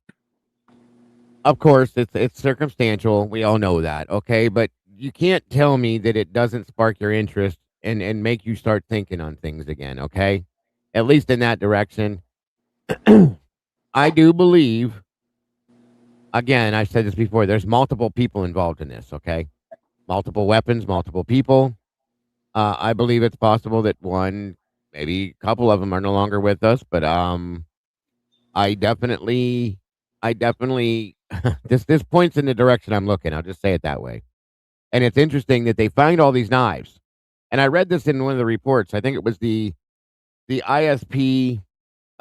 of course it's circumstantial. We all know that, okay? But you can't tell me that it doesn't spark your interest and make you start thinking on things again, okay? At least in that direction. I do believe, again, I said this before, there's multiple people involved in this, okay? Multiple weapons, multiple people. I believe it's possible that one, maybe a couple of them are no longer with us, but I definitely this points in the direction I'm looking. I'll just say it that way. And it's interesting that they find all these knives. And I read this in one of the reports. I think it was the ISP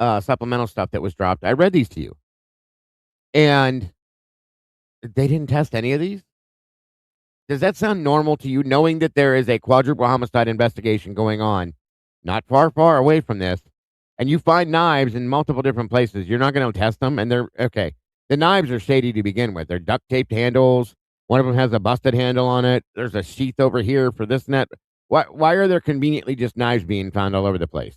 supplemental stuff that was dropped. I read these to you. And they didn't test any of these? Does that sound normal to you, knowing that there is a quadruple homicide investigation going on not far away from this, and you find knives in multiple different places? You're not going to test them? And they're, okay, the knives are shady to begin with. They're duct-taped handles. One of them has a busted handle on it. There's a sheath over here for this and that. Why are there conveniently just knives being found all over the place?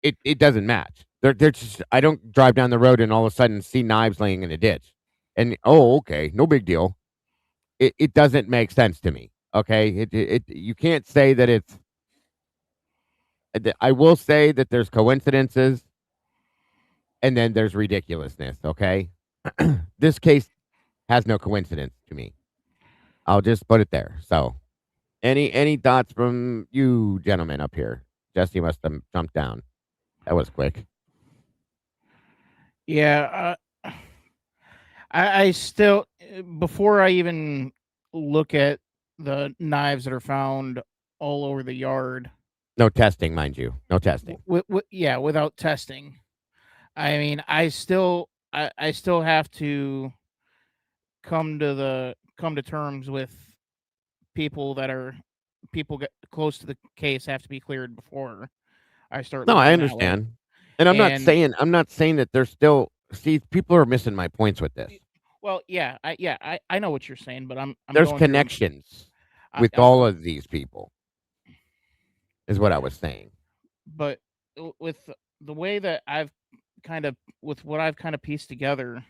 It doesn't match. They're just, I don't drive down the road and all of a sudden see knives laying in a ditch. And, oh, okay, no big deal. It doesn't make sense to me, okay? You can't say that it's... I will say that there's coincidences, and then there's ridiculousness, okay? This case has no coincidence to me. I'll just put it there. So, any thoughts from you gentlemen up here? Jesse must have jumped down. That was quick. Yeah, I still, before I even look at the knives that are found all over the yard. No testing, mind you. No testing. Yeah, without testing. I mean, I still have to come to terms with people get close to the case have to be cleared before I start. No, I understand. And I'm not saying that there's still, see, people are missing my points with this. Well, yeah, I know what you're saying, but there's connections with all of these people, is what I was saying. But with the way that with what I've kind of pieced together,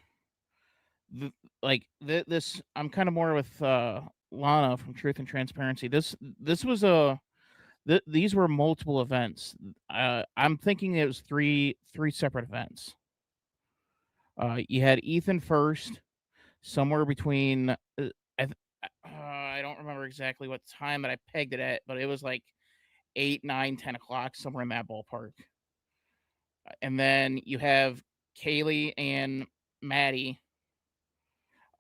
this, I'm kind of more with Lana from Truth and Transparency. This was these were multiple events. I'm thinking it was three separate events. You had Ethan first, somewhere between I don't remember exactly what time that I pegged it at, but it was like 8, 9, 10 o'clock, somewhere in that ballpark. And then you have Kaylee and Maddie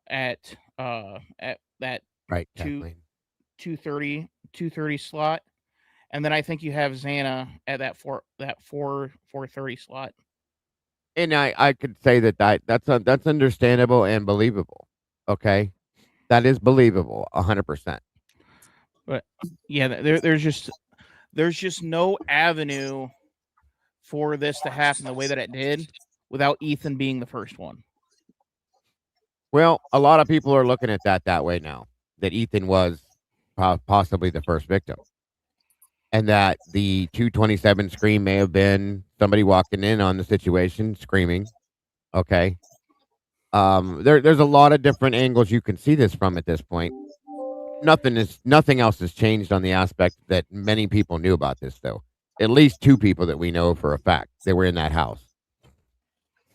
at that right 2:30 slot, and then I think you have Xana at that 4:30 slot. And I could say that's understandable and believable. Okay, that is believable 100%. But yeah, there's just no avenue for this to happen the way that it did without Ethan being the first one. Well, a lot of people are looking at that way now, that Ethan was possibly the first victim, and that the 227 scream may have been somebody walking in on the situation screaming. Okay. There's a lot of different angles you can see this from at this point. Nothing else has changed on the aspect that many people knew about this, though. At least 2 people that we know for a fact that were in that house.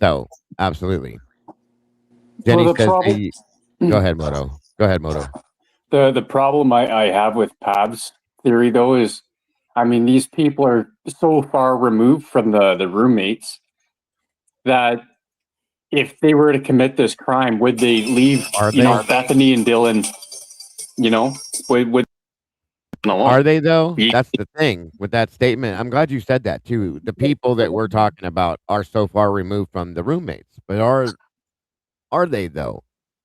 So, absolutely. Jenny Well, says, go ahead, Moto. Go ahead, Moto. The problem I have with Pab's theory, though, is, I mean, these people are so far removed from the roommates that if they were to commit this crime, would they leave, Bethany and Dylan, would Are they, though? That's the thing with that statement. I'm glad you said that, too. The people that we're talking about are so far removed from the roommates. But are they, though?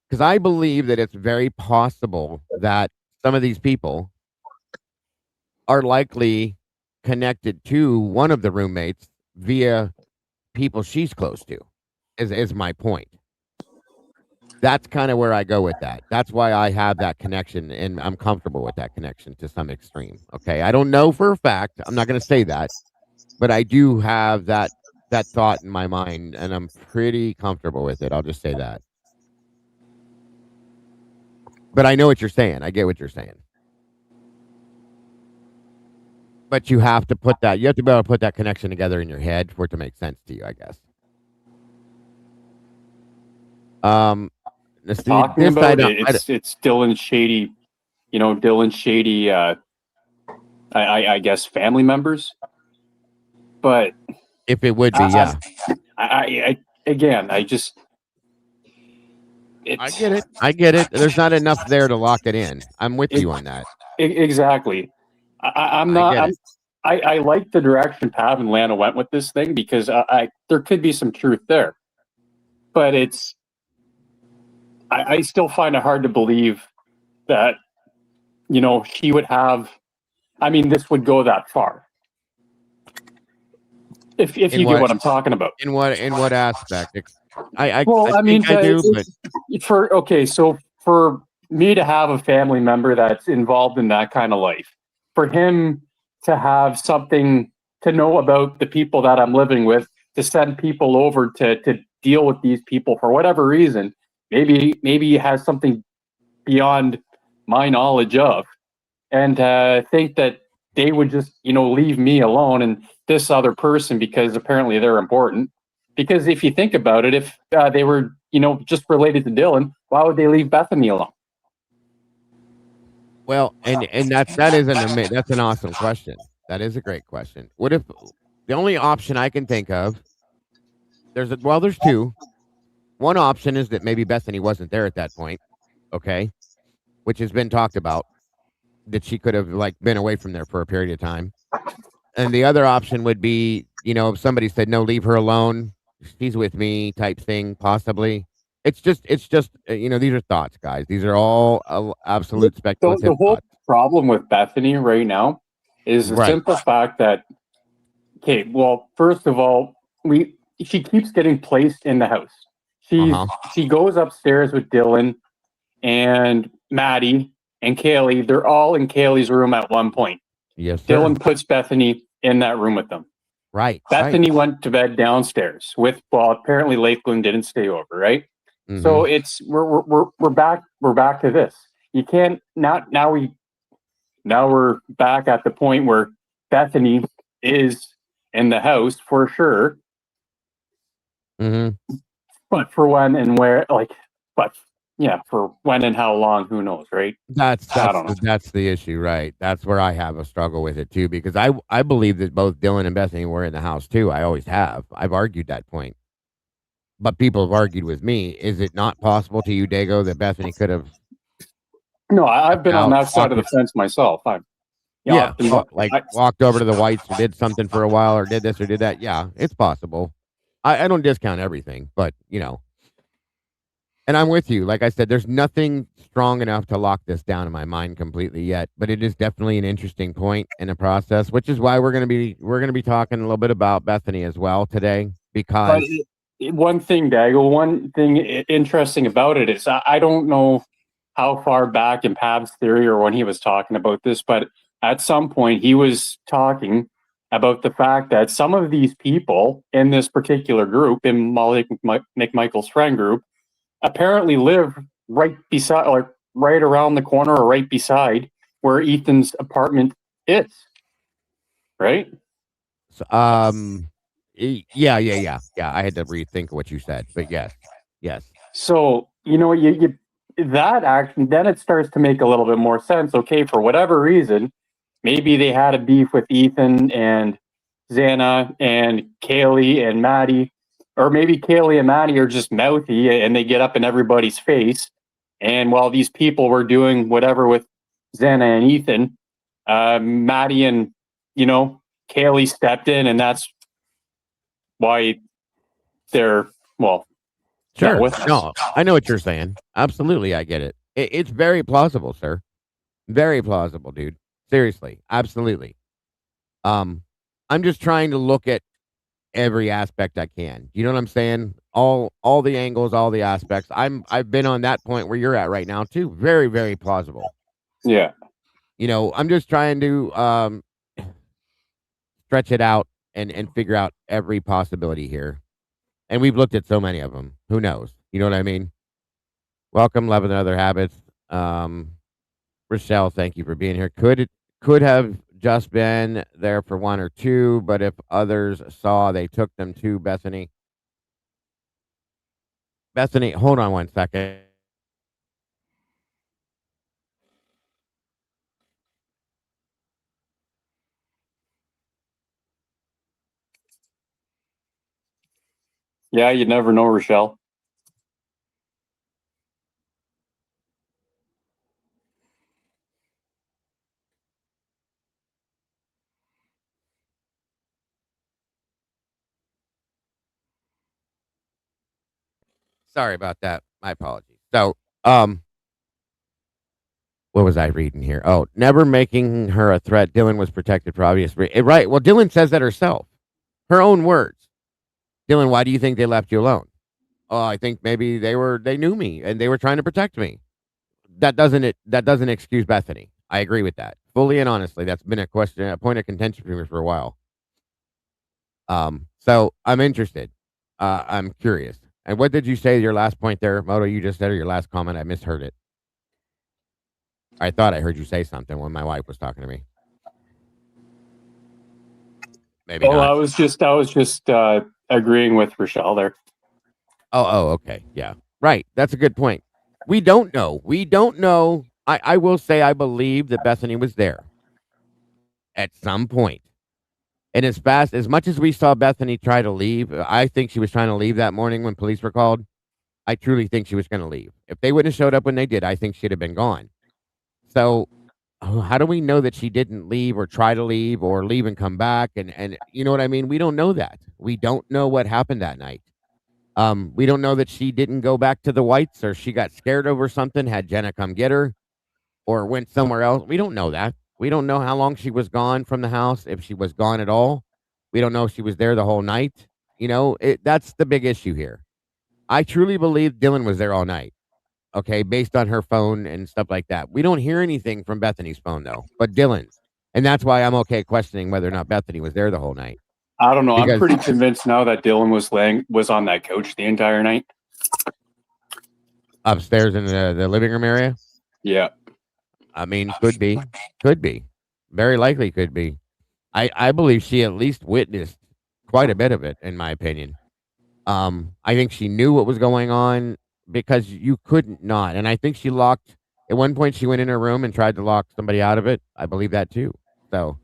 Because I believe that it's very possible that some of these people are likely connected to one of the roommates via people she's close to, is my point. That's kind of where I go with that. That's why I have that connection, and I'm comfortable with that connection to some extreme. Okay, I don't know for a fact. I'm not going to say that, but I do have that thought in my mind, and I'm pretty comfortable with it. I'll just say that. But I know what you're saying. I get what you're saying. But you have to put that. You have to be able to put that connection together in your head for it to make sense to you, I guess. Talking about it's Dylan Shady, Dylan Shady, I guess family members. But if it would be, yeah. I get it. There's not enough there to lock it in. I'm with you on that. Exactly. I like the direction Pav and Lana went with this thing because there could be some truth there, but I still find it hard to believe that, she would have, this would go that far. If you get what I'm talking about. In what aspect? I do, but so for me to have a family member that's involved in that kind of life, for him to have something to know about the people that I'm living with, to send people over to deal with these people for whatever reason, maybe he has something beyond my knowledge of, and think that they would just, leave me alone and this other person because apparently they're important. Because if you think about it, if they were, just related to Dylan, why would they leave Bethany alone? Well, and that's an awesome question. That is a great question. What if the only option I can think of? There's 2. One option is that maybe Bethany wasn't there at that point, okay, which has been talked about, that she could have been away from there for a period of time. And the other option would be, if somebody said, no, leave her alone, she's with me type thing, possibly. It's just these are thoughts, guys. These are all absolute speculative The whole problem with Bethany right now is the simple fact that, first of all, she keeps getting placed in the house. She goes upstairs with Dylan and Maddie and Kaylee. They're all in Kaylee's room at one point. Yes, sir. Dylan puts Bethany in that room with them. Right. Bethany went to bed downstairs apparently Lakeland didn't stay over, right? Mm-hmm. So we're back to this. You can't now we're back at the point where Bethany is in the house for sure. Mm-hmm. But for when and where, for when and how long, who knows, right? That's the issue, right? That's where I have a struggle with it too, because I believe that both Dylan and Bethany were in the house too. I always have. I've argued that point, but people have argued with me. Is it not possible to you, Dago, that Bethany could have? No, I've been on that side of the fence myself. Walked over to the Whites or did something for a while, or did this or did that. Yeah, it's possible. I don't discount everything, but and I'm with you. Like I said, there's nothing strong enough to lock this down in my mind completely yet, but it is definitely an interesting point in the process, which is why we're going to be talking a little bit about Bethany as well today, because one thing, Dago, one thing interesting about it is I don't know how far back in Pab's theory or when he was talking about this, but at some point he was talking about the fact that some of these people in this particular group, in Molly McMichael's friend group, apparently live right beside, or right around the corner, or right beside where Ethan's apartment is. Right? So, yeah. I had to rethink what you said, but yes. So, you that action, then it starts to make a little bit more sense. Okay, for whatever reason, maybe they had a beef with Ethan and Xana and Kaylee and Maddie, or maybe Kaylee and Maddie are just mouthy and they get up in everybody's face. And while these people were doing whatever with Xana and Ethan, Maddie and Kaylee stepped in, and that's why they're Sure. with us. No, I know what you're saying. Absolutely, I get it. It's very plausible, sir. Very plausible, dude. Seriously, absolutely. I'm just trying to look at every aspect I can. You know what I'm saying? All the angles, all the aspects. I've been on that point where you're at right now too. Very, very plausible. Yeah. I'm just trying to stretch it out and figure out every possibility here. And we've looked at so many of them. Who knows? You know what I mean? Welcome, Love and Other Habits. Rochelle, thank you for being here. Could have just been there for one or two, but if others saw, they took them to Bethany. Bethany, hold on one second. Yeah, you never know, Rochelle. Sorry about that. My apologies. So, what was I reading here? Oh, never making her a threat. Dylan was protected for obvious reasons. Right. Well, Dylan says that herself. Her own words. Dylan, why do you think they left you alone? Oh, I think maybe they knew me and they were trying to protect me. That doesn't excuse Bethany. I agree with that. Fully and honestly, that's been a point of contention for me for a while. So I'm interested. I'm curious. And what did you say your last point there, Moto? You just said, or your last comment? I misheard it. I thought I heard you say something when my wife was talking to me. Maybe not. I was just agreeing with Rochelle there. Oh, okay. Yeah. Right. That's a good point. We don't know. I will say I believe that Bethany was there at some point. And as much as we saw Bethany try to leave, I think she was trying to leave that morning when police were called. I truly think she was going to leave. If they wouldn't have showed up when they did, I think she'd have been gone. So how do we know that she didn't leave or try to leave or leave and come back? And you know what I mean? We don't know that. We don't know what happened that night. We don't know that she didn't go back to the Whites or she got scared over something, had Jenna come get her or went somewhere else. We don't know that. We don't know how long she was gone from the house, if she was gone at all. We don't know if she was there the whole night. That's the big issue here. I truly believe Dylan was there all night. Okay, based on her phone and stuff like that. We don't hear anything from Bethany's phone though, but Dylan's. And that's why I'm okay questioning whether or not Bethany was there the whole night. I don't know. I'm pretty convinced now that Dylan was on that couch the entire night. Upstairs in the living room area? Yeah. I mean, could be. Very likely could be. I believe she at least witnessed quite a bit of it, in my opinion. I think she knew what was going on because you couldn't not. And I think she locked, at one point she went in her room and tried to lock somebody out of it. I believe that too. So.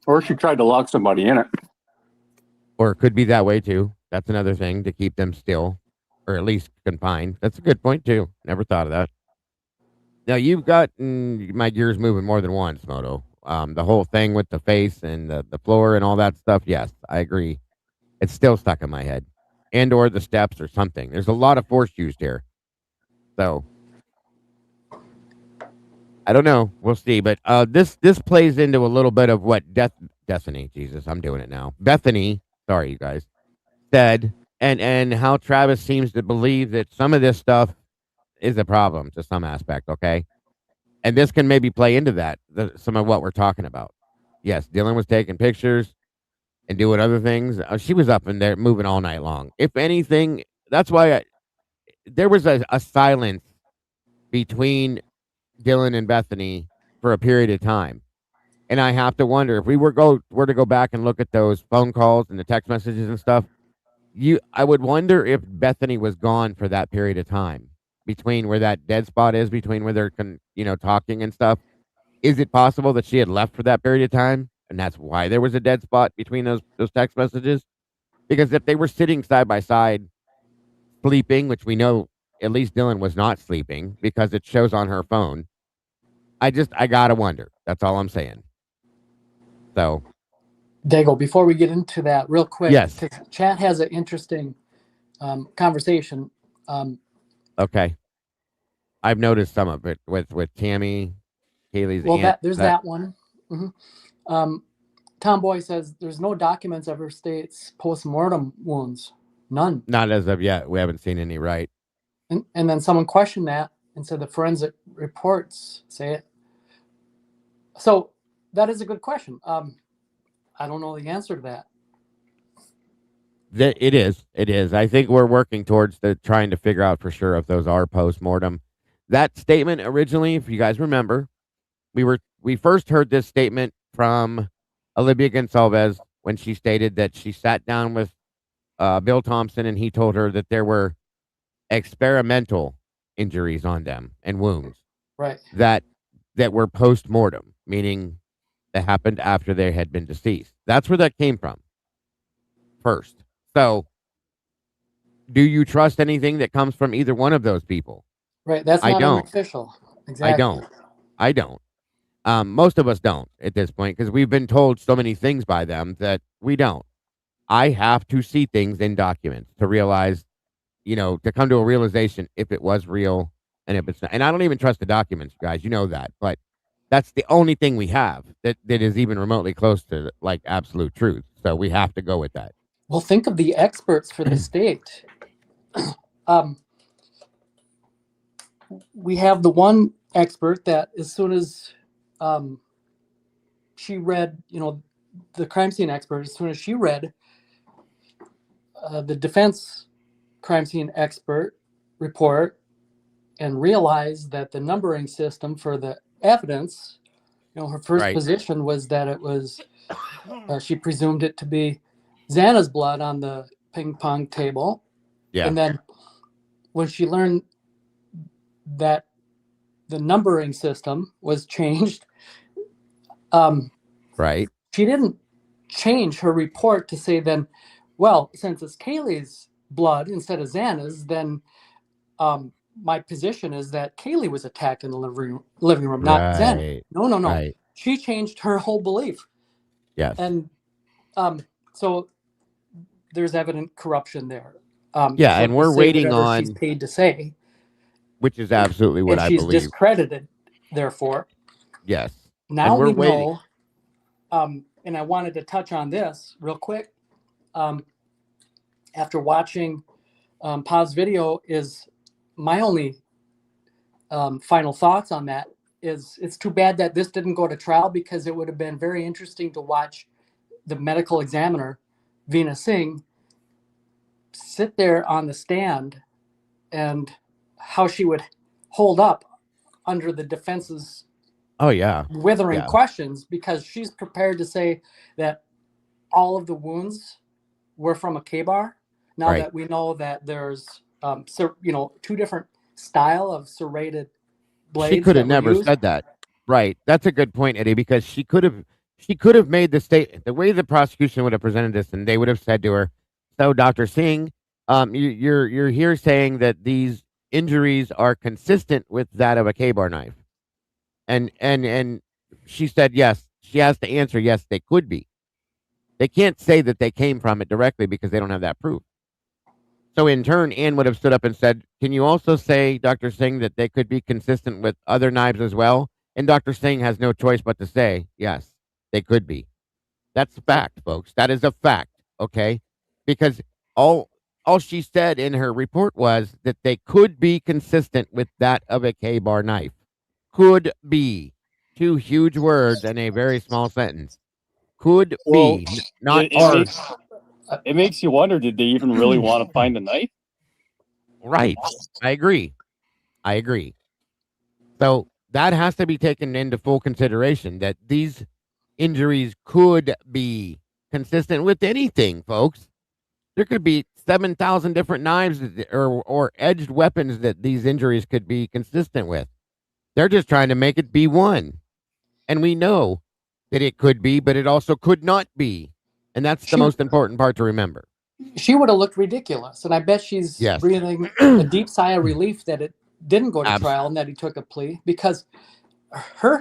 Or she tried to lock somebody in it. Or it could be that way too. That's another thing, to keep them still or at least confined. That's a good point too. Never thought of that. Now you've got my gears moving more than once, Moto. The whole thing with the face and the floor and all that stuff. Yes, I agree. It's still stuck in my head, and or the steps or something. There's a lot of force used here. So I don't know. We'll see. But this plays into a little bit of what Bethany, Jesus, I'm doing it now. Bethany, sorry, you guys, said, and how Travis seems to believe that some of this stuff is a problem to some aspect. Okay, and this can maybe play into that. Some of what we're talking about. Yes, Dylan was taking pictures and doing other things. She was up in there moving all night long. If anything, that's why there was a silence between Dylan and Bethany for a period of time. And I have to wonder if we were to go back and look at those phone calls and the text messages and stuff, I would wonder if Bethany was gone for that period of time between where that dead spot is, between where they're talking and stuff. Is it possible that she had left for that period of time, and that's why there was a dead spot between those text messages? Because if they were sitting side by side, sleeping, which we know at least Dylan was not sleeping because it shows on her phone, I gotta wonder. That's all I'm saying. So, Dago, before we get into that, real quick, yes, chat has an interesting conversation. Okay, I've noticed some of it with Tammy, Kaylee's well, aunt. there's that one. Mm-hmm. Tomboy says there's no documents ever states post-mortem wounds. None. Not as of yet. We haven't seen any, right? And then someone questioned that and said the forensic reports say it. So that is a good question. I don't know the answer to that. It is. I think we're working towards trying to figure out for sure if those are post-mortem. That statement originally, if you guys remember, we first heard this statement from Olivia Gonsalves when she stated that she sat down with Bill Thompson and he told her that there were experimental injuries on them and wounds. Right. That were post-mortem, meaning that happened after they had been deceased. That's where that came from first. So, do you trust anything that comes from either one of those people? Right. That's not official. Exactly. I don't. Most of us don't at this point because we've been told so many things by them that we don't. I have to see things in documents to realize, to come to a realization if it was real and if it's not. And I don't even trust the documents, guys. You know that. But that's the only thing we have that is even remotely close to like absolute truth. So we have to go with that. Well, think of the experts for the state. We have the one expert that as soon as she read, the crime scene expert, as soon as she read the defense crime scene expert report and realized that the numbering system for the evidence, her first position was that it was, she presumed it to be Xana's blood on the ping pong table. Yeah. And then when she learned that the numbering system was changed, she didn't change her report to say then, well, since it's Kaylee's blood instead of Xana's, then my position is that Kaylee was attacked in the living room, not Xana. No. Right. She changed her whole belief. Yes. And so there's evident corruption there. And we're waiting on she's paid to say, which is absolutely what I believe. She's discredited, therefore. Yes. Now we know. And I wanted to touch on this real quick. After watching Pav's video, is my only final thoughts on that is it's too bad that this didn't go to trial because it would have been very interesting to watch the medical examiner, Veena Singh, sit there on the stand and how she would hold up under the defense's withering questions, because she's prepared to say that all of the wounds were from a K-bar. Now that we know that there's two different style of serrated blades. She could have never said that. Right. That's a good point, Eddie, because she could have made the statement the way the prosecution would have presented this, and they would have said to her, "So, Dr. Singh, you're here saying that these injuries are consistent with that of a K-bar knife," and she said yes. She has to answer yes, they could be. They can't say that they came from it directly because they don't have that proof. So in turn, Ann would have stood up and said, "Can you also say, Dr. Singh, that they could be consistent with other knives as well?" And Dr. Singh has no choice but to say, yes, they could be. That's a fact, folks. That is a fact, okay? Because all she said in her report was that they could be consistent with that of a K-bar knife. Could be. Two huge words in a very small sentence. Could be, not are. It makes you wonder, did they even really want to find a knife? Right. I agree. So that has to be taken into full consideration that these injuries could be consistent with anything, folks. There could be 7,000 different knives or edged weapons that these injuries could be consistent with. They're just trying to make it be one. And we know that it could be, but it also could not be. And that's the most important part to remember. She would have looked ridiculous. And I bet she's breathing a deep sigh of relief that it didn't go to trial and that he took a plea, because her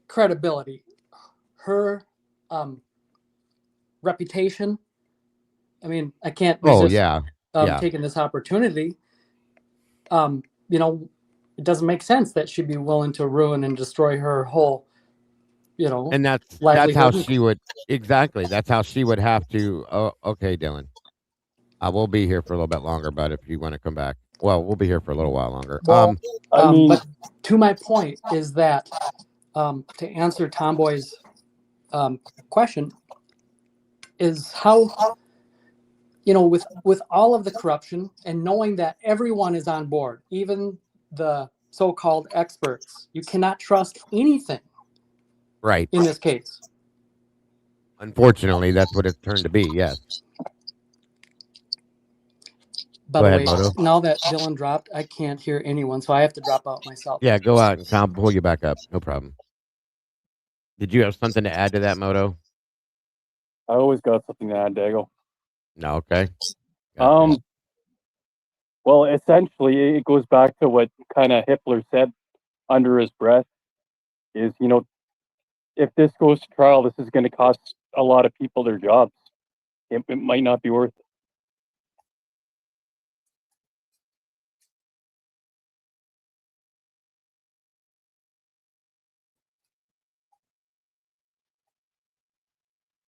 credibility, her reputation. I mean, I can't resist taking this opportunity. It doesn't make sense that she'd be willing to ruin and destroy her whole, and that's how she would that's how she would have to. Okay, Dylan, we'll be here for a little bit longer, but if you want to come back, well, we'll be here for a little while longer. Well, but to my point is that to answer Tomboy's question is how, with all of the corruption and knowing that everyone is on board, even the so-called experts, you cannot trust anything. Right. In this case. Unfortunately, that's what it's turned to be. Yes. By the way, now that Dylan dropped, I can't hear anyone, so I have to drop out myself. Yeah, go out and I'll pull you back up. No problem. Did you have something to add to that, Moto? I always got something to add, Dago. No, okay. Well, essentially, it goes back to what kind of Hitler said under his breath is, if this goes to trial, this is going to cost a lot of people their jobs. It might not be worth it.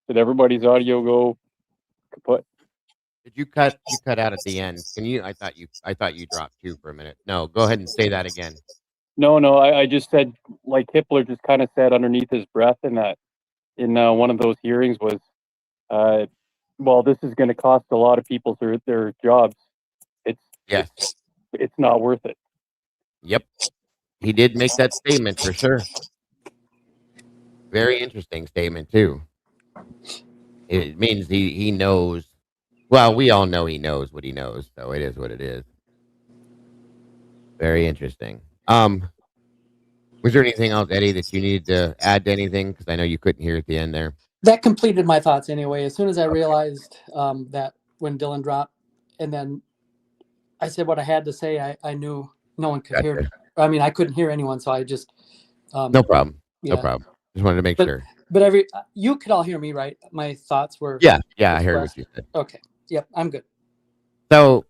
Did everybody's audio go kaput? Did you cut out at the end? Can you? I thought you dropped too for a minute. No, go ahead and say that again. No, I just said, like Hitler just kind of said underneath his breath in one of those hearings was, well, this is going to cost a lot of people their jobs. It's not worth it. Yep, he did make that statement for sure. Very interesting statement too. It means he knows. Well, we all know he knows what he knows, so it is what it is. Very interesting. Was there anything else, Eddie, that you needed to add to anything? Because I know you couldn't hear at the end there. That completed my thoughts anyway. As soon as I realized that when Dylan dropped, and then I said what I had to say, I knew no one could hear me. I mean, I couldn't hear anyone, so I just... no problem. Yeah. No problem. Just wanted to make sure. But you could all hear me, right? My thoughts were... Yeah, I heard what you said. Okay. Yep, I'm good. So,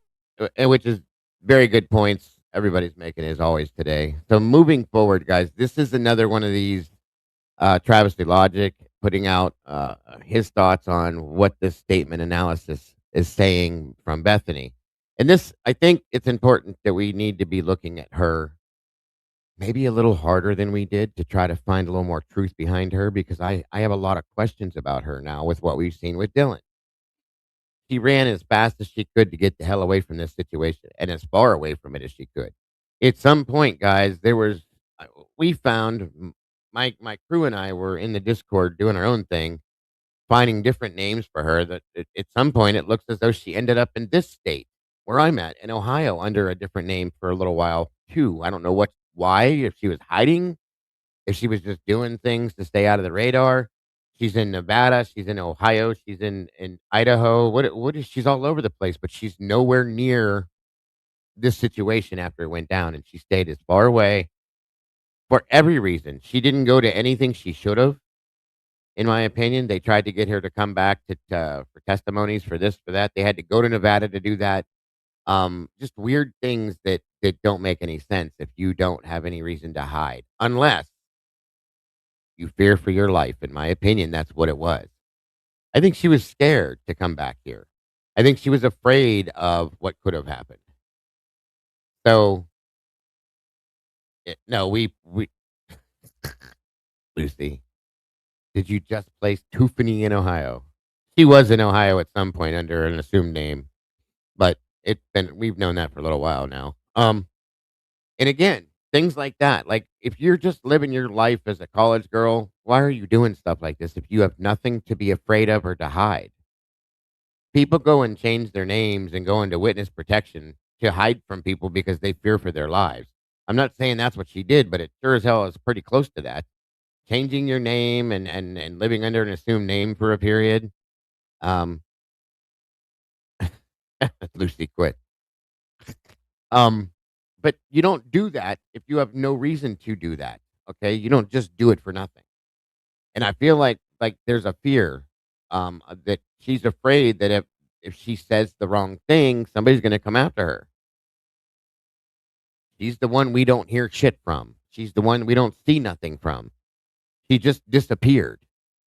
which is very good points everybody's making as always today. So moving forward, guys, this is another one of these Travesty Logic putting out his thoughts on what this statement analysis is saying from Bethany. And this, I think it's important that we need to be looking at her maybe a little harder than we did to try to find a little more truth behind her, because I have a lot of questions about her now with what we've seen with Dylan. She ran as fast as she could to get the hell away from this situation and as far away from it as she could. At some point, guys, we found, my crew and I were in the Discord doing our own thing, finding different names for her that at some point it looks as though she ended up in this state where I'm at in Ohio under a different name for a little while too. I don't know why, if she was hiding, if she was just doing things to stay out of the radar. She's in Nevada. She's in Ohio. She's in Idaho. What is? She's all over the place, but she's nowhere near this situation after it went down, and she stayed as far away for every reason. She didn't go to anything she should have, in my opinion. They tried to get her to come back for testimonies for this, for that. They had to go to Nevada to do that. Just weird things that don't make any sense if you don't have any reason to hide, unless you fear for your life. In my opinion, that's what it was. I think she was scared to come back here. I think she was afraid of what could have happened. So, we Lucy, did you just place Tiffany in Ohio? She was in Ohio at some point under an assumed name, but We've known that for a little while now. And again, things like that. Like if you're just living your life as a college girl, why are you doing stuff like this if you have nothing to be afraid of or to hide? People go and change their names and go into witness protection to hide from people because they fear for their lives. I'm not saying that's what she did, but it sure as hell is pretty close to that. Changing your name and living under an assumed name for a period. Um, Lucy quit. But you don't do that if you have no reason to do that. Okay, you don't just do it for nothing. And I feel like there's a fear, that she's afraid that if she says the wrong thing, somebody's going to come after her. She's the one we don't hear shit from. She's the one we don't see nothing from. She just disappeared,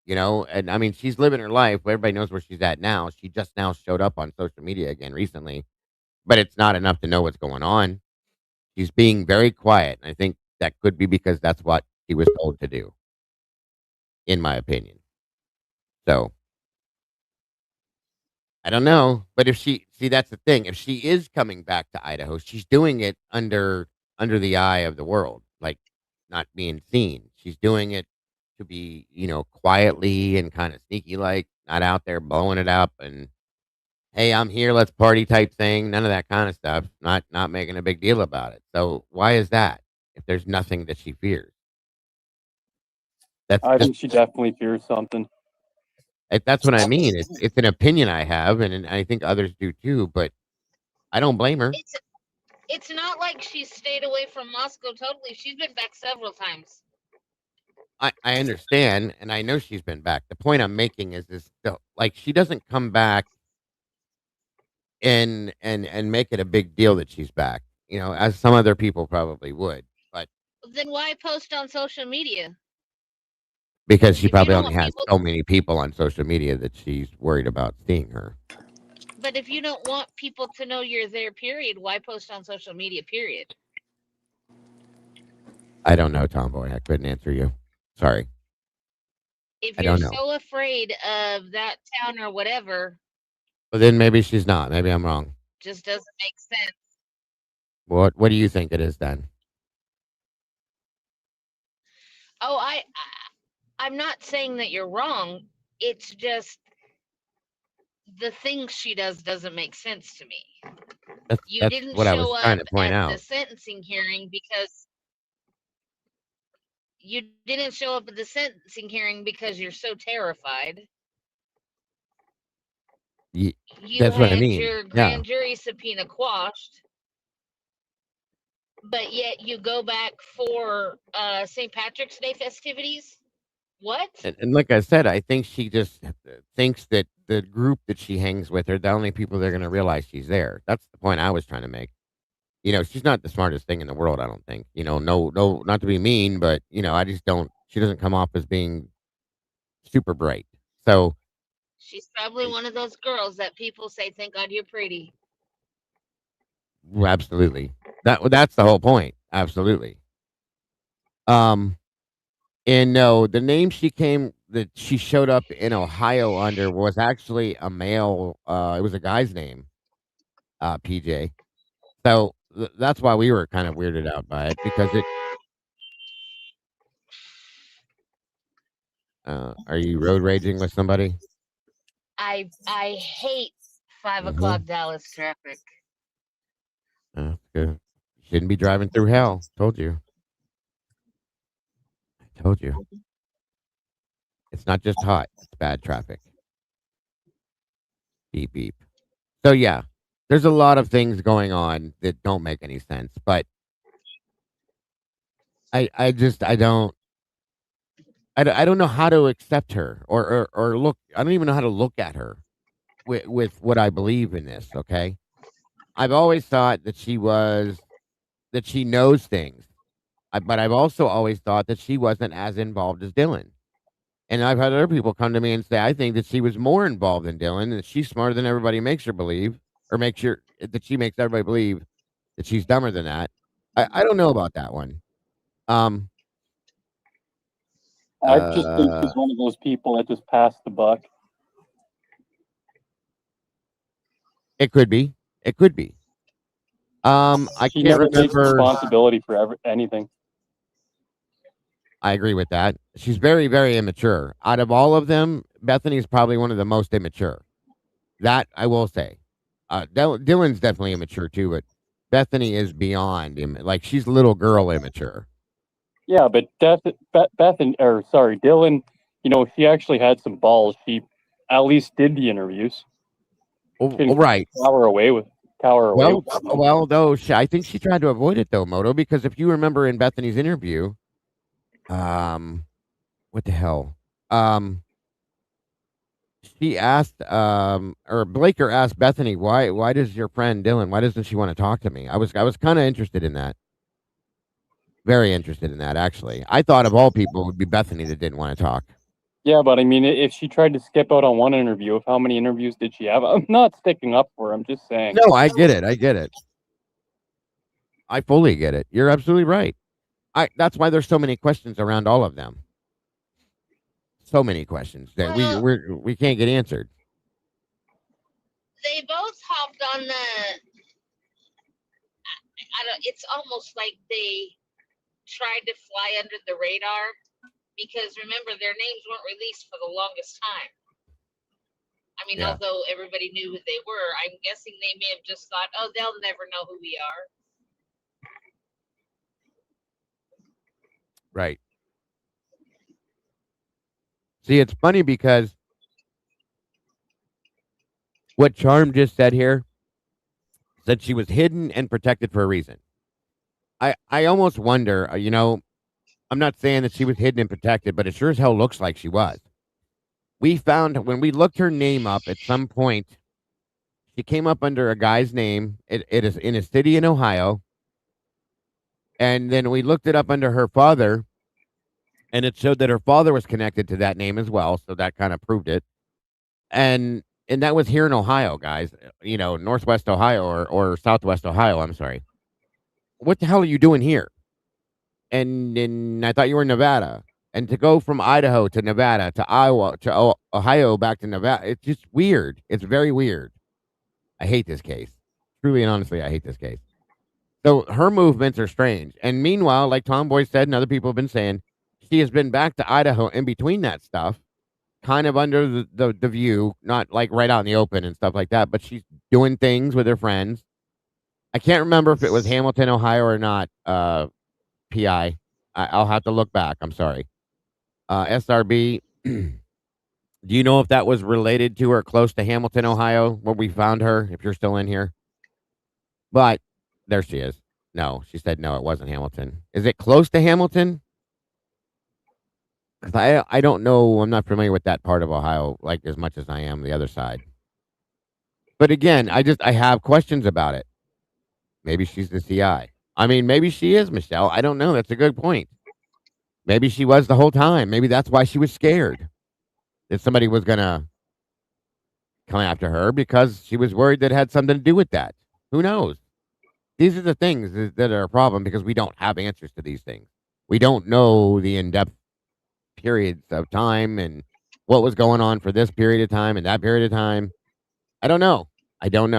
And I mean, she's living her life. Everybody knows where she's at now. She just now showed up on social media again recently, but it's not enough to know what's going on. She's being very quiet. I think that could be because that's what she was told to do, in my opinion. So I don't know, but if that's the thing. If she is coming back to Idaho, she's doing it under the eye of the world, like not being seen. She's doing it to be, quietly and kind of sneaky, like not out there blowing it up and hey, I'm here, let's party type thing. None of that kind of stuff. Not making a big deal about it. So why is that? If there's nothing that she fears, I think she definitely fears something. That's what I mean. It's an opinion I have, and I think others do too. But I don't blame her. It's not like she stayed away from Moscow totally. She's been back several times. I understand, and I know she's been back. The point I'm making is like she doesn't come back and make it a big deal that she's back. As some other people probably would. But then why post on social media? Because she probably only has so many people on social media that she's worried about seeing her. But if you don't want people to know you're there, period, why post on social media, period? I don't know, Tomboy. I couldn't answer you. Sorry. If you're so afraid of that town or whatever. Well, then maybe she's not. Maybe I'm wrong. Just doesn't make sense. What do you think it is then? Oh, I'm not saying that you're wrong. It's just the things she does doesn't make sense to me. You didn't show up at the sentencing hearing because you didn't show up at the sentencing hearing because you're so terrified. You that's what I mean. Your grand jury subpoena quashed, but yet you go back for St. Patrick's Day festivities. What? And like I said, I think she just thinks that the group that she hangs with are the only people that are going to realize she's there. That's the point I was trying to make. She's not the smartest thing in the world, I don't think. No, not to be mean, but, I just don't, she doesn't come off as being super bright. So she's probably one of those girls that people say, thank God you're pretty. Absolutely. That's the whole point. Absolutely. And no, the name that she showed up in Ohio under was actually a male. It was a guy's name, PJ. So that's why we were kind of weirded out by it because it. Are you road raging with somebody? I hate 5 o'clock Dallas traffic. Good. You shouldn't be driving through hell. Told you. It's not just hot. It's bad traffic. Beep, beep. So, yeah, there's a lot of things going on that don't make any sense. But I don't know how to accept her or look. I don't even know how to look at her with what I believe in this. Okay. I've always thought that she knows things. But I've also always thought that she wasn't as involved as Dylan. And I've had other people come to me and say, I think that she was more involved than Dylan, and that she's smarter than everybody makes her believe, or makes sure that she makes everybody believe that she's dumber than that. I don't know about that one. I just think she's one of those people that just passed the buck. It could be. It could be. I She can't never takes remember. responsibility for anything. I agree with that. She's very, very immature. Out of all of them, Bethany is probably one of the most immature. That I will say. Dylan's definitely immature too, but Bethany is beyond like she's little girl immature. Yeah, but Dylan, she actually had some balls. She at least did the interviews. Right. Cower away with them. Well, though I think she tried to avoid it though, Moto, because if you remember in Bethany's interview, what the hell, she asked, or Blaker asked Bethany, why does your friend Dylan, why doesn't she want to talk to me? I was kind of interested in that. Very interested in that, actually. I thought of all people, it would be Bethany that didn't want to talk. Yeah, but I mean, if she tried to skip out on one interview, how many interviews did she have? I'm not sticking up for her. I'm just saying. No, I get it. I fully get it. You're absolutely right. That's why there's so many questions around all of them. So many questions that we can't get answered. They both hopped on it's almost like they tried to fly under the radar, because remember, their names weren't released for the longest time. I mean, although everybody knew who they were, I'm guessing they may have just thought, oh, they'll never know who we are. Right. See, it's funny because what Charm just said here said she was hidden and protected for a reason. I almost wonder, I'm not saying that she was hidden and protected, but it sure as hell looks like she was. We found when we looked her name up at some point, she came up under a guy's name. It is in a city in Ohio. And then we looked it up under her father, and it showed that her father was connected to that name as well. So that kind of proved it. And that was here in Ohio, guys, Northwest Ohio or Southwest Ohio. I'm sorry. What the hell are you doing here? And I thought you were in Nevada. And to go from Idaho to Nevada to Iowa to Ohio back to Nevada, it's just weird. It's very weird. I hate this case. Truly and honestly, I hate this case. So her movements are strange. And meanwhile, like Tom Boy said and other people have been saying, she has been back to Idaho in between that stuff, kind of under the view, not like right out in the open and stuff like that, but she's doing things with her friends. I can't remember if it was Hamilton, Ohio or not, PI. I'll have to look back. I'm sorry. SRB, do you know if that was related to or close to Hamilton, Ohio, where we found her, if you're still in here? But there she is. No, she said no, it wasn't Hamilton. Is it close to Hamilton? Because I don't know. I'm not familiar with that part of Ohio like as much as I am the other side. But again, I have questions about it. Maybe she's the CI. I mean, maybe she is, Michelle. I don't know. That's a good point. Maybe she was the whole time. Maybe that's why she was scared that somebody was going to come after her, because she was worried that it had something to do with that. Who knows? These are the things that are a problem, because we don't have answers to these things. We don't know the in-depth periods of time and what was going on for this period of time and that period of time. I don't know.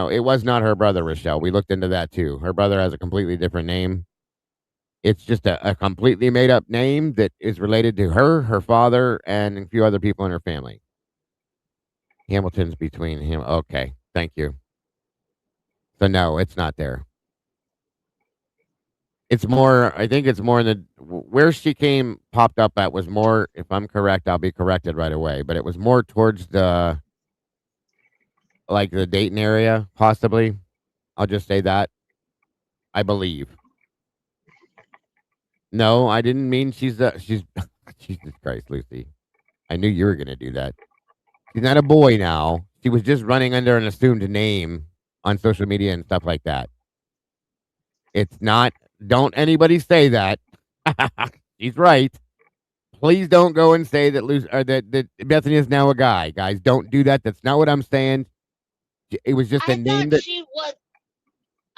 It was not her brother, Rochelle. We looked into that too. Her brother has a completely different name. It's just a completely made up name that is related to her father, and a few other people in her family. Hamilton's between him. Okay. Thank you. So no, it's not there. It's more, I think it's more in where she popped up at was more, if I'm correct, I'll be corrected right away, but it was more towards the Dayton area, possibly. I'll just say that. I believe. No, I didn't mean she's Jesus Christ, Lucy. I knew you were going to do that. She's not a boy now. She was just running under an assumed name on social media and stuff like that. It's not, don't anybody say that. She's right. Please don't go and say that Bethany is now a guy. Guys, don't do that. That's not what I'm saying. It was just a name that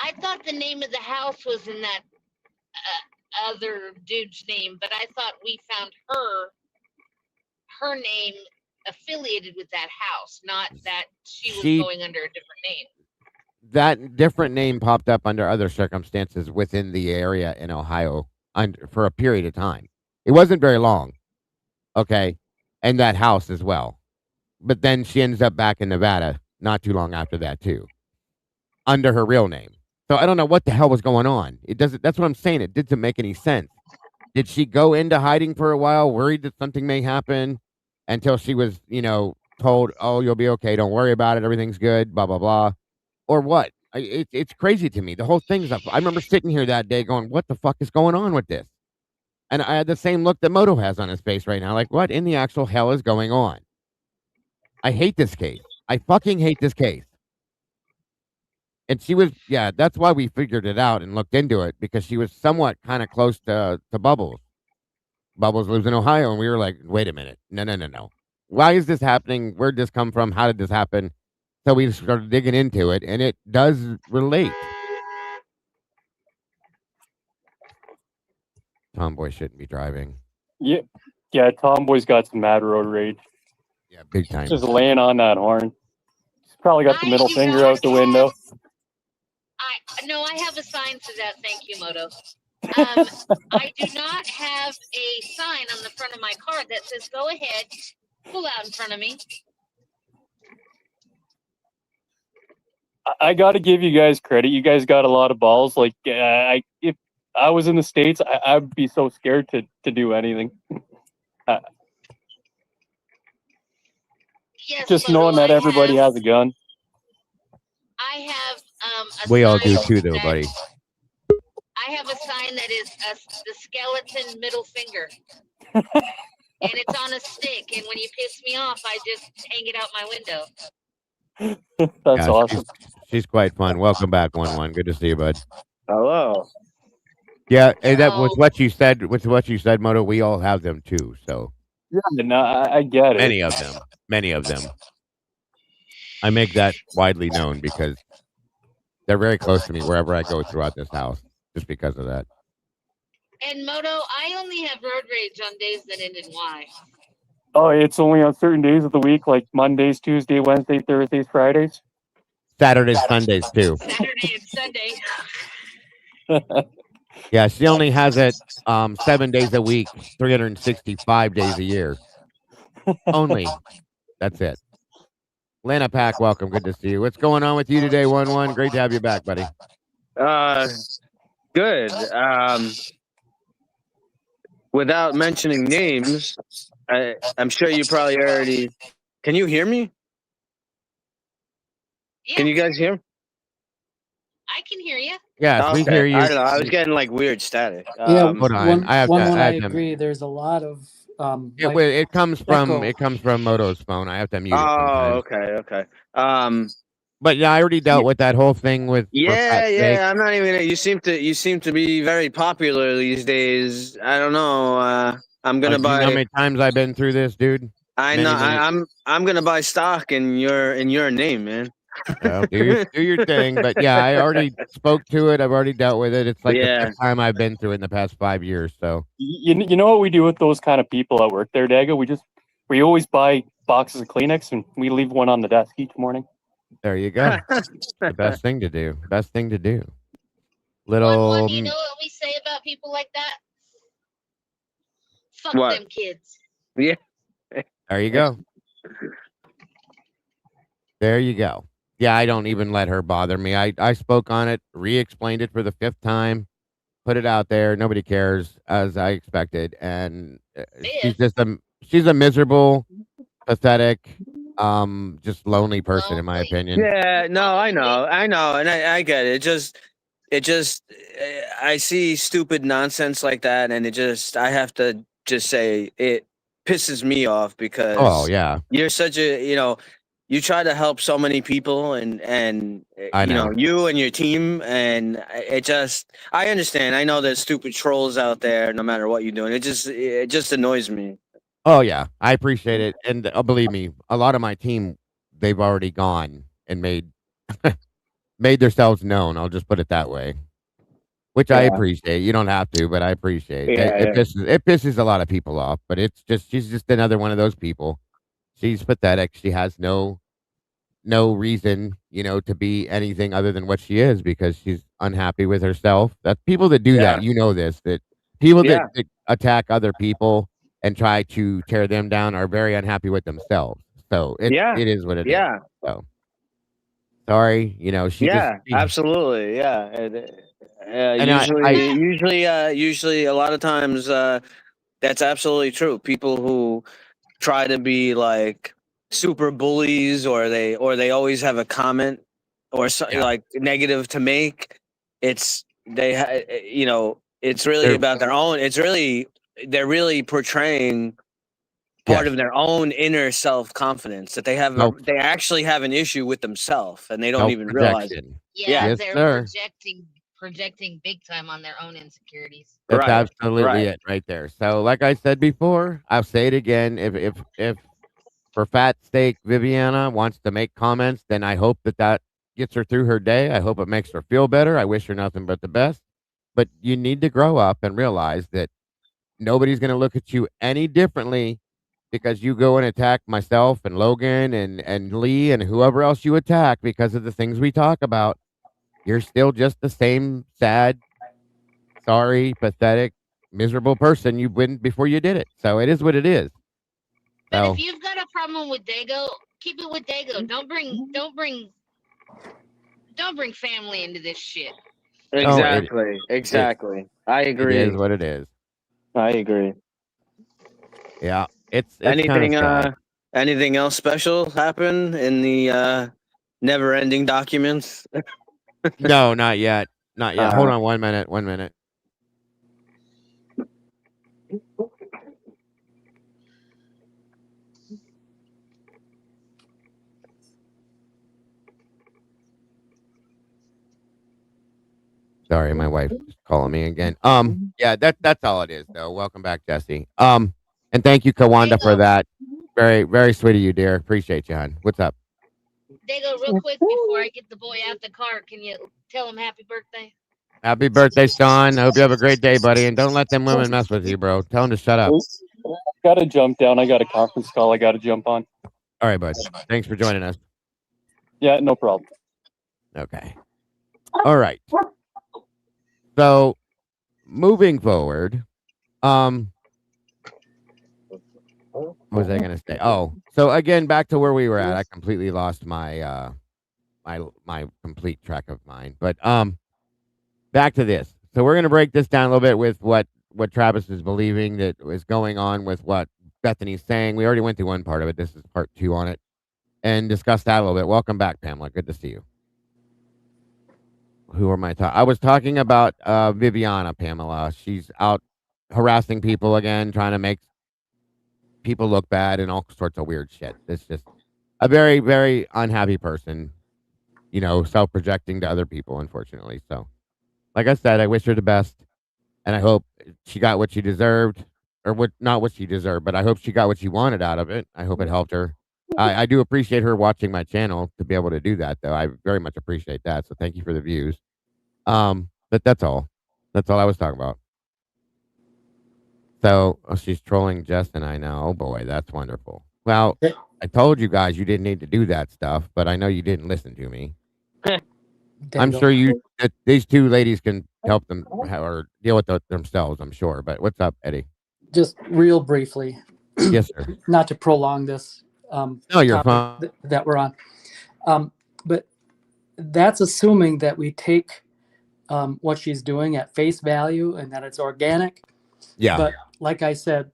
I thought the name of the house was in that other dude's name, but I thought we found her name affiliated with that house, not that she was going under a different name. that different name popped up under other circumstances within the area in Ohio for a period of time. It wasn't very long, okay, and that house as well. But then she ends up back in Nevada not too long after that too, under her real name. So I don't know what the hell was going on. It doesn't. That's what I'm saying. It didn't make any sense. Did she go into hiding for a while, worried that something may happen, until she was, told, "Oh, you'll be okay. Don't worry about it. Everything's good." Blah blah blah, or what? It's crazy to me. The whole thing's up. I remember sitting here that day going, "What the fuck is going on with this?" And I had the same look that Moto has on his face right now. Like, what in the actual hell is going on? I hate this case. I fucking hate this case. And she was, yeah, that's why we figured it out and looked into it, because she was somewhat kind of close to Bubbles. Bubbles lives in Ohio, and we were like, wait a minute. No. Why is this happening? Where'd this come from? How did this happen? So we started digging into it, and it does relate. Tomboy shouldn't be driving. Yeah, Tomboy's got some mad road rage. Yeah, big time. Just laying on that horn. He's probably got the middle finger out the window. I have a sign to that. Thank you, Moto. I do not have a sign on the front of my car that says, go ahead, pull out in front of me. I got to give you guys credit. You guys got a lot of balls. Like, if I was in the States, I'd be so scared to do anything. Yes, just Moto, knowing that everybody has a gun. I have we all do too, though, buddy. I have a sign that is the skeleton middle finger. And it's on a stick. And when you piss me off, I just hang it out my window. That's awesome. She's quite fun. Welcome back, 1-1. Good to see you, bud. Hello. Yeah, and that was what you said. With what you said, Moto, we all have them too. So yeah, no, I get it. Many of them. I make that widely known because they're very close to me wherever I go throughout this house, just because of that. And Moto, I only have road rage on days that end in Y. Oh, it's only on certain days of the week, like Mondays, Tuesday, Wednesday, Thursdays, Fridays. Saturdays, Sundays too. Saturday and Sunday. Yeah, she only has it 7 days a week, 365 days a year. Only. That's it. Lana Pack, welcome. Good to see you. What's going on with you today, 1-1? Great to have you back, buddy. Good. Without mentioning names, I'm sure you probably already. Can you hear me? Yeah. Can you guys hear? I can hear you. Yeah, we hear you. I don't know. I was getting like weird static. Hold on. I agree. There's a lot of it comes from Moto's phone. I have to mute it. Oh, okay. But yeah, I already dealt with that whole thing with. Yeah. I'm not even. You seem to be very popular these days. I don't know. I'm gonna buy. You know how many times I've been through this, dude? I know. I'm gonna buy stock in your name, man. Well, do your thing, but yeah, I already spoke to it. I've already dealt with it. It's like the first time I've been through it in the past 5 years. So you know what we do with those kind of people at work there, Dago? We always buy boxes of Kleenex and we leave one on the desk each morning. There you go. The best thing to do. Little. You know what we say about people like that? Fuck them kids. Yeah. There you go. There you go. Yeah, I don't even let her bother me. I spoke on it, re-explained it for the 5th time, put it out there. Nobody cares, as I expected. And she's a miserable, pathetic, just lonely person, in my opinion. Yeah, no, I know. And I get it. It just, I see stupid nonsense like that. And I have to just say it pisses me off because you're such a, you try to help so many people and you and your team, and I understand. I know there's stupid trolls out there no matter what you're doing. It just annoys me. Oh yeah, I appreciate it. And believe me, a lot of my team, they've already gone and made themselves known. I'll just put it that way. Which I appreciate. You don't have to, but I appreciate it. It pisses a lot of people off, but she's just another one of those people. She's pathetic. She has no no reason, to be anything other than what she is because she's unhappy with herself. That people that do Yeah. that, this, that people Yeah. that attack other people and try to tear them down are very unhappy with themselves. So it is what it is. Yeah. So sorry, she just Yeah, absolutely. Yeah. and Usually a lot of times, that's absolutely true. People who try to be like super bullies, or they always have a comment or something like negative to make. It's it's really They're- about their own. They're really portraying part Yes. of their own inner self-confidence, that they actually have an issue with themselves and they don't even realize it. self-projection. Yeah, Yes, they're sir. projecting big time on their own insecurities. That's Right, absolutely it right there. So, like I said before, I'll say it again. If for fat steak Viviana wants to make comments, then I hope that gets her through her day. I hope it makes her feel better. I wish her nothing but the best. But you need to grow up and realize that nobody's going to look at you any differently because you go and attack myself and Logan and Lee and whoever else you attack because of the things we talk about. You're still just the same sad, sorry, pathetic, miserable person you've been before you did it. So it is what it is. But if you've got a problem with Dago, keep it with Dago. Don't bring family into this shit. Exactly. I agree. It is what it is. I agree. Yeah, it's anything kind of anything else special happen in the never-ending documents? No, not yet. Not yet. Hold on 1 minute. 1 minute. Sorry, my wife is calling me again. Yeah, that's all it is, though. Welcome back, Jesse. And thank you, Kawanda, for that. Very, very sweet of you, dear. Appreciate you, hon. What's up? Dago, real quick before I get the boy out the car, can you tell him happy birthday? Happy birthday, Sean. I hope you have a great day, buddy. And don't let them women mess with you, bro. Tell them to shut up. Gotta jump down. I got a conference call I gotta jump on. All right, bud. Thanks for joining us. Yeah, no problem. Okay. All right. So, moving forward, what was I going to say? Oh, so again, back to where we were at. I completely lost my my complete track of mine. But back to this. So we're going to break this down a little bit with what Travis is believing that is going on with what Bethany's saying. We already went through one part of it. This is part 2 on it, and discuss that a little bit. Welcome back, Pamela. Good to see you. Who am I talking? I was talking about Viviana, Pamela. She's out harassing people again, trying to make people look bad and all sorts of weird shit. It's just a very, very unhappy person, self-projecting to other people, unfortunately. So, like I said, I wish her the best, and I hope she got what she deserved, or not what she deserved, but I hope she got what she wanted out of it. I hope it helped her. I do appreciate her watching my channel to be able to do that, though. I very much appreciate that. So thank you for the views. But that's all. That's all I was talking about. So she's trolling Jess and I now. Oh boy, that's wonderful. Well, I told you guys you didn't need to do that stuff, but I know you didn't listen to me. I'm sure these two ladies can help them or deal with themselves, I'm sure. But what's up, Eddie? Just real briefly. Yes, sir. Not to prolong this no, you're fine. That we're on. But that's assuming that we take what she's doing at face value and that it's organic. Yeah. But like I said,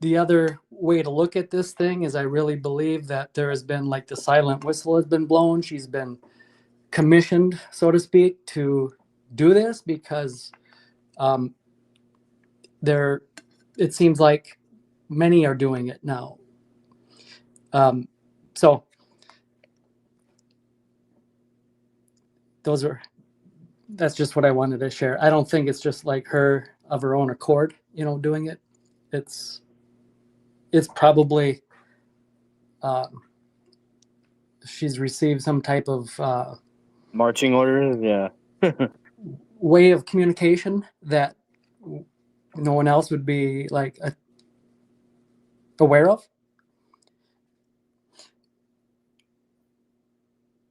the other way to look at this thing is I really believe that there has been like the silent whistle has been blown. She's been commissioned, so to speak, to do this because it seems like many are doing it now. So that's just what I wanted to share. I don't think it's just like her of her own accord, doing it. It's probably she's received some type of marching orders, yeah. way of communication that no one else would be like aware of.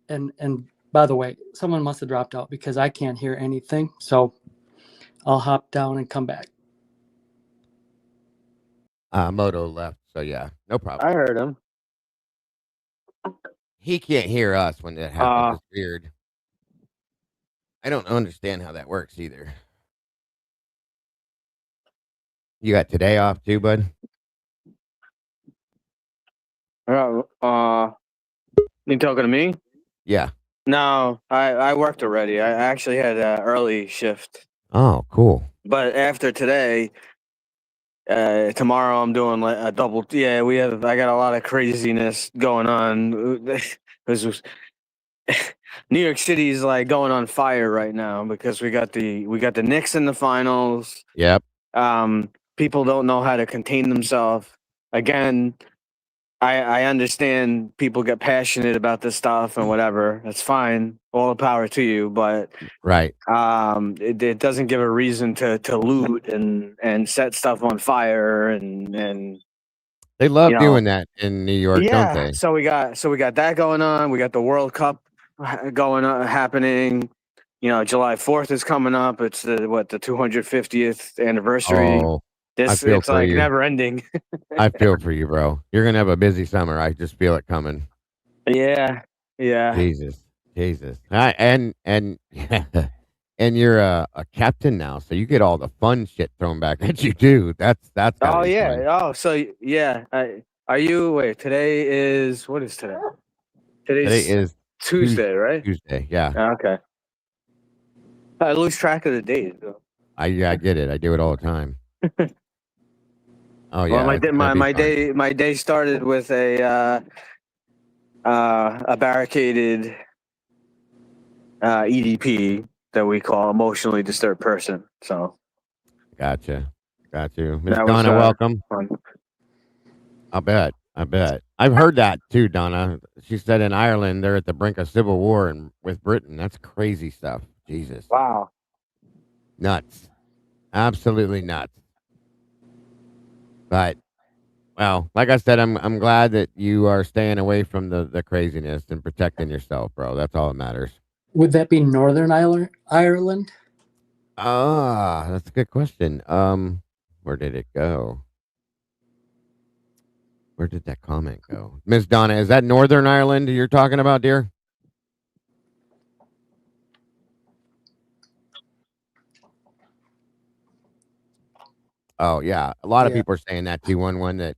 And by the way, someone must have dropped out because I can't hear anything. So I'll hop down and come back. Moto left, so yeah, no problem. I heard him. He can't hear us when that happens. It's weird. I don't understand how that works either. You got today off too, bud? You talking to me? Yeah. No, I worked already. I actually had an early shift. Oh, cool. But after today, tomorrow I'm doing like a double. Yeah, I got a lot of craziness going on. Because New York City is like going on fire right now because we got the Knicks in the finals. Yep. People don't know how to contain themselves. Again, I understand people get passionate about this stuff and whatever. That's fine. All the power to you. But right. It doesn't give a reason to loot and set stuff on fire and they love doing that in New York, don't they? So we got that going on. We got the World Cup happening. July 4th is coming up. It's the 250th anniversary. Oh, it's like never ending. I feel for you, bro. You're gonna have a busy summer. I just feel it coming. Yeah. Jesus. And you're a captain now, so you get all the fun shit thrown back at you too. That's oh yeah. fun. Oh, so yeah. Are you? Wait. Today is what is today? Today is Tuesday, right? Tuesday. Yeah. Okay. I lose track of the days. I get it. I do it all the time. Oh yeah. Well, my day started with a barricaded EDP that we call emotionally disturbed person. So. Gotcha. Got you, Miss Donna. Welcome. Fun. I bet. I've heard that too, Donna. She said in Ireland they're at the brink of civil war and with Britain. That's crazy stuff. Jesus. Wow. Nuts. Absolutely nuts. But, well, like I said, I'm glad that you are staying away from the craziness and protecting yourself, bro. That's all that matters. Would that be Northern Ireland? That's a good question. Where did it go? Where did that comment go? Miss Donna, is that Northern Ireland you're talking about, dear? Oh, yeah. A lot of people are saying that too. One that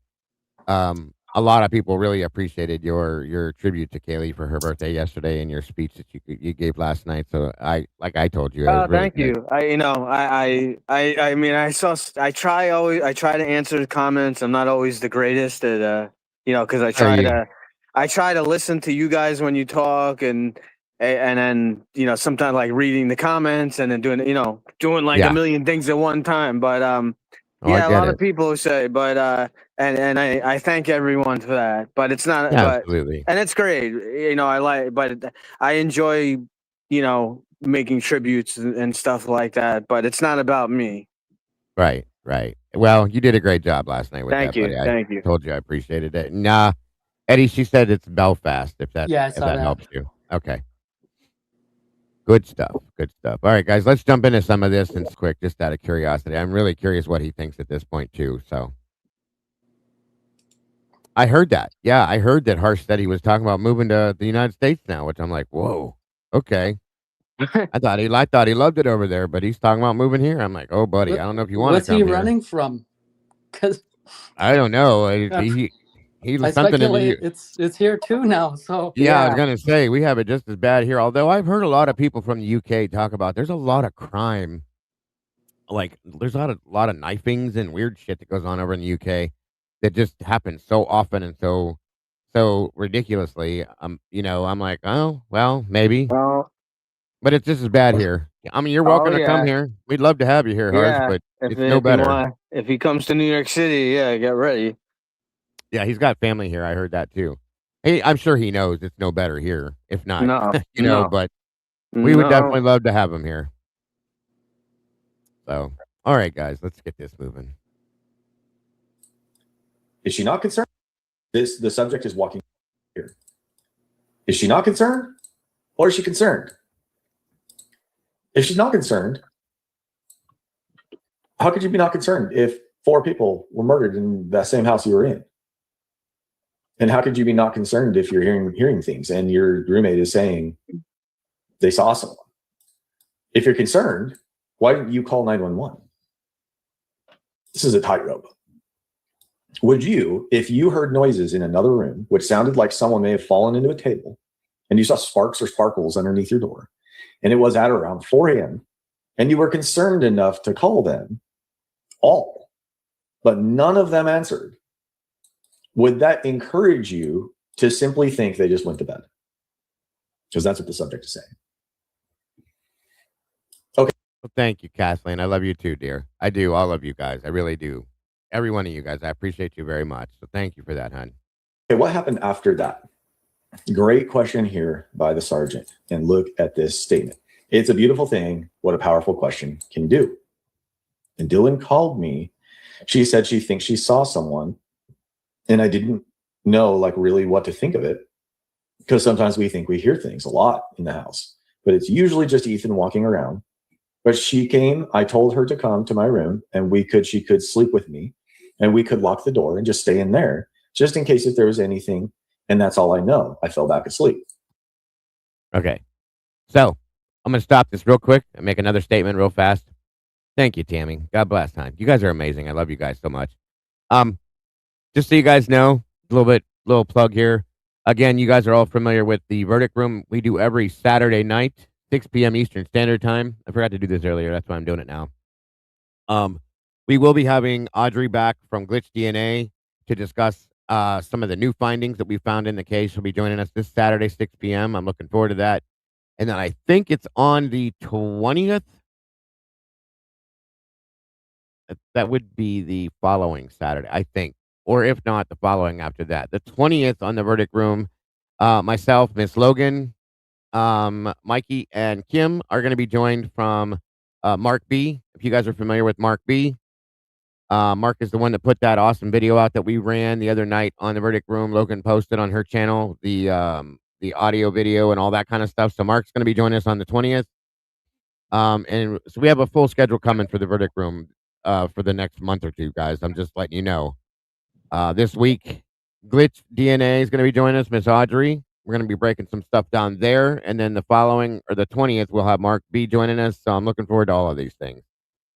a lot of people really appreciated your tribute to Kaylee for her birthday yesterday and your speech that you gave last night. So I told you. Oh, really thank you. I mean, I try to answer the comments. I'm not always the greatest at because I try to listen to you guys when you talk and then sometimes like reading the comments and then doing like a million things at one time. But a lot of people say, but and I thank everyone for that. But it's not, absolutely, and it's great. But I enjoy making tributes and stuff like that. But it's not about me. Right. Well, you did a great job last night with that. Thank you. I told you I appreciated it. Nah, Eddie, she said it's Belfast. If that helps you. Okay. Good stuff. All right, guys, let's jump into some of this and quick, just out of curiosity. I'm really curious what he thinks at this point too. So I heard that. Yeah, I heard that Harsh said he was talking about moving to the United States now, which I'm like, whoa, okay. I thought he loved it over there, but he's talking about moving here. I'm like, oh, buddy, I don't know if you want to come here. What's he running from? Because I don't know. He was something in the it's here too now. So yeah, I was gonna say we have it just as bad here. Although I've heard a lot of people from the UK talk about there's a lot of crime, like there's a lot of knifings and weird shit that goes on over in the UK that just happens so often and so ridiculously. I'm like, oh well, maybe, but it's just as bad here. I mean, you're welcome to come here. We'd love to have you here, Harsh, but it's no better. If he comes to New York City, get ready. Yeah, he's got family here. I heard that too. Hey, I'm sure he knows it's no better here. If not, but we would definitely love to have him here. So, all right, guys, let's get this moving. Is she not concerned? The subject is walking here. Is she not concerned? Or is she concerned? If she's not concerned, how could you be not concerned if 4 people were murdered in that same house you were in? And how could you be not concerned if you're hearing things and your roommate is saying they saw someone? If you're concerned, why didn't you call 911? This is a tightrope. Would you, if you heard noises in another room, which sounded like someone may have fallen into a table, and you saw sparks or sparkles underneath your door, and it was at around 4 a.m., and you were concerned enough to call them all, but none of them answered, would that encourage you to simply think they just went to bed? Because that's what the subject is saying. Okay. Well, thank you, Kathleen. I love you too, dear. I do. All of you guys. I really do. Every one of you guys. I appreciate you very much. So thank you for that, hon. Okay, what happened after that? Great question here by the sergeant. And look at this statement. It's a beautiful thing what a powerful question can do. And Dylan called me. She said she thinks she saw someone. And I didn't know like really what to think of it. Because sometimes we think we hear things a lot in the house. But it's usually just Ethan walking around. But she came, I told her to come to my room and she could sleep with me and we could lock the door and just stay in there just in case if there was anything. And that's all I know. I fell back asleep. Okay. So I'm going to stop this real quick and make another statement real fast. Thank you, Tammy. God bless, hon. You guys are amazing. I love you guys so much. Just so you guys know, little plug here. Again, you guys are all familiar with the verdict room we do every Saturday night, 6 p.m. Eastern Standard Time. I forgot to do this earlier. That's why I'm doing it now. We will be having Audrey back from Glitch DNA to discuss some of the new findings that we found in the case. She'll be joining us this Saturday, 6 p.m. I'm looking forward to that. And then I think it's on the 20th. That would be the following Saturday, I think. Or if not, the following after that. The 20th on the verdict room, myself, Miss Logan, Mikey, and Kim are going to be joined from Mark B. If you guys are familiar with Mark B. Mark is the one that put that awesome video out that we ran the other night on the verdict room. Logan posted on her channel the audio video and all that kind of stuff. So Mark's going to be joining us on the 20th. And so we have a full schedule coming for the verdict room for the next month or two, guys. I'm just letting you know. This week, Glitch DNA is going to be joining us, Miss Audrey. We're going to be breaking some stuff down there. And then the 20th, we'll have Mark B joining us. So I'm looking forward to all of these things.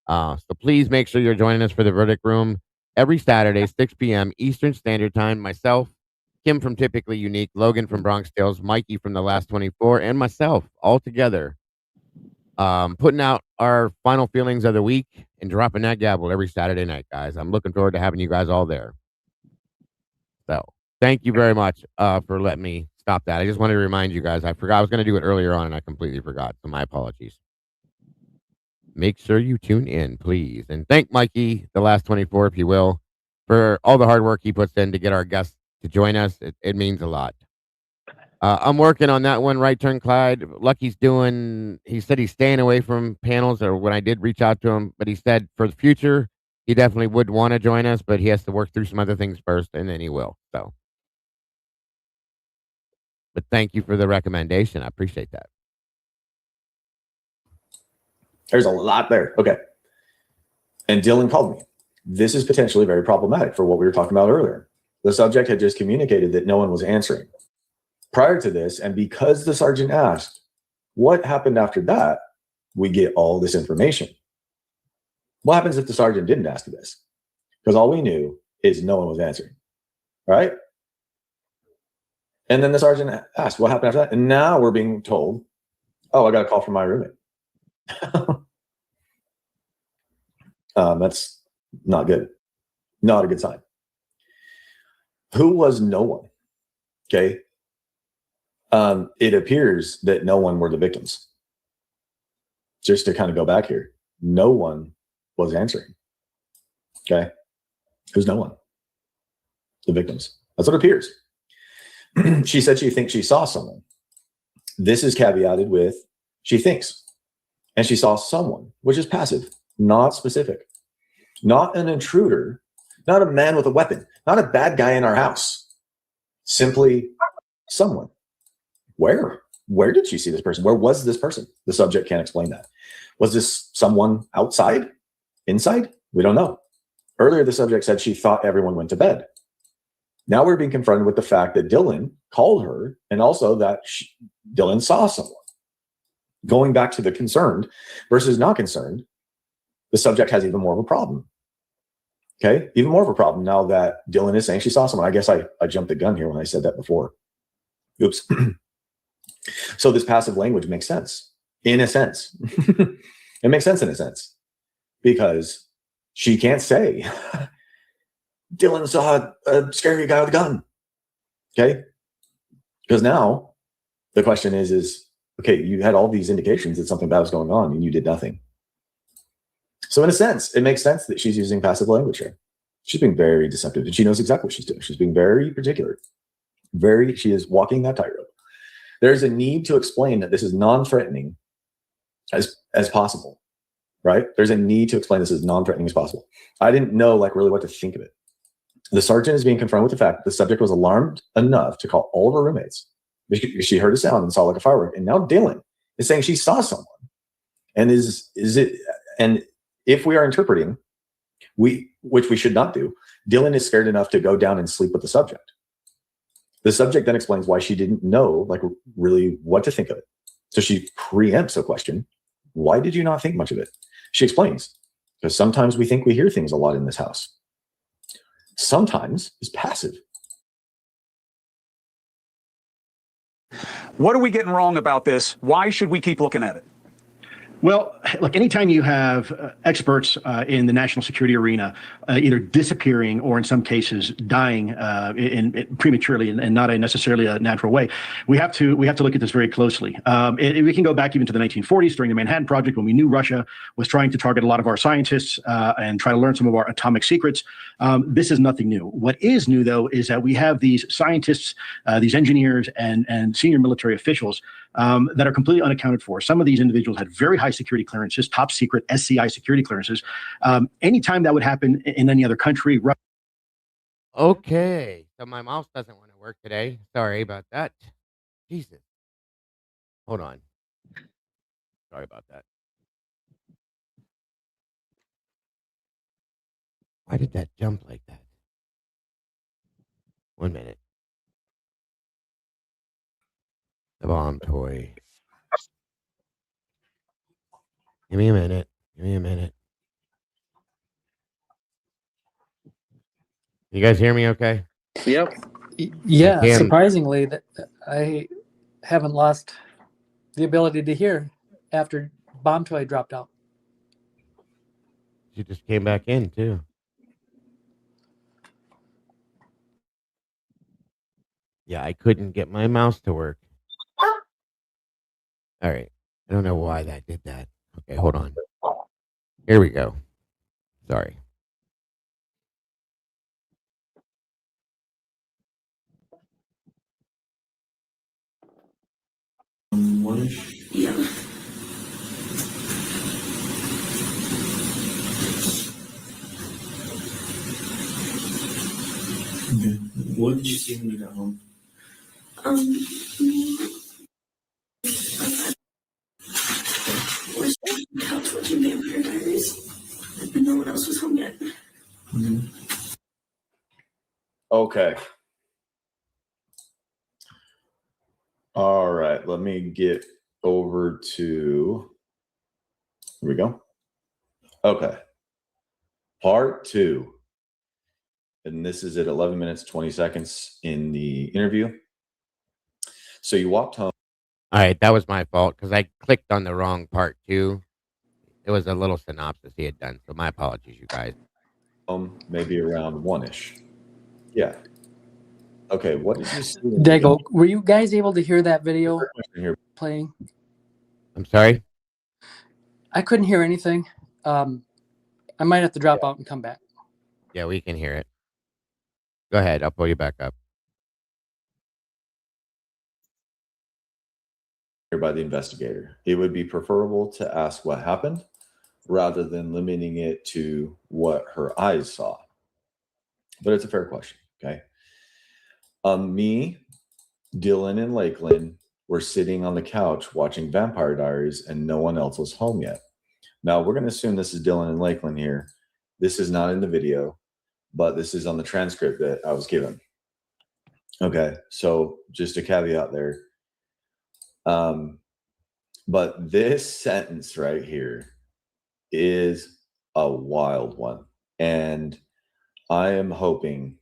So please make sure you're joining us for the verdict room every Saturday, 6 p.m. Eastern Standard Time. Myself, Kim from Typically Unique, Logan from Bronx Tales, Mikey from The Last 24, and myself all together, putting out our final feelings of the week and dropping that gavel every Saturday night, guys. I'm looking forward to having you guys all there. So thank you very much for letting me stop that. I just wanted to remind you guys. I forgot I was going to do it earlier on, and I completely forgot. So my apologies. Make sure you tune in, please. And thank Mikey, The Last 24, if you will, for all the hard work he puts in to get our guests to join us. It means a lot. I'm working on that one, Right Turn Clyde. Lucky's he said he's staying away from panels, or when I did reach out to him, but he said for the future, he definitely would want to join us, but he has to work through some other things first, and then he will. So, but thank you for the recommendation. I appreciate that. There's a lot there. Okay. And Dylan called me. This is potentially very problematic for what we were talking about earlier. The subject had just communicated that no one was answering. Prior to this, and because the sergeant asked, what happened after that, we get all this information. What happens if the sergeant didn't ask this? Because all we knew is no one was answering, right? And then the sergeant asked, what happened after that? And now we're being told, oh, I got a call from my roommate. That's not good. Not a good sign. Who was no one? Okay. It appears that no one were the victims. Just to kind of go back here, no one was answering. Okay. Who's no one? The victims. That's what it appears. She said she thinks she saw someone. This is caveated with she thinks. And she saw someone, which is passive, not specific. Not an intruder, not a man with a weapon, not a bad guy in our house. Simply someone. Where? where did she see this person? Where was this person? The subject can't explain that. Was this someone outside? Inside? We don't know. Earlier, the subject said she thought everyone went to bed. Now we're being confronted with the fact that Dylan called her, and also that Dylan saw someone. Going back to the concerned versus not concerned, the subject has even more of a problem. Okay, even more of a problem now that Dylan is saying she saw someone. I guess I jumped the gun here when I said that before. Oops. So this passive language makes sense, in a sense. It makes sense in a sense, because she can't say, Dylan saw a scary guy with a gun. Okay? Because now the question is, okay, you had all these indications that something bad was going on and you did nothing. So in a sense, it makes sense that she's using passive language here. She's being very deceptive, and she knows exactly what she's doing. She's being very particular. She is walking that tightrope. There's a need to explain that this is non-threatening as possible, right? There's a need to explain this as non-threatening as possible. I didn't know really what to think of it. The sergeant is being confronted with the fact that the subject was alarmed enough to call all of her roommates. She heard a sound and saw a firework. And now Dylan is saying she saw someone. And and if we are interpreting, which we should not do, Dylan is scared enough to go down and sleep with the subject. The subject then explains why she didn't know, really what to think of it. So she preempts a question. Why did you not think much of it? She explains, because sometimes we think we hear things a lot in this house. Sometimes is passive. What are we getting wrong about this? Why should we keep looking at it? Well, look, anytime you have experts in the national security arena either disappearing or in some cases dying in prematurely and not necessarily a natural way, we have to look at this very closely. We can go back even to the 1940s during the Manhattan Project, when we knew Russia was trying to target a lot of our scientists and try to learn some of our atomic secrets. This is nothing new. What is new, though, is that we have these scientists, these engineers, and senior military officials that are completely unaccounted for. Some of these individuals had very high security clearances, top secret SCI security clearances. Anytime that would happen in any other country. Okay, so my mouse doesn't want to work today. Sorry about that. Jesus. Hold on. Sorry about that. Why did that jump like that? 1 minute. The bomb toy. Give me a minute. Give me a minute. You guys hear me okay? Yep. Yeah, surprisingly, that I haven't lost the ability to hear after bomb toy dropped out. She just came back in too. Yeah, I couldn't get my mouse to work. All right. I don't know why that did that. Okay, hold on. Here we go. Sorry. Yeah. Okay. What did you see when you got home? Me. We're sitting on the couch watching Vampire Diaries, and no one else was home yet. Mm-hmm. Okay. All right. Let me get over to. Here we go. Okay. Part 2. And this is at 11 minutes, 20 seconds in the interview. So you walked home. All right, that was my fault because I clicked on the wrong part 2. It was a little synopsis he had done, so my apologies, you guys. Maybe around 1-ish. Yeah. Okay, what did you see? Dago, were you guys able to hear that video playing? I'm sorry? I couldn't hear anything. I might have to drop out and come back. Yeah, we can hear it. Go ahead, I'll pull you back up. By the investigator. It would be preferable to ask what happened rather than limiting it to what her eyes saw. But it's a fair question, okay? Me, Dylan, and Lakeland were sitting on the couch watching Vampire Diaries and no one else was home yet. Now, we're going to assume this is Dylan and Lakeland here. This is not in the video, but this is on the transcript that I was given. Okay, so just a caveat there. But this sentence right here is a wild one. And I am hoping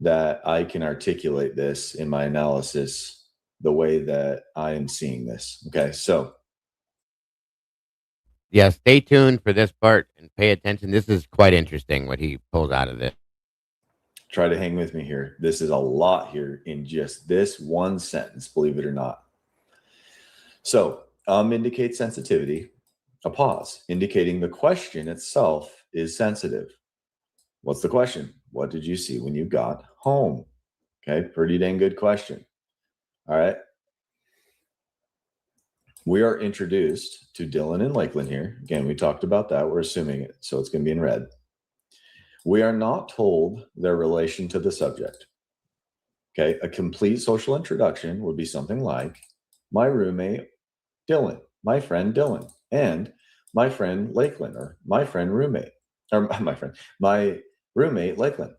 that I can articulate this in my analysis the way that I am seeing this. Okay, so. Yeah, stay tuned for this part and pay attention. This is quite interesting what he pulls out of this. Try to hang with me here. This is a lot here in just this one sentence, believe it or not. So, indicate sensitivity, a pause, indicating the question itself is sensitive. What's the question? What did you see when you got home? Okay, pretty dang good question. All right. We are introduced to Dylan and Lakeland here. Again, we talked about that. We're assuming it, so it's going to be in red. We are not told their relation to the subject. Okay, a complete social introduction would be something like, my roommate, Dylan, my friend Dylan, and my friend Lakeland, or my friend roommate, or my roommate Lakeland,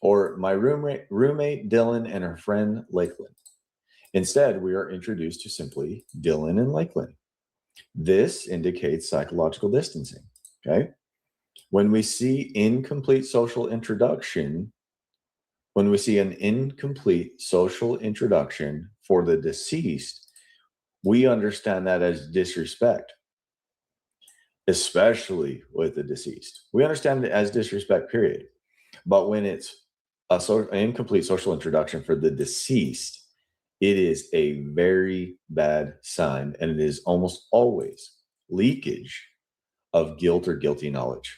or my roommate Dylan and her friend Lakeland. Instead, we are introduced to simply Dylan and Lakeland. This indicates psychological distancing, okay? When we see incomplete social introduction, when we see an incomplete social introduction for the deceased, we understand that as disrespect, especially with the deceased. We understand it as disrespect, period. But when it's an incomplete social introduction for the deceased, it is a very bad sign, and it is almost always leakage of guilt or guilty knowledge.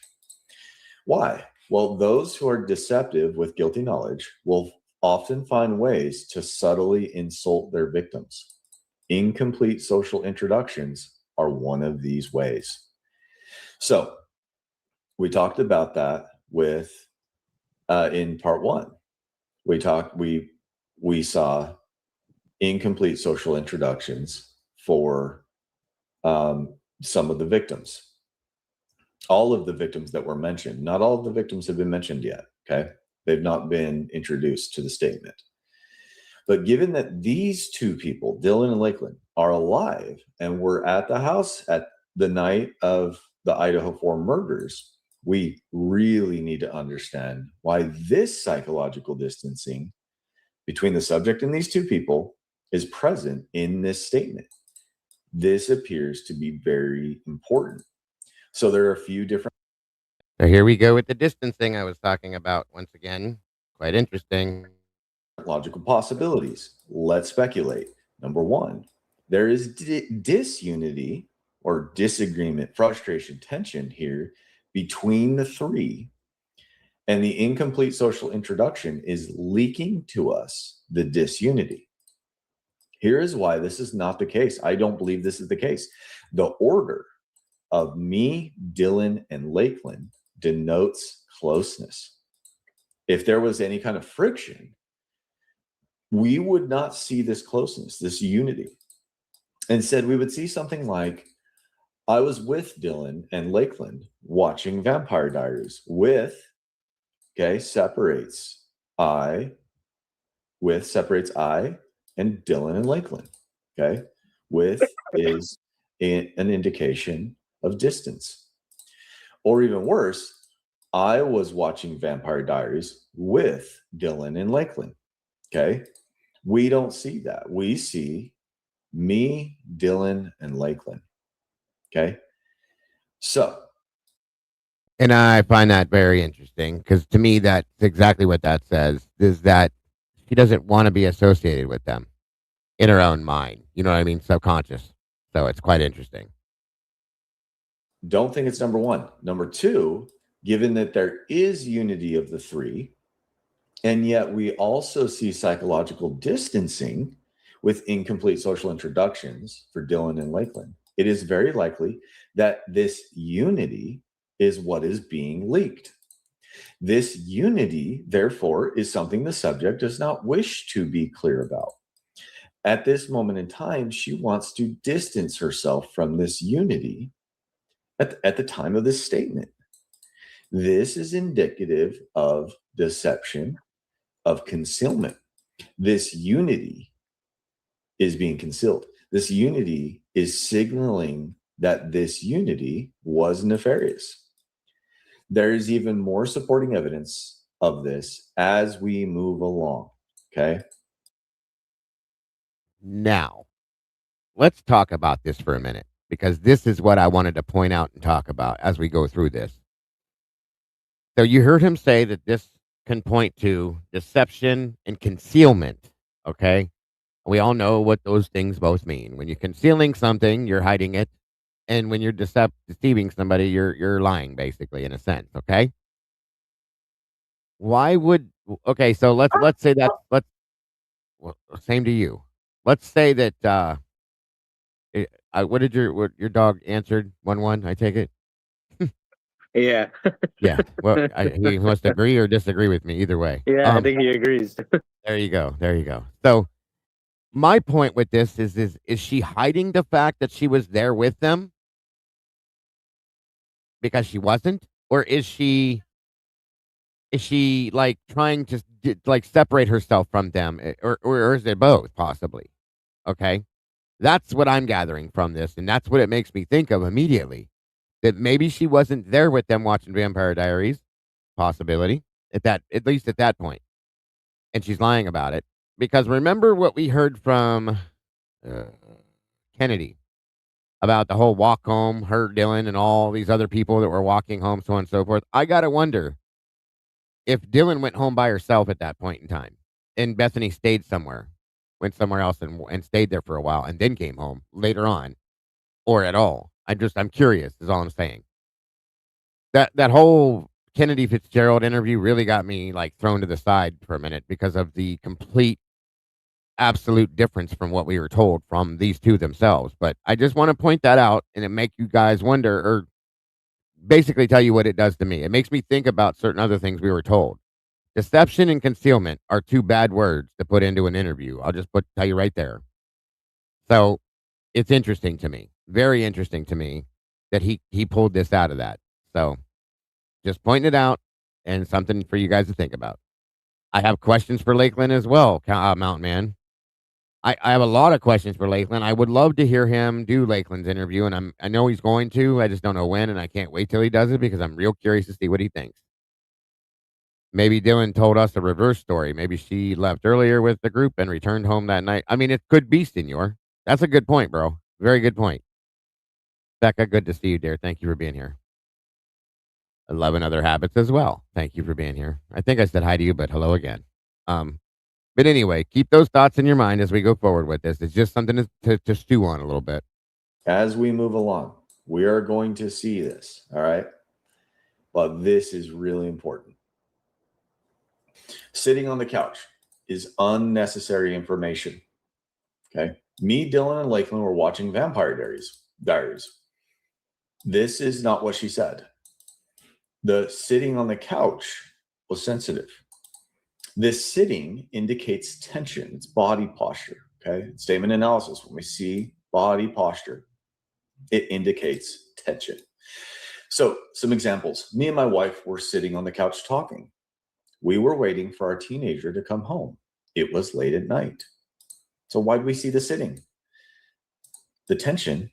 Why? Well, those who are deceptive with guilty knowledge will often find ways to subtly insult their victims. Incomplete social introductions are one of these ways. So we talked about that with in part one. We saw incomplete social introductions for some of the victims. All of the victims that were mentioned, not all of the victims have been mentioned yet, okay? They've not been introduced to the statement. But given that these two people, Dylan and Lakeland, are alive and were at the house at the night of the Idaho 4 murders, we really need to understand why this psychological distancing between the subject and these two people is present in this statement. This appears to be very important. So there are a few different. So here we go with the distancing I was talking about once again. Quite interesting. Logical possibilities. Let's speculate. Number one, there is disunity or disagreement, frustration, tension here between the three, and the incomplete social introduction is leaking to us the disunity. Here is why this is not the case. I don't believe this is the case. The order of me, Dylan, and Lakeland denotes closeness. If there was any kind of friction, we would not see this closeness, this unity. Instead, we would see something like, I was with Dylan and Lakeland watching Vampire Diaries with, okay, separates I and Dylan and Lakeland, okay? With is an indication of distance. Or even worse, I was watching Vampire Diaries with Dylan and Lakeland, okay? We don't see that. We see me, Dylan, and Lakeland, okay? So. And I find that very interesting because to me, that's exactly what that says, is that she doesn't want to be associated with them in her own mind. You know what I mean? Subconscious. So it's quite interesting. Don't think it's number one. Number two, given that there is unity of the three, and yet we also see psychological distancing with incomplete social introductions for Dylan and Lakeland, it is very likely that this unity is what is being leaked. This unity, therefore, is something the subject does not wish to be clear about. At this moment in time, she wants to distance herself from this unity at the time of this statement. This is indicative of deception, of concealment. This unity is being concealed. This unity is signaling that this unity was nefarious. There is even more supporting evidence of this as we move along. Okay. Now, let's talk about this for a minute, because this is what I wanted to point out and talk about as we go through this. So you heard him say that this can point to deception and concealment. Okay. We all know what those things both mean. When you're concealing something, you're hiding it. And when you're deceiving somebody, you're lying, basically, in a sense. Okay. Why would, okay, so let's say that, well, same to you. Let's say that, what did your dog answered? 1-1, I take it? Yeah. Yeah. Well, he must agree or disagree with me either way. Yeah, I think he agrees. There you go. There you go. So my point with this is she hiding the fact that she was there with them because she wasn't? Or is she like trying to like separate herself from them, or is it both possibly? Okay. That's what I'm gathering from this, and that's what it makes me think of immediately. That maybe she wasn't there with them watching Vampire Diaries, possibility, at least at that point. And she's lying about it. Because remember what we heard from Kennedy about the whole walk home, her, Dylan, and all these other people that were walking home, so on and so forth. I gotta wonder if Dylan went home by herself at that point in time, and Bethany stayed somewhere, went somewhere else and stayed there for a while, and then came home later on, or at all. I'm curious, is all I'm saying. That whole Kennedy Fitzgerald interview really got me like thrown to the side for a minute because of the complete absolute difference from what we were told from these two themselves. But I just want to point that out and it make you guys wonder, or basically tell you what it does to me. It makes me think about certain other things we were told. Deception and concealment are two bad words to put into an interview. I'll just tell you right there. So it's interesting to me, very interesting to me that he pulled this out of that. So just pointing it out and something for you guys to think about. I have questions for Lakeland as well, Mountain Man. I have a lot of questions for Lakeland. I would love to hear him do Lakeland's interview, and I know he's going to. I just don't know when, and I can't wait till he does it because I'm real curious to see what he thinks. Maybe Dylan told us a reverse story. Maybe she left earlier with the group and returned home that night. I mean, it could be, Senor. That's a good point, bro. Very good point. Becca, good to see you, dear. Thank you for being here. 11 other habits as well. Thank you for being here. I think I said hi to you, but hello again. But anyway, keep those thoughts in your mind as we go forward with this. It's just something to stew on a little bit. As we move along, we are going to see this, all right? But this is really important. Sitting on the couch is unnecessary information, okay? Me, Dylan, and Lakeland were watching Vampire Diaries. This is not what she said. The sitting on the couch was sensitive. This sitting indicates tension. It's body posture. Okay. Statement analysis. When we see body posture, it indicates tension. So some examples. Me and my wife were sitting on the couch talking. We were waiting for our teenager to come home. It was late at night. So why do we see the sitting? The tension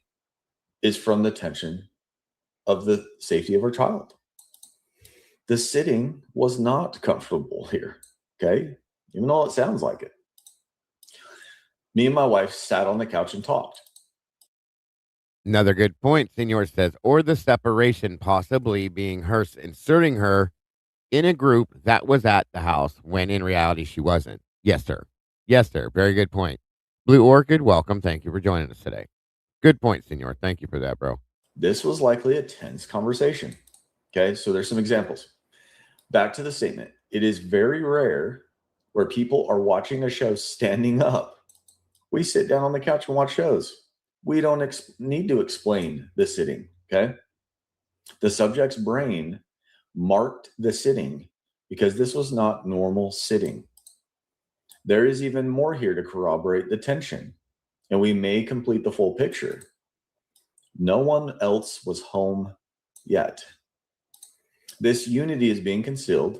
is from the tension of the safety of our child. The sitting was not comfortable here. Okay. Even though it sounds like it. Me and my wife sat on the couch and talked. Another good point, Senor says, or the separation possibly being her inserting her in a group that was at the house when in reality she wasn't. Yes, sir. Yes, sir. Very good point. Blue Orchid, welcome. Thank you for joining us today. Good point, Senor. Thank you for that, bro. This was likely a tense conversation. Okay. So there's some examples. Back to the statement. It is very rare where people are watching a show standing up. We sit down on the couch and watch shows. We don't need to explain the sitting, okay? The subject's brain marked the sitting because this was not normal sitting. There is even more here to corroborate the tension, and we may complete the full picture. No one else was home yet. This unity is being concealed,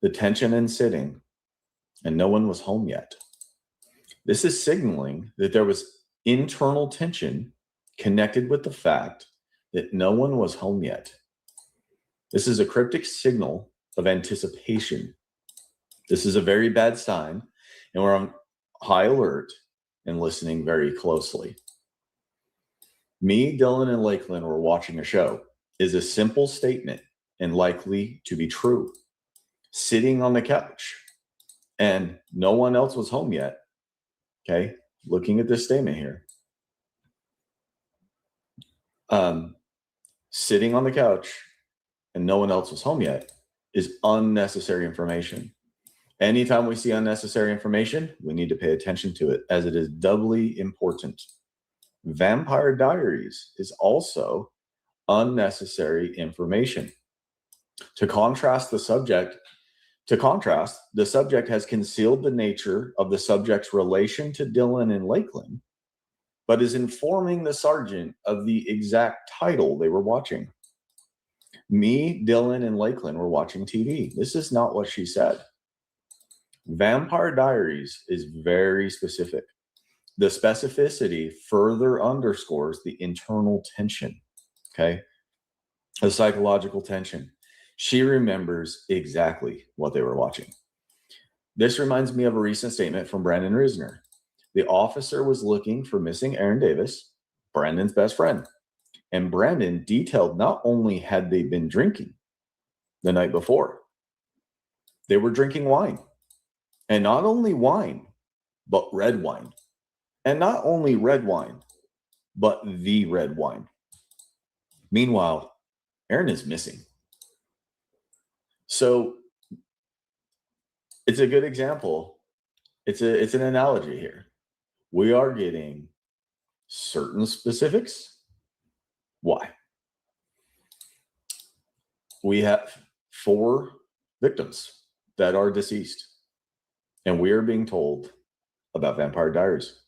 the tension and sitting, and no one was home yet. This is signaling that there was internal tension connected with the fact that no one was home yet. This is a cryptic signal of anticipation. This is a very bad sign, and we're on high alert and listening very closely. Me, Dylan, and Lakeland were watching a show is a simple statement and likely to be true. Sitting on the couch, and no one else was home yet. Okay, looking at this statement here. Sitting on the couch and no one else was home yet is unnecessary information. Anytime we see unnecessary information, we need to pay attention to it, as it is doubly important. Vampire Diaries is also unnecessary information. To contrast, the subject has concealed the nature of the subject's relation to Dylan and Lakeland, but is informing the sergeant of the exact title they were watching. Me, Dylan, and Lakeland were watching TV. This is not what she said. Vampire Diaries is very specific. The specificity further underscores the internal tension, okay? The psychological tension. She remembers exactly what they were watching. This reminds me of a recent statement from Brandon Risner. The officer was looking for missing Aaron Davis, Brandon's best friend. And Brandon detailed not only had they been drinking the night before, they were drinking wine. And not only wine, but red wine. And not only red wine, but the red wine. Meanwhile, Aaron is missing. So it's a good example. It's an analogy here. We are getting certain specifics. Why? We have 4 victims that are deceased, and we are being told about Vampire Diaries.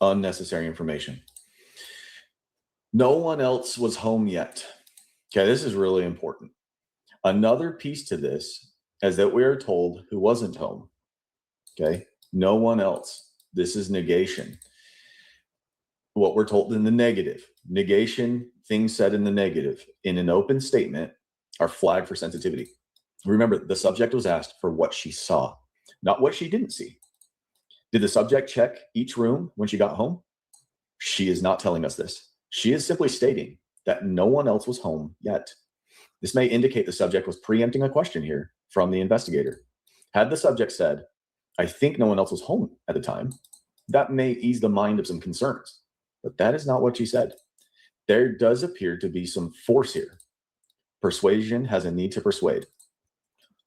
Unnecessary information. No one else was home yet. Okay, this is really important. Another piece to this is that we are told who wasn't home. Okay, no one else. This is negation. What we're told in the negative. Negation, things said in the negative, in an open statement, are flagged for sensitivity. Remember, the subject was asked for what she saw, not what she didn't see. Did the subject check each room when she got home? She is not telling us this. She is simply stating that no one else was home yet. This may indicate the subject was preempting a question here from the investigator. Had the subject said, I think no one else was home at the time, that may ease the mind of some concerns. But that is not what she said. There does appear to be some force here. Persuasion has a need to persuade.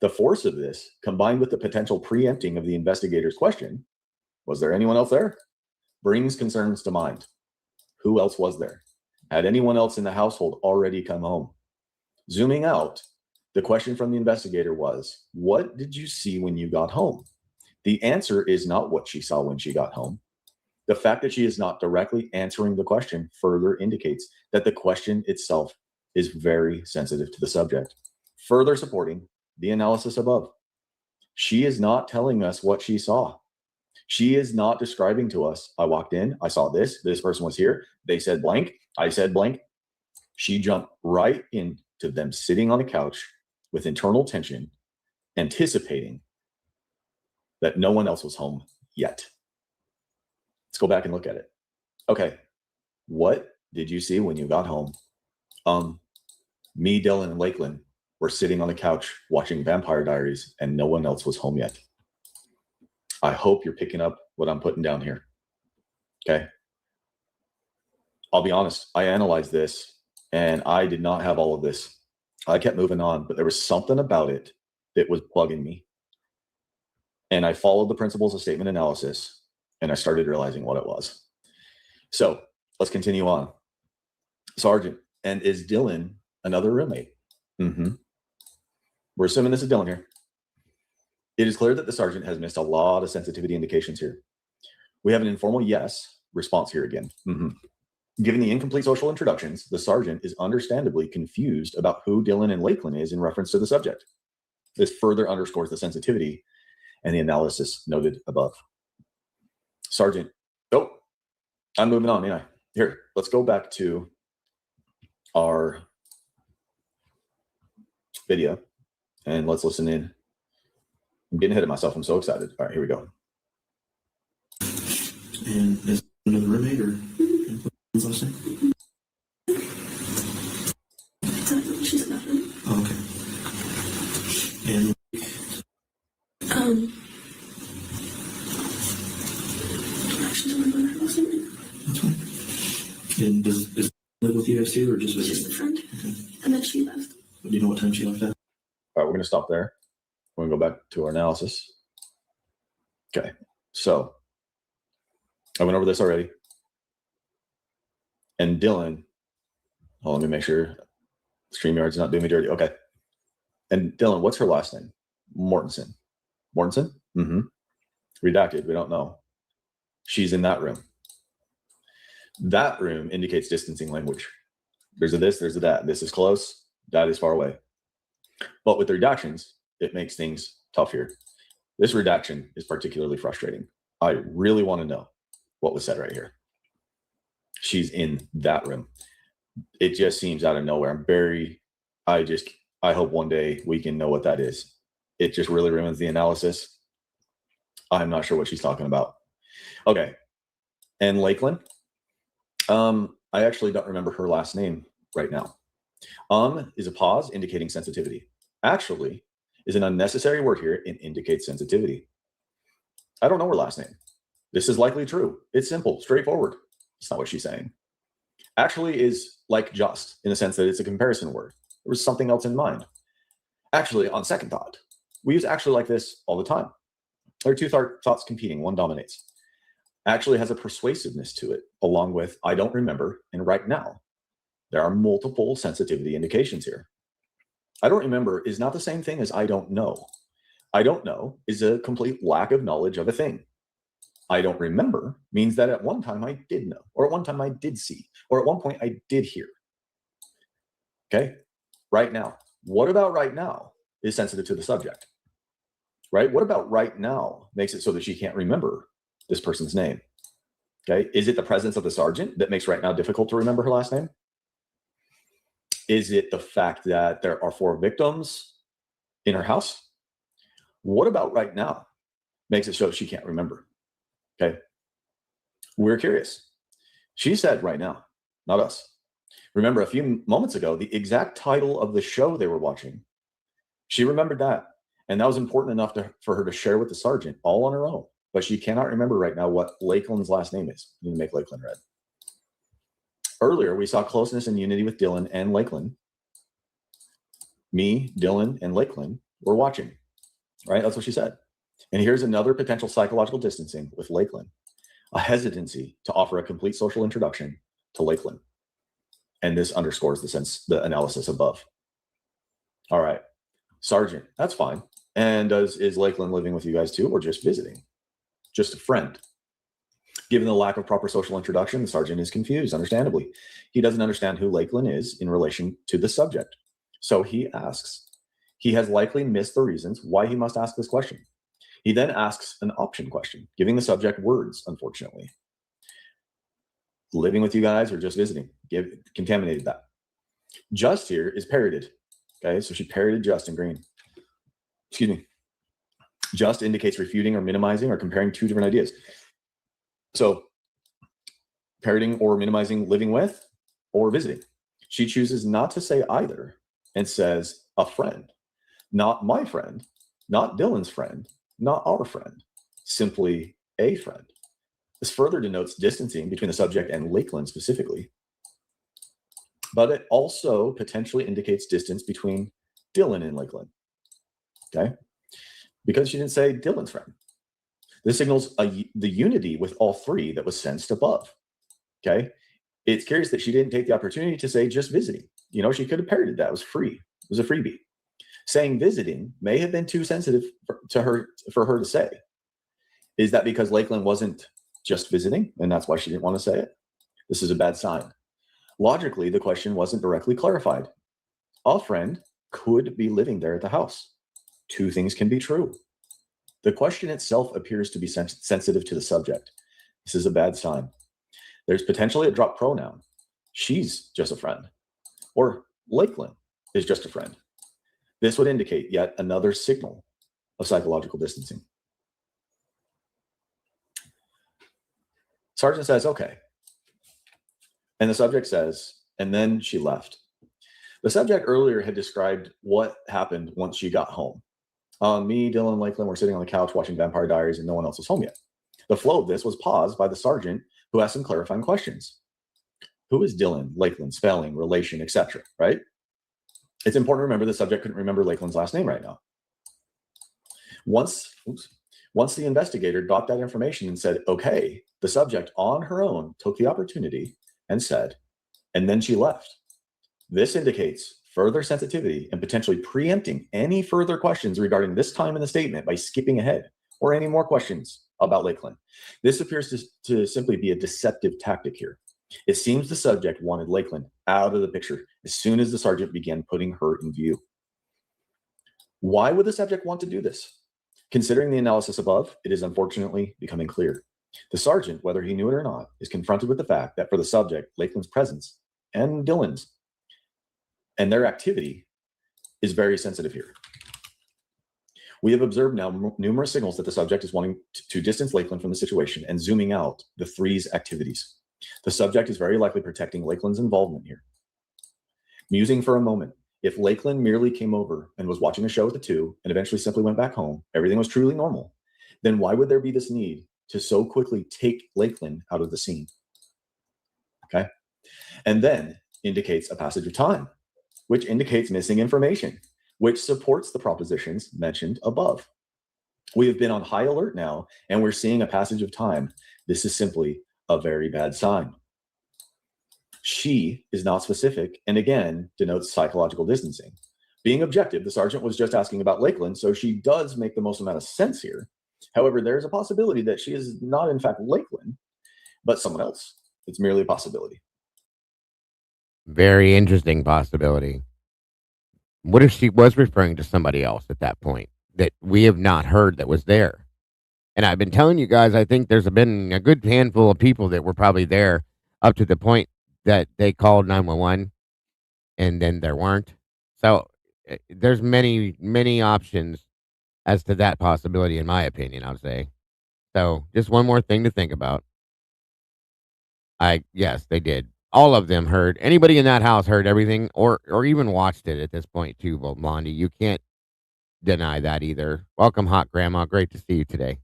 The force of this, combined with the potential preempting of the investigator's question, was there anyone else there? Brings concerns to mind. Who else was there? Had anyone else in the household already come home? Zooming out, the question from the investigator was, what did you see when you got home? The answer is not what she saw when she got home. The fact that she is not directly answering the question further indicates that the question itself is very sensitive to the subject, further supporting the analysis above. She is not telling us what she saw. She is not describing to us, I walked in, I saw this person was here, they said blank, I said blank. She jumped right into them sitting on the couch with internal tension, anticipating that no one else was home yet. Let's go back and look at it. Okay, what did you see when you got home? Me, Dylan, and Lakeland were sitting on the couch watching Vampire Diaries, and no one else was home yet. I hope you're picking up what I'm putting down here. Okay. I'll be honest, I analyzed this and I did not have all of this. I kept moving on, but there was something about it that was bugging me. And I followed the principles of statement analysis and I started realizing what it was. So let's continue on. Sergeant, and is Dylan another roommate? Mm-hmm. We're assuming this is Dylan here. It is clear that the sergeant has missed a lot of sensitivity indications here. We have an informal yes response here again. Given the incomplete social introductions, the sergeant is understandably confused about who Dylan and Lakeland is in reference to the subject. This further underscores the sensitivity and the analysis noted above. Sergeant, I'm moving on, ain't I? Here, let's go back to our video and let's listen in. I'm getting ahead of myself. I'm so excited. All right, here we go. And is another roommate or what's last name? She's a veteran. Oh, okay. And I actually don't remember her last name. That's fine. And does live with you guys too, or just with Just a friend. Okay. And then she left. Do you know what time she left at? All right, we're going to stop there. We're going to go back to our analysis. Okay, so I went over this already. And Dylan, let me make sure StreamYard's not doing me dirty. Okay. And Dylan, what's her last name? Mortensen. Mortensen? Redacted. We don't know. She's in that room. That room indicates distancing language. There's a this, there's a that. This is close. That is far away. But with the redactions, it makes things tough here. This redaction is particularly frustrating. I really want to know what was said right here. She's in that room. It just seems out of nowhere. I hope one day we can know what that is. It just really ruins the analysis. I'm not sure what she's talking about. Okay. And Lakeland, I actually don't remember her last name right now. Is a pause indicating sensitivity. Actually is an unnecessary word here and indicates sensitivity. I don't know her last name. This is likely true. It's simple, straightforward. It's not what she's saying. Actually is like just in the sense that it's a comparison word. There was something else in mind. Actually, on second thought, we use actually like this all the time. There are two thoughts competing. One dominates. Actually has a persuasiveness to it, along with I don't remember and right now. There are multiple sensitivity indications here. I don't remember is not the same thing as I don't know. I don't know is a complete lack of knowledge of a thing. I don't remember means that at one time I did know, or at one time I did see, or at one point I did hear. Okay, right now. What about right now is sensitive to the subject, right? What about right now makes it so that she can't remember this person's name? Okay, is it the presence of the sergeant that makes right now difficult to remember her last name? Is it the fact that there are 4 victims in her house? What about right now makes it so she can't remember? Okay, we're curious. She said right now, not us. Remember a few moments ago, the exact title of the show they were watching. She remembered that. And that was important enough for her to share with the sergeant all on her own. But she cannot remember right now what Lakeland's last name is. You need to make Lakeland red. Earlier, we saw closeness and unity with Dylan and Lakeland. Me, Dylan, and Lakeland were watching, right? That's what she said. And here's another potential psychological distancing with Lakeland, a hesitancy to offer a complete social introduction to Lakeland. And this underscores the analysis above. All right, Sergeant, that's fine. And is Lakeland living with you guys too, or just visiting? Just a friend? Given the lack of proper social introduction, the sergeant is confused, understandably. He doesn't understand who Lakeland is in relation to the subject. So he asks. He has likely missed the reasons why he must ask this question. He then asks an option question, giving the subject words, unfortunately. Living with you guys or just visiting? Contaminated that. Just here is parroted. Okay, so she parroted just in green. Excuse me. Just indicates refuting or minimizing or comparing 2 different ideas. So parroting or minimizing living with or visiting. She chooses not to say either and says a friend. Not my friend, not Dylan's friend, not our friend, simply a friend. This further denotes distancing between the subject and Lakeland specifically. But it also potentially indicates distance between Dylan and Lakeland. Okay? Because she didn't say Dylan's friend. This signals the unity with all 3 that was sensed above. Okay? It's curious that she didn't take the opportunity to say just visiting. You know, she could have parroted that. It was free. It was a freebie. Saying visiting may have been too sensitive for her to say. Is that because Lakeland wasn't just visiting and that's why she didn't want to say it? This is a bad sign. Logically, the question wasn't directly clarified. A friend could be living there at the house. Two things can be true. The question itself appears to be sensitive to the subject. This is a bad sign. There's potentially a drop pronoun. She's just a friend. Or Lakeland is just a friend. This would indicate yet another signal of psychological distancing. Sergeant says, okay. And the subject says, and then she left. The subject earlier had described what happened once she got home. Me, Dylan, and Lakeland were sitting on the couch watching Vampire Diaries and no one else was home yet. The flow of this was paused by the sergeant who asked some clarifying questions. Who is Dylan, Lakeland, spelling, relation, etc., right? It's important to remember the subject couldn't remember Lakeland's last name right now. Once the investigator got that information and said, okay, the subject on her own took the opportunity and said, and then she left. This indicates further sensitivity and potentially preempting any further questions regarding this time in the statement by skipping ahead or any more questions about Lakeland. This appears to simply be a deceptive tactic here. It seems the subject wanted Lakeland out of the picture as soon as the sergeant began putting her in view. Why would the subject want to do this? Considering the analysis above, it is unfortunately becoming clear. The sergeant, whether he knew it or not, is confronted with the fact that for the subject, Lakeland's presence and Dylan's and their activity is very sensitive here. We have observed now numerous signals that the subject is wanting to distance Lakeland from the situation and zooming out the three's activities. The subject is very likely protecting Lakeland's involvement here. Musing for a moment, if Lakeland merely came over and was watching a show with the two and eventually simply went back home, everything was truly normal, then why would there be this need to so quickly take Lakeland out of the scene? Okay. And then indicates a passage of time, which indicates missing information, which supports the propositions mentioned above. We have been on high alert now, and we're seeing a passage of time. This is simply a very bad sign. She is not specific, and again, denotes psychological distancing. Being objective, the sergeant was just asking about Lakeland, so she does make the most amount of sense here. However, there's a possibility that she is not, in fact, Lakeland, but someone else. It's merely a possibility. Very interesting possibility. What if she was referring to somebody else at that point that we have not heard that was there? And I've been telling you guys, I think there's been a good handful of people that were probably there up to the point that they called 911 and then there weren't. So there's many, many options as to that possibility, in my opinion, I would say. So just one more thing to think about. Yes, they did. All of them heard. Anybody in that house heard everything or even watched it at this point too, Blondie. You can't deny that either. Welcome, Hot Grandma. Great to see you today.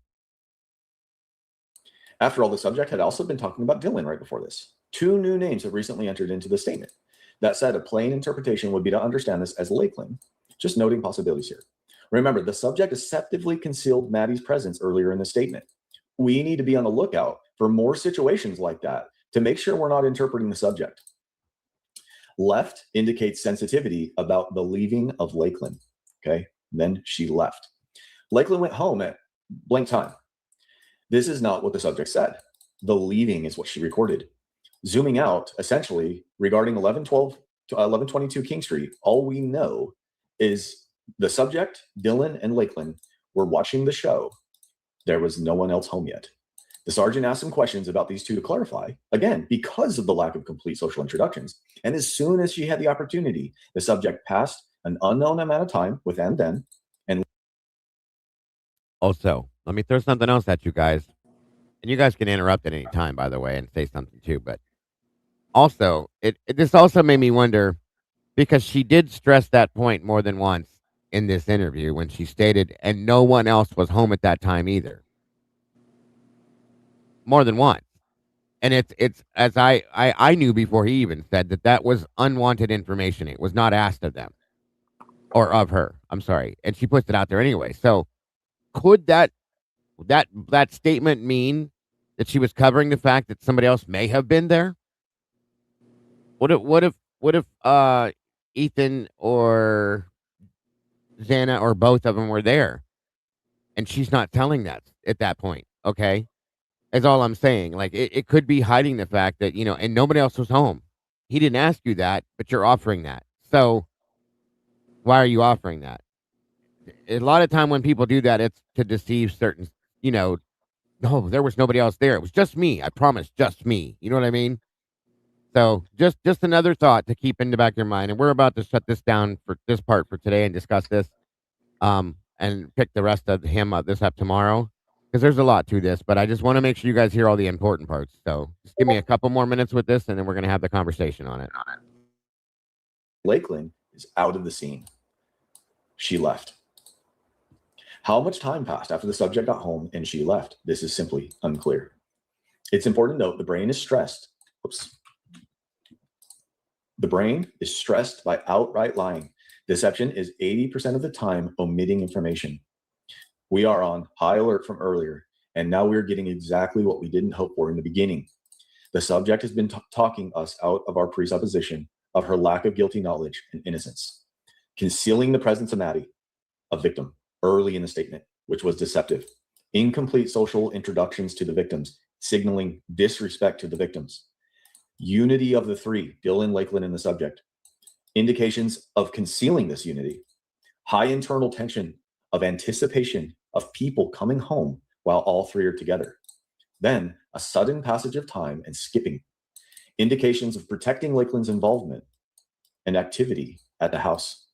After all, the subject had also been talking about Dylan right before this. Two new names have recently entered into the statement. That said, a plain interpretation would be to understand this as Lakeland. Just noting possibilities here. Remember, the subject deceptively concealed Maddie's presence earlier in the statement. We need to be on the lookout for more situations like that to make sure we're not interpreting the subject. Left indicates sensitivity about the leaving of Lakeland. Okay, then she left. Lakeland went home at blank time. This is not what the subject said. The leaving is what she recorded. Zooming out, essentially, regarding 1122 King Street, all we know is the subject, Dylan and Lakeland, were watching the show. There was no one else home yet. The sergeant asked some questions about these two to clarify, again, because of the lack of complete social introductions. And as soon as she had the opportunity, the subject passed an unknown amount of time with and then. And also, let me throw something else at you guys. And you guys can interrupt at any time, by the way, and say something too. But also, this also made me wonder, because she did stress that point more than once in this interview when she stated, and no one else was home at that time either. More than once. And it's as I knew before he even said that was unwanted information. It was not asked of them or of her. I'm sorry. And she puts it out there anyway. So could that statement mean that she was covering the fact that somebody else may have been there? What if Ethan or Xana or both of them were there, and she's not telling that at that point. Okay, that's all I'm saying. Like it could be hiding the fact that and nobody else was home. He didn't ask you that, but you're offering that. So why are you offering that? A lot of time when people do that, it's to deceive certain. No, there was nobody else there. It was just me. I promise, just me. You know what I mean? So just another thought to keep in the back of your mind. And we're about to shut this down for this part for today and discuss this. And pick the rest of this up tomorrow because there's a lot to this. But I just want to make sure you guys hear all the important parts. So just give me a couple more minutes with this, and then we're gonna have the conversation on it. Lakeland is out of the scene. She left. How much time passed after the subject got home and she left? This is simply unclear. It's important to note the brain is stressed. Whoops. The brain is stressed by outright lying. Deception is 80% of the time omitting information. We are on high alert from earlier, and now we're getting exactly what we didn't hope for in the beginning. The subject has been talking us out of our presupposition of her lack of guilty knowledge and innocence, concealing the presence of Maddie, a victim, early in the statement, which was deceptive. Incomplete social introductions to the victims, signaling disrespect to the victims. Unity of the three, Dylan, Lakeland, and the subject. Indications of concealing this unity. High internal tension of anticipation of people coming home while all three are together. Then a sudden passage of time and skipping. Indications of protecting Lakeland's involvement and activity at the house.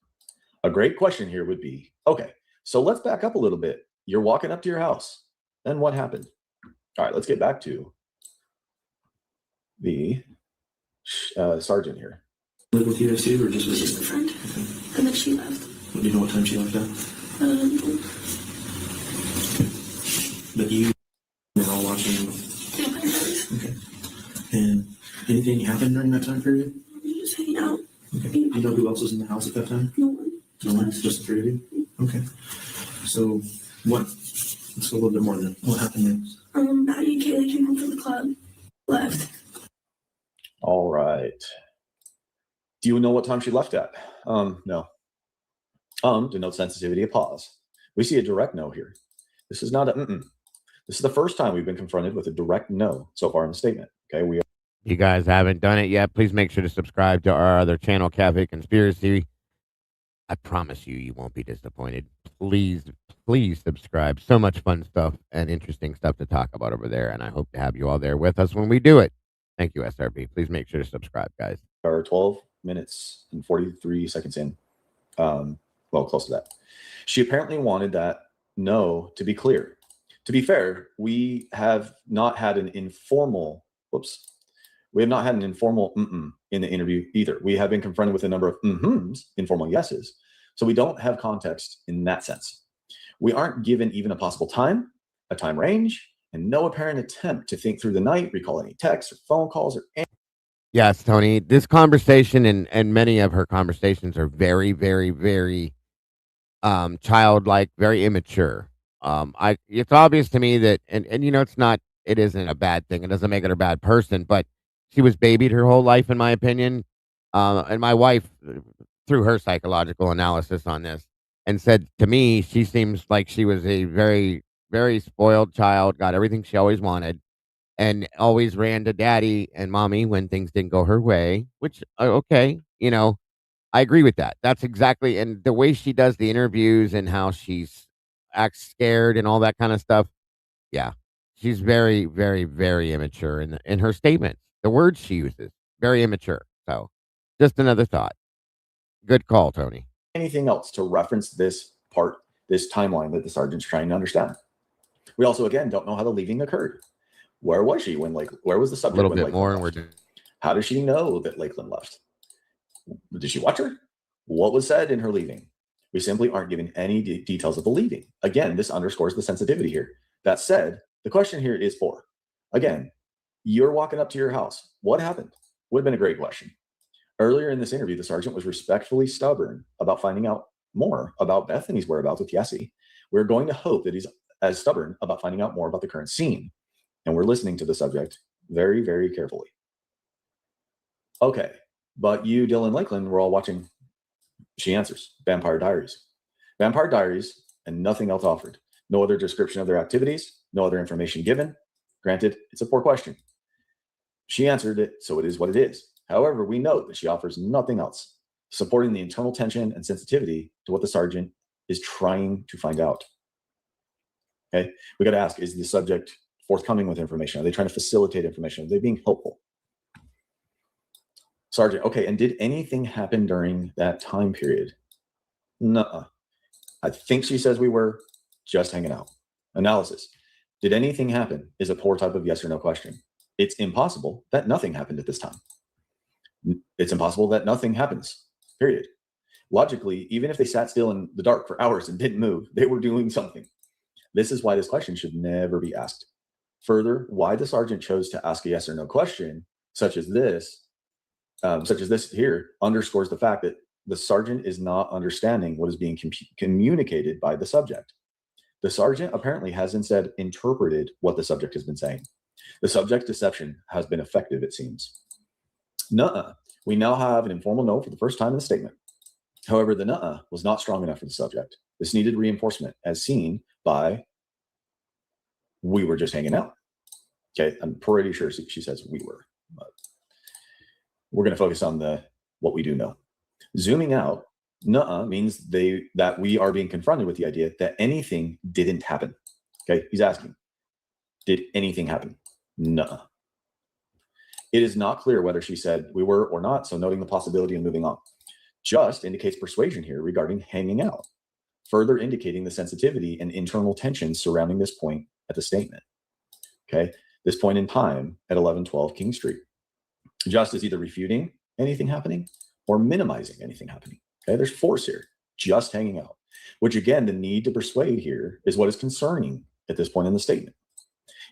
A great question here would be, okay, so let's back up a little bit. You're walking up to your house. Then what happened? All right, let's get back to the sergeant here. Live with you guys too, or just with a friend? And then she left. Do you know what time she left at? But you were all watching. Okay. And anything happened during that time period? Just hanging out. Okay. Do you know who else was in the house at that time? No one. No one? Just the three of you? Okay. So let's go a little bit more then. What happened next? Maddie and Kaylee came home from the club. Left. All right. Do you know what time she left at? No. Denote sensitivity, a pause. We see a direct no here. This is not a This is the first time we've been confronted with a direct no so far in the statement. Okay, you guys haven't done it yet, please make sure to subscribe to our other channel, Cafe Conspiracy. I promise you won't be disappointed. Please subscribe. So much fun stuff and interesting stuff to talk about over there, and I hope to have you all there with us when we do it. Thank you, SRB. Please make sure to subscribe, guys. Are 12 minutes and 43 seconds in. Well, close to that. She apparently wanted that no to be clear. To be fair, we have not had an informal, in the interview either. We have been confronted with a number of informal yeses. So we don't have context in that sense. We aren't given even a possible time, a time range, and no apparent attempt to think through the night, recall any texts or phone calls or anything. Yes, Tony, this conversation and many of her conversations are very, very, very childlike, very immature. It's obvious to me that, and it isn't a bad thing. It doesn't make her a bad person, but she was babied her whole life, in my opinion. And my wife threw her psychological analysis on this and said to me, she seems like she was a very, very spoiled child, got everything she always wanted, and always ran to daddy and mommy when things didn't go her way, which, okay, I agree with that. That's exactly, and the way she does the interviews and how she's acts scared and all that kind of stuff. Yeah, she's very, very, very immature in her statements. The words she uses, very immature. So, just another thought. Good call, Tony. Anything else to reference this part, this timeline that the sergeant's trying to understand? We also, again, don't know how the leaving occurred. Where was she when where was the subject? A little bit more, and we're doing. How does she know that Lakeland left? Did she watch her? What was said in her leaving? We simply aren't given any details of the leaving. Again, this underscores the sensitivity here. That said, the question here is again, you're walking up to your house. What happened? Would have been a great question. Earlier in this interview, the sergeant was respectfully stubborn about finding out more about Bethany's whereabouts with Yessie. We're going to hope that he's as stubborn about finding out more about the current scene. And we're listening to the subject very, very carefully. Okay, but you, Dylan, Lakeland, were all watching. She answers, Vampire Diaries. Vampire Diaries and nothing else offered. No other description of their activities, no other information given. Granted, it's a poor question. She answered it, so it is what it is. However, we note that she offers nothing else, supporting the internal tension and sensitivity to what the sergeant is trying to find out. Okay, we got to ask, is the subject forthcoming with information? Are they trying to facilitate information? Are they being helpful? Sergeant, okay, and did anything happen during that time period? Nuh-uh. I think she says we were just hanging out. Analysis. Did anything happen is a poor type of yes or no question. It's impossible that nothing happened at this time. It's impossible that nothing happens, period. Logically, even if they sat still in the dark for hours and didn't move, they were doing something. This is why this question should never be asked. Further, why the sergeant chose to ask a yes or no question, such as this here, underscores the fact that the sergeant is not understanding what is being communicated by the subject. The sergeant apparently has instead interpreted what the subject has been saying. The subject deception has been effective, it seems. Nuh-uh. We now have an informal no for the first time in the statement. However, the nuh-uh was not strong enough for the subject. This needed reinforcement, as seen by we were just hanging out. Okay, I'm pretty sure she says we were. But we're going to focus on what we do know. Zooming out, nuh-uh means that we are being confronted with the idea that anything didn't happen. Okay, he's asking, did anything happen? Nuh-uh. It is not clear whether she said we were or not, so noting the possibility and moving on. Just indicates persuasion here regarding hanging out, further indicating the sensitivity and internal tension surrounding this point at the statement. Okay, this point in time at 1112 King Street. Just is either refuting anything happening or minimizing anything happening. Okay, there's force here, just hanging out, which again, the need to persuade here is what is concerning at this point in the statement.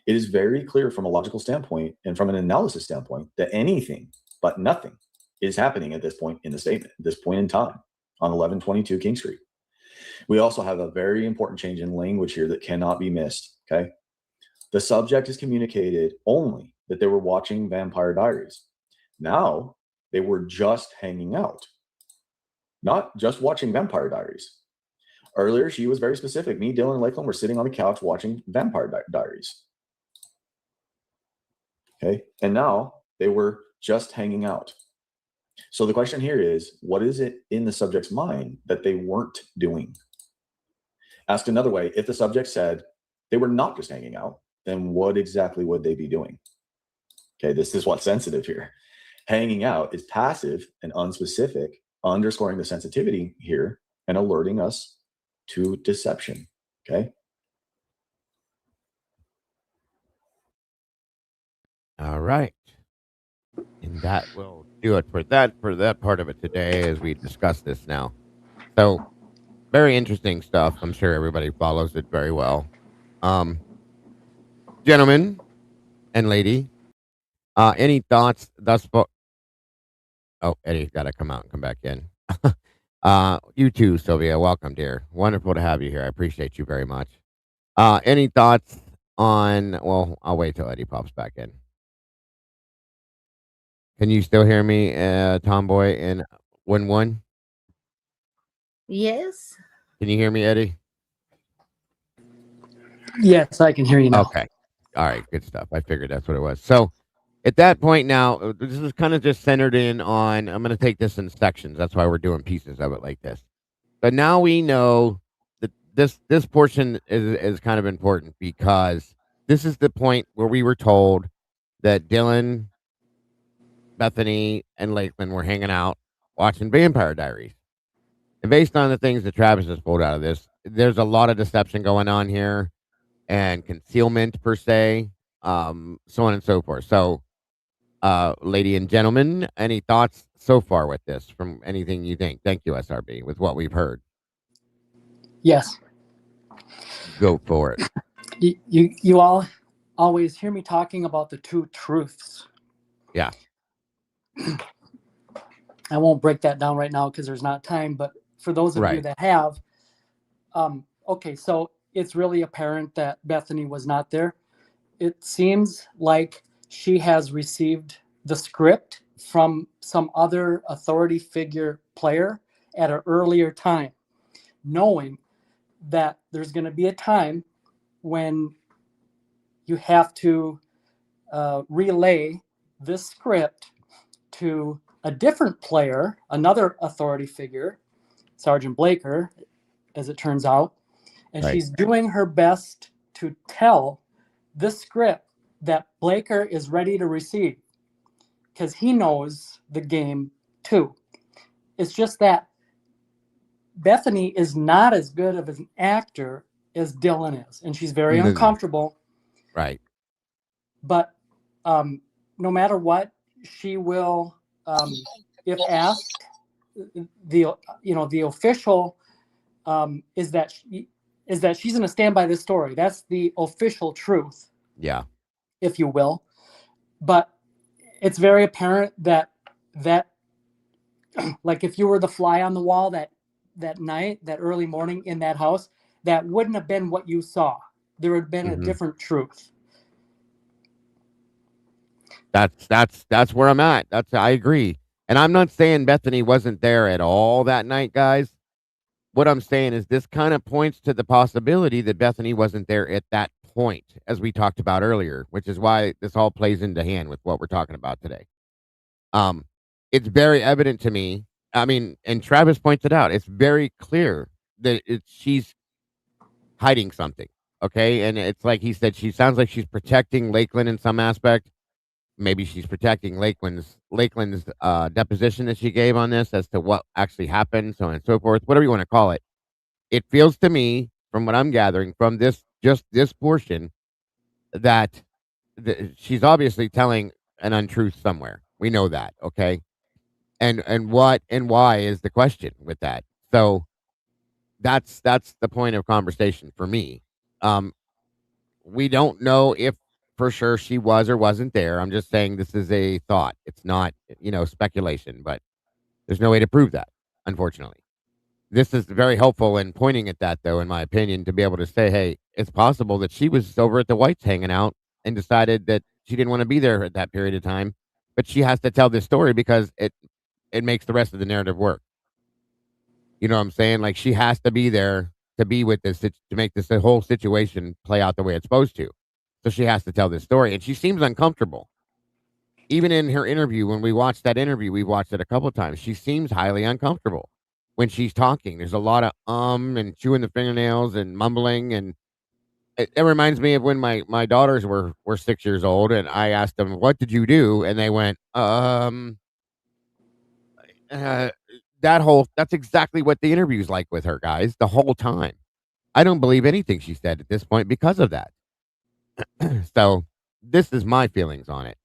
It is very clear from a logical standpoint and from an analysis standpoint that anything but nothing is happening at this point in the statement, at this point in time on 1122 King Street. We also have a very important change in language here that cannot be missed, okay? The subject has communicated only that they were watching Vampire Diaries. Now, they were just hanging out, not just watching Vampire Diaries. Earlier, she was very specific. Me, Dylan, and Lakeland were sitting on the couch watching Vampire Diaries. Okay, and now they were just hanging out. So the question here is, what is it in the subject's mind that they weren't doing? Asked another way, if the subject said they were not just hanging out, then what exactly would they be doing? Okay, this is what's sensitive here. Hanging out is passive and unspecific, underscoring the sensitivity here and alerting us to deception. Okay. All right. And that will do it for that part of it today as we discuss this now. So very interesting stuff. I'm sure everybody follows it very well. Gentlemen and lady, any thoughts thus far? Oh, Eddie's got to come out and come back in. You too, Sylvia. Welcome, dear. Wonderful to have you here. I appreciate you very much. Any thoughts on, well, I'll wait till Eddie pops back in. Can you still hear me, Tomboy and One? Yes. Can you hear me, Eddie? Yes, I can hear you now. Okay. All right. Good stuff. I figured that's what it was. So at that point now, this is kind of just centered in on, I'm going to take this in sections. That's why we're doing pieces of it like this. But now we know that this portion is kind of important because this is the point where we were told that Dylan, Bethany, and Lakeland were hanging out watching Vampire Diaries. And based on the things that Travis has pulled out of this, there's a lot of deception going on here and concealment per se, so on and so forth. So, lady and gentlemen, any thoughts so far with this from anything you think? Thank you, SRB, with what we've heard. Yes. Go for it. You all always hear me talking about the two truths. Yeah. I won't break that down right now because there's not time, but for those of you that have, okay, so it's really apparent that Bethany was not there. It seems like she has received the script from some other authority figure player at an earlier time. knowing that there's going to be a time when you have to relay this script to a different player, another authority figure, Sergeant Blaker, as it turns out, and she's doing her best to tell this script that Blaker is ready to receive because he knows the game too. It's just that Bethany is not as good of an actor as Dylan is, and she's very uncomfortable. Right. But no matter what, she will, if asked, the official is that she's going to stand by this story. That's the official truth. Yeah. If you will. But it's very apparent that like if you were the fly on the wall that night, that early morning in that house, that wouldn't have been what you saw. There would have been a different truth. That's where I'm at. I agree. And I'm not saying Bethany wasn't there at all that night, guys. What I'm saying is this kind of points to the possibility that Bethany wasn't there at that point, as we talked about earlier, which is why this all plays into hand with what we're talking about today. It's very evident to me. I mean, and Travis points it out. It's very clear that she's hiding something. Okay. And it's like he said, she sounds like she's protecting Lakeland in some aspect. Maybe she's protecting Lakeland's deposition that she gave on this as to what actually happened, so on and so forth, whatever you want to call it. It feels to me, from what I'm gathering from this portion, that she's obviously telling an untruth somewhere. We know that, okay? And what and why is the question with that. So that's the point of conversation for me. We don't know if for sure she was or wasn't there. I'm just saying this is a thought. It's not, speculation, but there's no way to prove that, unfortunately. This is very helpful in pointing at that, though, in my opinion, to be able to say, hey, it's possible that she was over at the Whites hanging out and decided that she didn't want to be there at that period of time, but she has to tell this story because it makes the rest of the narrative work. You know what I'm saying? Like, she has to be there to be with this, to make this whole situation play out the way it's supposed to. So she has to tell this story, and she seems uncomfortable. Even in her interview, when we watched that interview, we watched it a couple of times. She seems highly uncomfortable when she's talking. There's a lot of and chewing the fingernails and mumbling, and it reminds me of when my daughters were 6 years old, and I asked them, "What did you do?" And they went, that's exactly what the interview's like with her, guys, the whole time. I don't believe anything she said at this point because of that. So this is my feelings on it.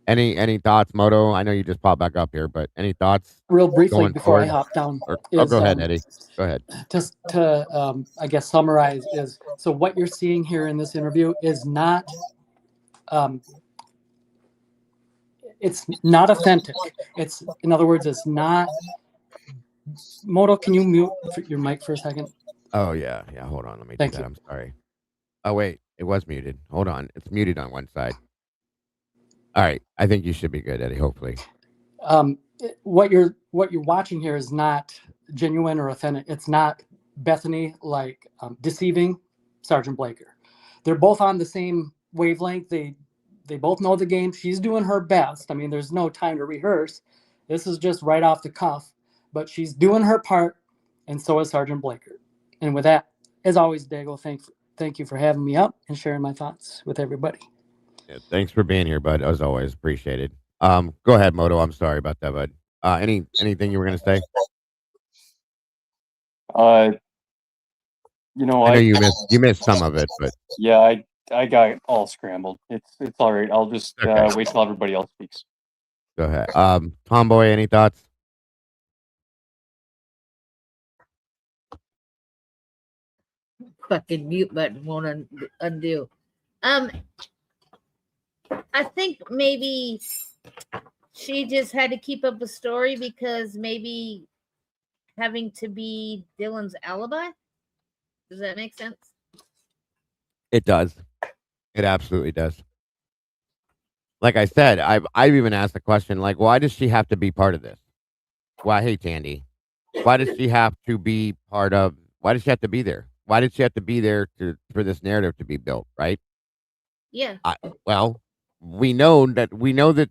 Any thoughts, Moto? I know you just popped back up here, but any thoughts? Real briefly before I hop down. Go ahead, Eddie. Go ahead. Just to, I guess, summarize is, so what you're seeing here in this interview is not, it's not authentic. It's, in other words, it's not. Moto, can you mute your mic for a second? Oh, yeah. Hold on. Let me do that. I'm sorry. Oh, wait. It was muted. Hold on. It's muted on one side. All right. I think you should be good, Eddie, hopefully. What you're watching here is not genuine or authentic. It's not Bethany deceiving Sergeant Blaker. They're both on the same wavelength. They both know the game. She's doing her best. I mean, there's no time to rehearse. This is just right off the cuff. But she's doing her part, and so is Sergeant Blaker. And with that, as always, Dago, thank you for having me up and sharing my thoughts with everybody. Yeah, thanks for being here, bud. As always, appreciated. Go ahead, Moto. I'm sorry about that, bud. Anything you were going to say? I know you missed some of it, but yeah, I got all scrambled. It's all right. I'll just wait till everybody else speaks. Go ahead. Tomboy, any thoughts? Fucking mute button won't undo. I think maybe she just had to keep up a story because maybe having to be Dylan's alibi. Does that make sense? It does. It absolutely does. Like I said, I've even asked the question, like, why does she have to be part of this? Why, hey, Tandy, why does she have to be part of Why did she have to be there? Why did she have to be there for this narrative to be built? Right. Yeah. Well, we know that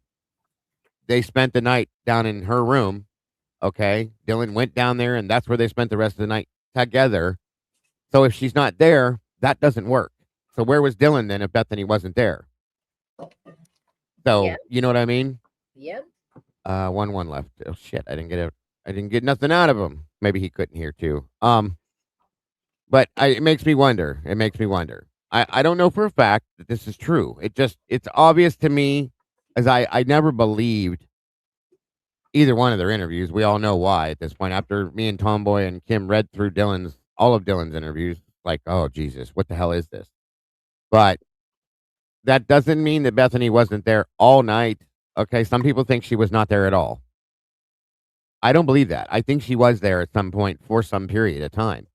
they spent the night down in her room. Okay. Dylan went down there, and that's where they spent the rest of the night together. So if she's not there, that doesn't work. So where was Dylan then if Bethany wasn't there? So Yep. you know what I mean? Yep. 1-1 left. Oh shit! I didn't get nothing out of him. Maybe he couldn't hear too. But it makes me wonder. It makes me wonder. I don't know for a fact that this is true. It's obvious to me, as I never believed either one of their interviews. We all know why at this point. After me and Tomboy and Kim read through all of Dylan's interviews, like, oh Jesus, what the hell is this? But that doesn't mean that Bethany wasn't there all night. Okay, some people think she was not there at all. I don't believe that. I think she was there at some point for some period of time.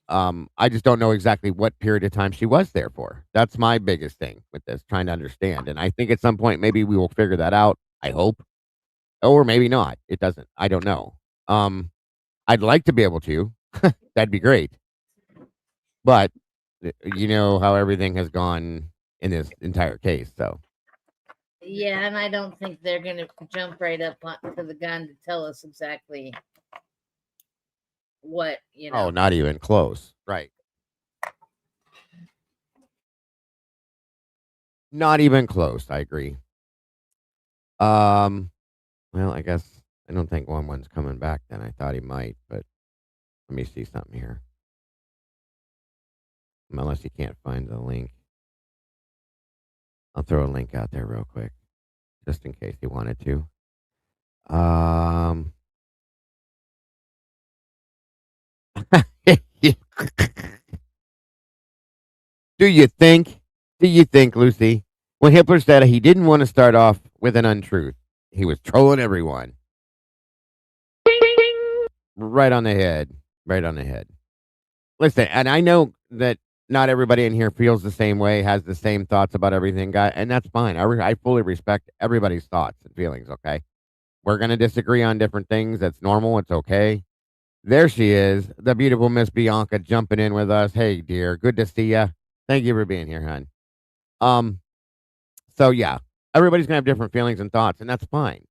I just don't know exactly what period of time she was there for. That's my biggest thing with this, trying to understand. And I think at some point maybe we will figure that out. I hope, or maybe not. It doesn't. I don't know. I'd like to be able to. That'd be great. But you know how everything has gone in this entire case, so. Yeah, and I don't think they're going to jump right up to the gun to tell us exactly what, you know. Oh, not even close. Right. Not even close. I agree. Well, I guess I don't think 1-1's coming back then. I thought he might, but let me see something here. Unless you can't find the link. I'll throw a link out there real quick, just in case you wanted to. Do you think, Lucy, when Hitler said he didn't want to start off with an untruth, he was trolling everyone? Right on the head. Right on the head. Listen, and I know that not everybody in here feels the same way, has the same thoughts about everything, guy, and that's fine. I fully respect everybody's thoughts and feelings, okay? We're going to disagree on different things. That's normal. It's okay. There she is, the beautiful Miss Bianca jumping in with us. Hey, dear. Good to see you. Thank you for being here, hon. So, yeah, everybody's going to have different feelings and thoughts, and that's fine.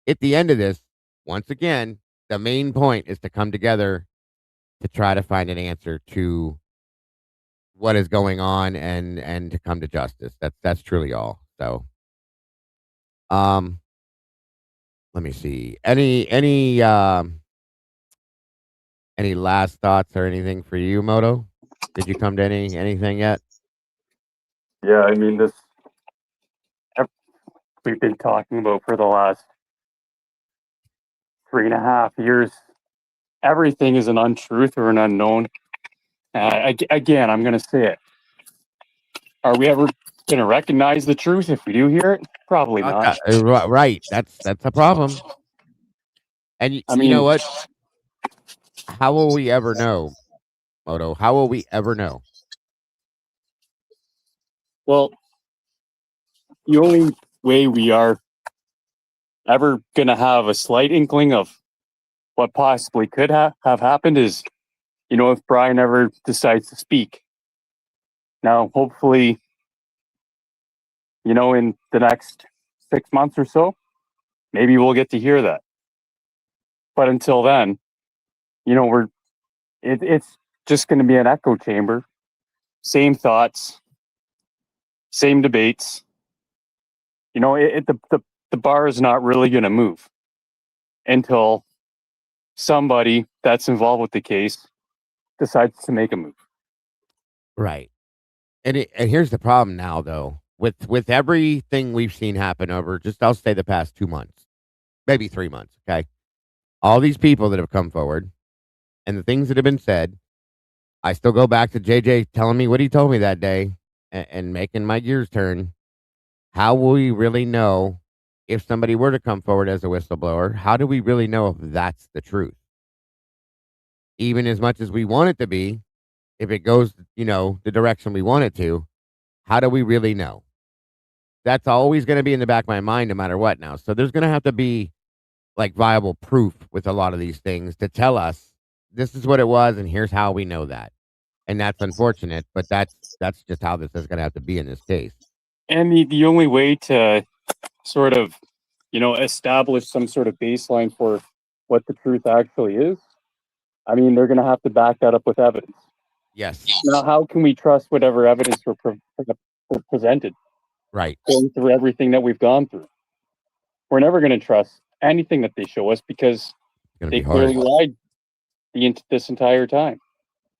At the end of this, once again, the main point is to come together to try to find an answer to what is going on and to come to justice. That's truly all. So, let me see. Any last thoughts or anything for you, Moto? Did you come to anything yet? Yeah, I mean, this we've been talking about for the last 3.5 years. Everything is an untruth or an unknown. Again, I'm going to say it. Are we ever going to recognize the truth if we do hear it? Probably not. Right. That's a problem. And you know what? How will we ever know, Moto? How will we ever know? Well, the only way we are ever going to have a slight inkling of what possibly could have happened is, if Bryan ever decides to speak. Now, hopefully, in the next 6 months or so, maybe we'll get to hear that. But until then, it's just going to be an echo chamber. Same thoughts, same debates. The bar is not really going to move until somebody that's involved with the case decides to make a move. Right. And here's the problem now, though, with everything we've seen happen over I'll say the past 2 months, maybe 3 months. Okay. All these people that have come forward and the things that have been said, I still go back to JJ telling me what he told me that day and making my gears turn. How will we really know if somebody were to come forward as a whistleblower? How do we really know if that's the truth? Even as much as we want it to be, if it goes, the direction we want it to, how do we really know? That's always going to be in the back of my mind no matter what now. So there's going to have to be like viable proof with a lot of these things to tell us this is what it was, and here's how we know that. And that's unfortunate, but that's just how this is going to have to be in this case. And the only way to sort of, establish some sort of baseline for what the truth actually is, I mean, they're going to have to back that up with evidence. Yes. Now, how can we trust whatever evidence we're presented? Right. Going through everything that we've gone through. We're never going to trust anything that they show us because they clearly lied this entire time.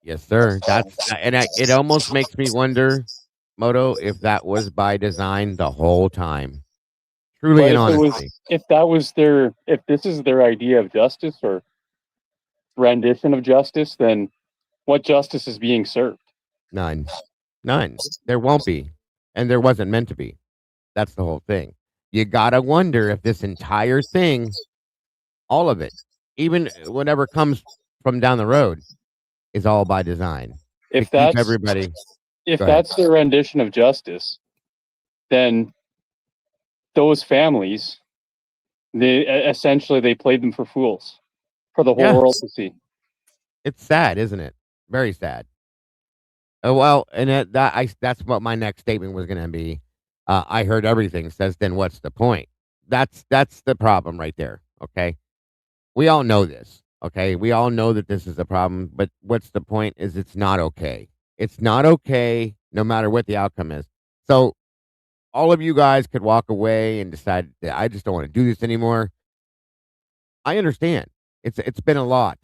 Yes, sir. It almost makes me wonder, Moto, if that was by design the whole time. Truly and honestly. If this is their idea of justice or rendition of justice, then what justice is being served? None. There won't be. And there wasn't meant to be. That's the whole thing. You gotta wonder if this entire thing, all of it, even whatever comes from down the road, is all by design. If that's their rendition of justice, then those families, they played them for fools for the whole world to see. It's sad, isn't it? Very sad. Well, and that's what my next statement was going to be. I heard everything. Says, then what's the point? That's the problem right there. Okay, we all know this. Okay, we all know that this is a problem. But what's the point? Is it's not okay. It's not okay, no matter what the outcome is. So, all of you guys could walk away and decide that I just don't want to do this anymore. I understand. It's been a lot.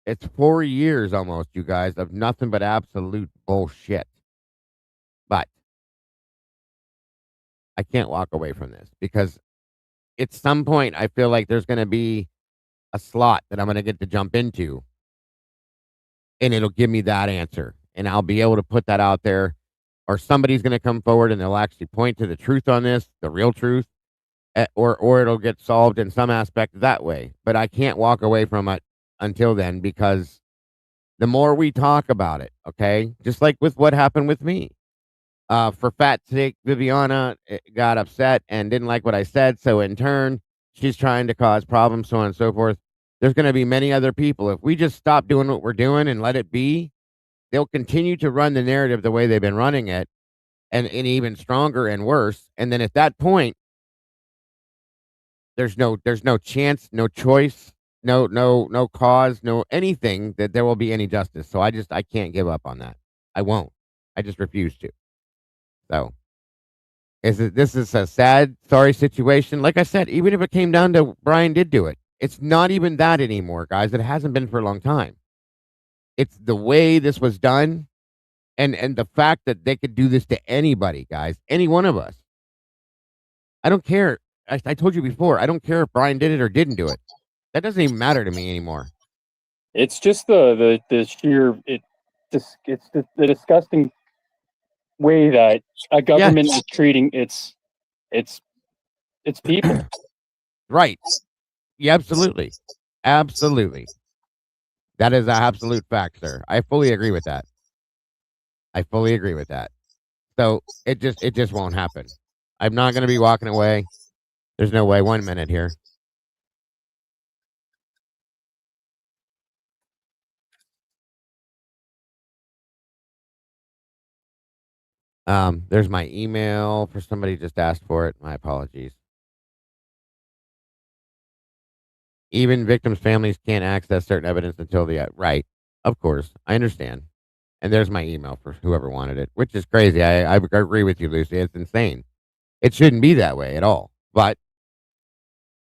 It's 4 years almost, you guys, of nothing but absolute bullshit. But I can't walk away from this because at some point I feel like there's going to be a slot that I'm going to get to jump into, and it'll give me that answer, and I'll be able to put that out there, or somebody's going to come forward and they'll actually point to the truth on this, the real truth, or it'll get solved in some aspect that way. But I can't walk away from it until then, because the more we talk about it, okay, just like with what happened with me, for fat's sake, Viviana got upset and didn't like what I said. So in turn, she's trying to cause problems, so on and so forth. There's going to be many other people. If we just stop doing what we're doing and let it be, they'll continue to run the narrative the way they've been running it, and even stronger and worse. And then at that point, there's no chance, no choice, no cause, no anything that there will be any justice. So I can't give up on that. I won't. I just refuse to. So this is a sad, sorry situation. Like I said, even if it came down to Bryan did do it, it's not even that anymore, guys. It hasn't been for a long time. It's the way this was done, and the fact that they could do this to anybody, guys, any one of us. I don't care. I told you before, I don't care if Bryan did it or didn't do it. That doesn't even matter to me anymore. It's just the sheer it's the disgusting way that a government is treating its people. Right. Yeah, absolutely. Absolutely. That is an absolute fact, sir. I fully agree with that. So it just won't happen. I'm not going to be walking away. There's no way. 1 minute here. There's my email for somebody just asked for it. My apologies. Even victims' families can't access certain evidence until the right. Of course, I understand. And there's my email for whoever wanted it, which is crazy. I agree with you, Lucy. It's insane. It shouldn't be that way at all. But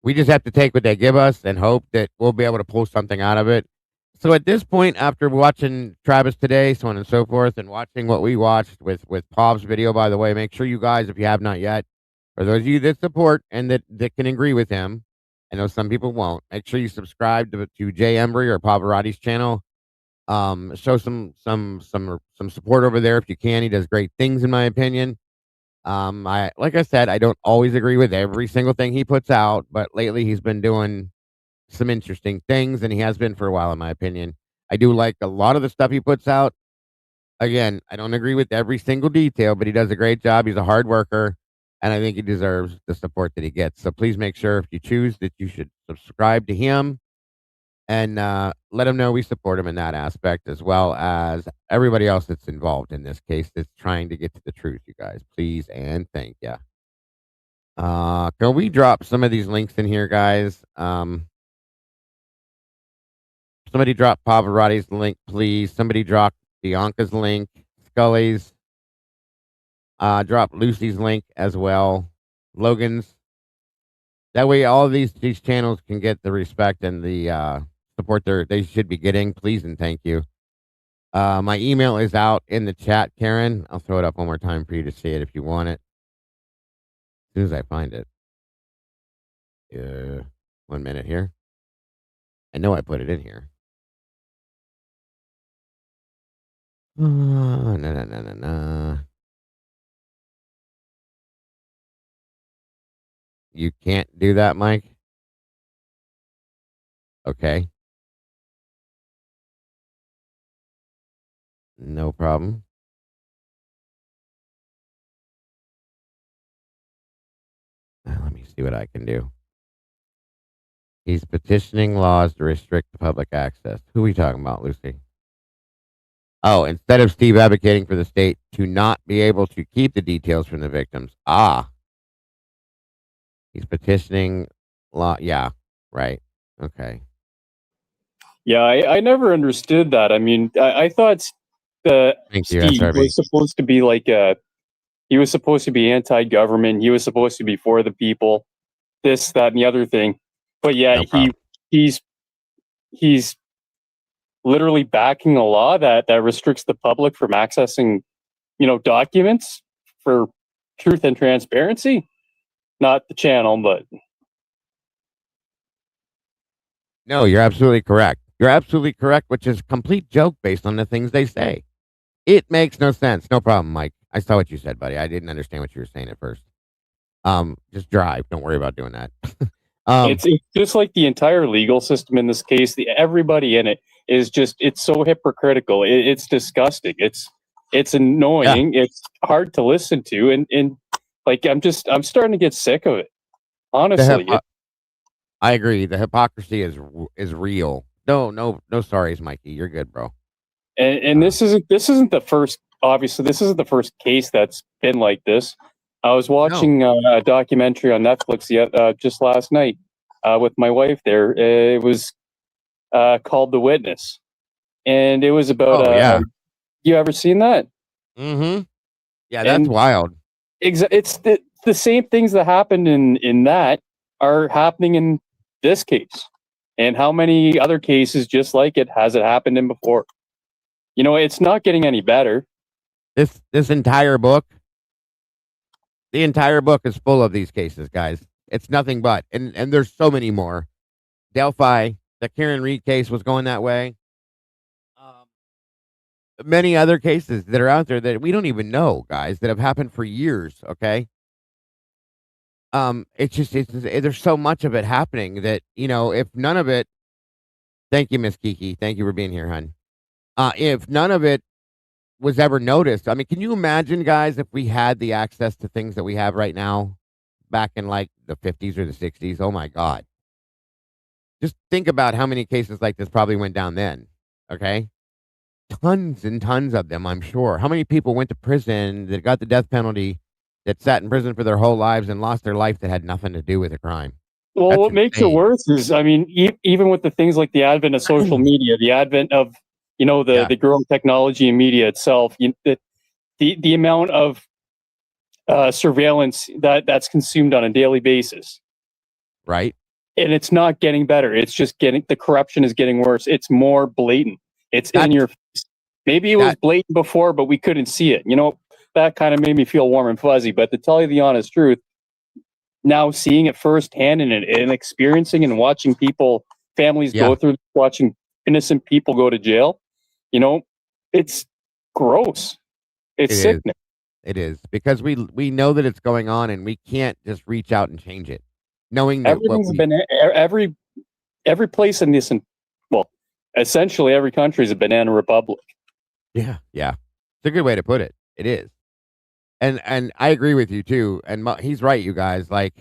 we just have to take what they give us and hope that we'll be able to pull something out of it. So at this point, after watching Travis today, so on and so forth, and watching what we watched with Pov's video, by the way, make sure you guys, if you have not yet, for those of you that support and that can agree with him, I know some people won't, make sure you subscribe to Jay Embry or Pavarotti's channel. Show some support over there if you can. He does great things, in my opinion. Like I said, I don't always agree with every single thing he puts out, but lately he's been doing some interesting things, and he has been for a while, in my opinion. I do like a lot of the stuff he puts out. Again, I don't agree with every single detail, but he does a great job. He's a hard worker, and I think he deserves the support that he gets. So please make sure, if you choose, that you should subscribe to him and let them know we support them in that aspect, as well as everybody else that's involved in this case that's trying to get to the truth. You guys, please and thank you. Can we drop some of these links in here, guys? Somebody drop Pavarotti's link, please. Somebody drop Bianca's link, Scully's. Drop Lucy's link as well, Logan's. That way, all of these channels can get the respect and the support they should be getting. Please and thank you. My email is out in the chat, Karen. I'll throw it up one more time for you to see it if you want it. As soon as I find it. 1 minute here. I know I put it in here. No. You can't do that, Mike? Okay. No problem. Let me see what I can do. He's petitioning laws to restrict public access. Who are we talking about, Lucy? Oh, instead of Steve advocating for the state to not be able to keep the details from the victims. He's petitioning law. Yeah, right. Okay. Yeah, I never understood that. I mean, I thought Steve was supposed to be like he was supposed to be anti-government. He was supposed to be for the people, this, that, and the other thing. But yeah, he's literally backing a law that restricts the public from accessing, documents for truth and transparency. Not the channel, but no, you're absolutely correct. You're absolutely correct, which is a complete joke based on the things they say. It makes no sense. No problem, Mike. I saw what you said, buddy. I didn't understand what you were saying at first. Just drive. Don't worry about doing that. It's just like the entire legal system in this case. Everybody in it is it's so hypocritical. It's disgusting. It's annoying. Yeah. It's hard to listen to, and like I'm starting to get sick of it. Honestly, I agree. The hypocrisy is real. No sorries, Mikey. You're good, bro. And this isn't the first. Obviously, this isn't the first case that's been like this. I was watching a documentary on Netflix just last night with my wife. There, it was called The Witness, and it was about. You ever seen that? Mm-hmm. Yeah, that's wild. It's the same things that happened in that are happening in this case, and how many other cases just like it has it happened in before? It's not getting any better. This entire book. The entire book is full of these cases, guys. It's nothing but, and there's so many more. Delphi, the Karen Reed case was going that way. Many other cases that are out there that we don't even know, guys, that have happened for years. Okay. There's so much of it happening that, if none of it, thank you, Miss Kiki. Thank you for being here, hon. If none of it was ever noticed. I mean, can you imagine, guys, if we had the access to things that we have right now back in like the 50s or the 60s? Oh my God. Just think about how many cases like this probably went down then. Okay. Tons and tons of them, I'm sure. How many people went to prison that got the death penalty, that sat in prison for their whole lives and lost their life that had nothing to do with a crime? Well, That's what makes it worse is, I mean, even with the things like the advent of social media, the advent of the growing technology and media itself, the amount of surveillance that's consumed on a daily basis, right? And it's not getting better. It's just the corruption is getting worse. It's more blatant. It's in your face. Maybe it was blatant before, but we couldn't see it. That kind of made me feel warm and fuzzy. But to tell you the honest truth, now seeing it firsthand and experiencing and watching families go through, watching innocent people go to jail, it's gross. It's sickening. It is, because we know that it's going on, and we can't just reach out and change it. Knowing that every place in this, essentially every country is a banana republic. Yeah. It's a good way to put it. It is. And I agree with you too. And he's right, you guys. Like,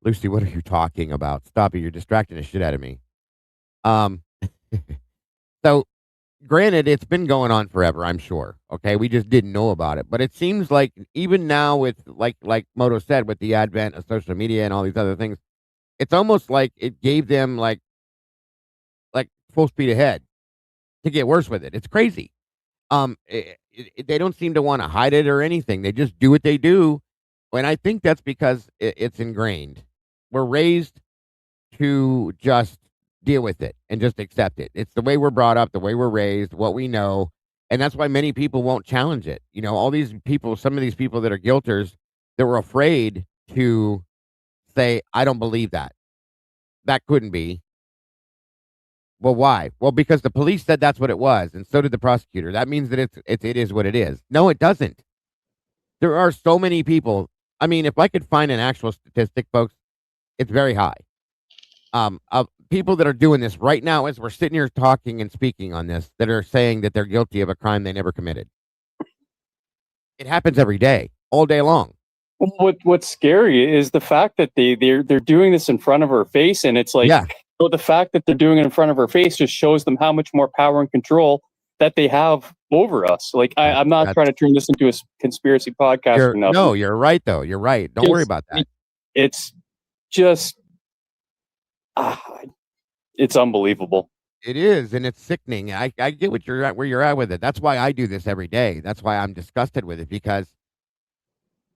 Lucy, what are you talking about? Stop it. You're distracting the shit out of me. So granted, it's been going on forever, I'm sure. Okay. We just didn't know about it. But it seems like even now with like Moto said, with the advent of social media and all these other things, it's almost like it gave them like full speed ahead to get worse with it. It's crazy. They don't seem to want to hide it or anything. They just do what they do. And I think that's because it's ingrained. We're raised to just deal with it and just accept it. It's the way we're brought up, the way we're raised, what we know. And that's why many people won't challenge it. You know, all these people, some of these people that are guilters, that were afraid to say, I don't believe that. That couldn't be. Well, why? Well, because the police said that's what it was, and so did the prosecutor. That means that it is what it is. No, it doesn't. There are so many people. I mean, if I could find an actual statistic, folks, it's very high. Of people that are doing this right now as we're sitting here talking and speaking on this, that are saying that they're guilty of a crime they never committed. It happens every day, all day long. What's scary is the fact that they're doing this in front of our face, and it's like, the fact that they're doing it in front of our face just shows them how much more power and control that they have over us. Like, I'm not trying to turn this into a conspiracy podcast. No, you're right, though. You're right. Don't worry about that. It's just, it's unbelievable. It is, and it's sickening. I get what you're at, where you're at with it. That's why I do this every day. That's why I'm disgusted with it, because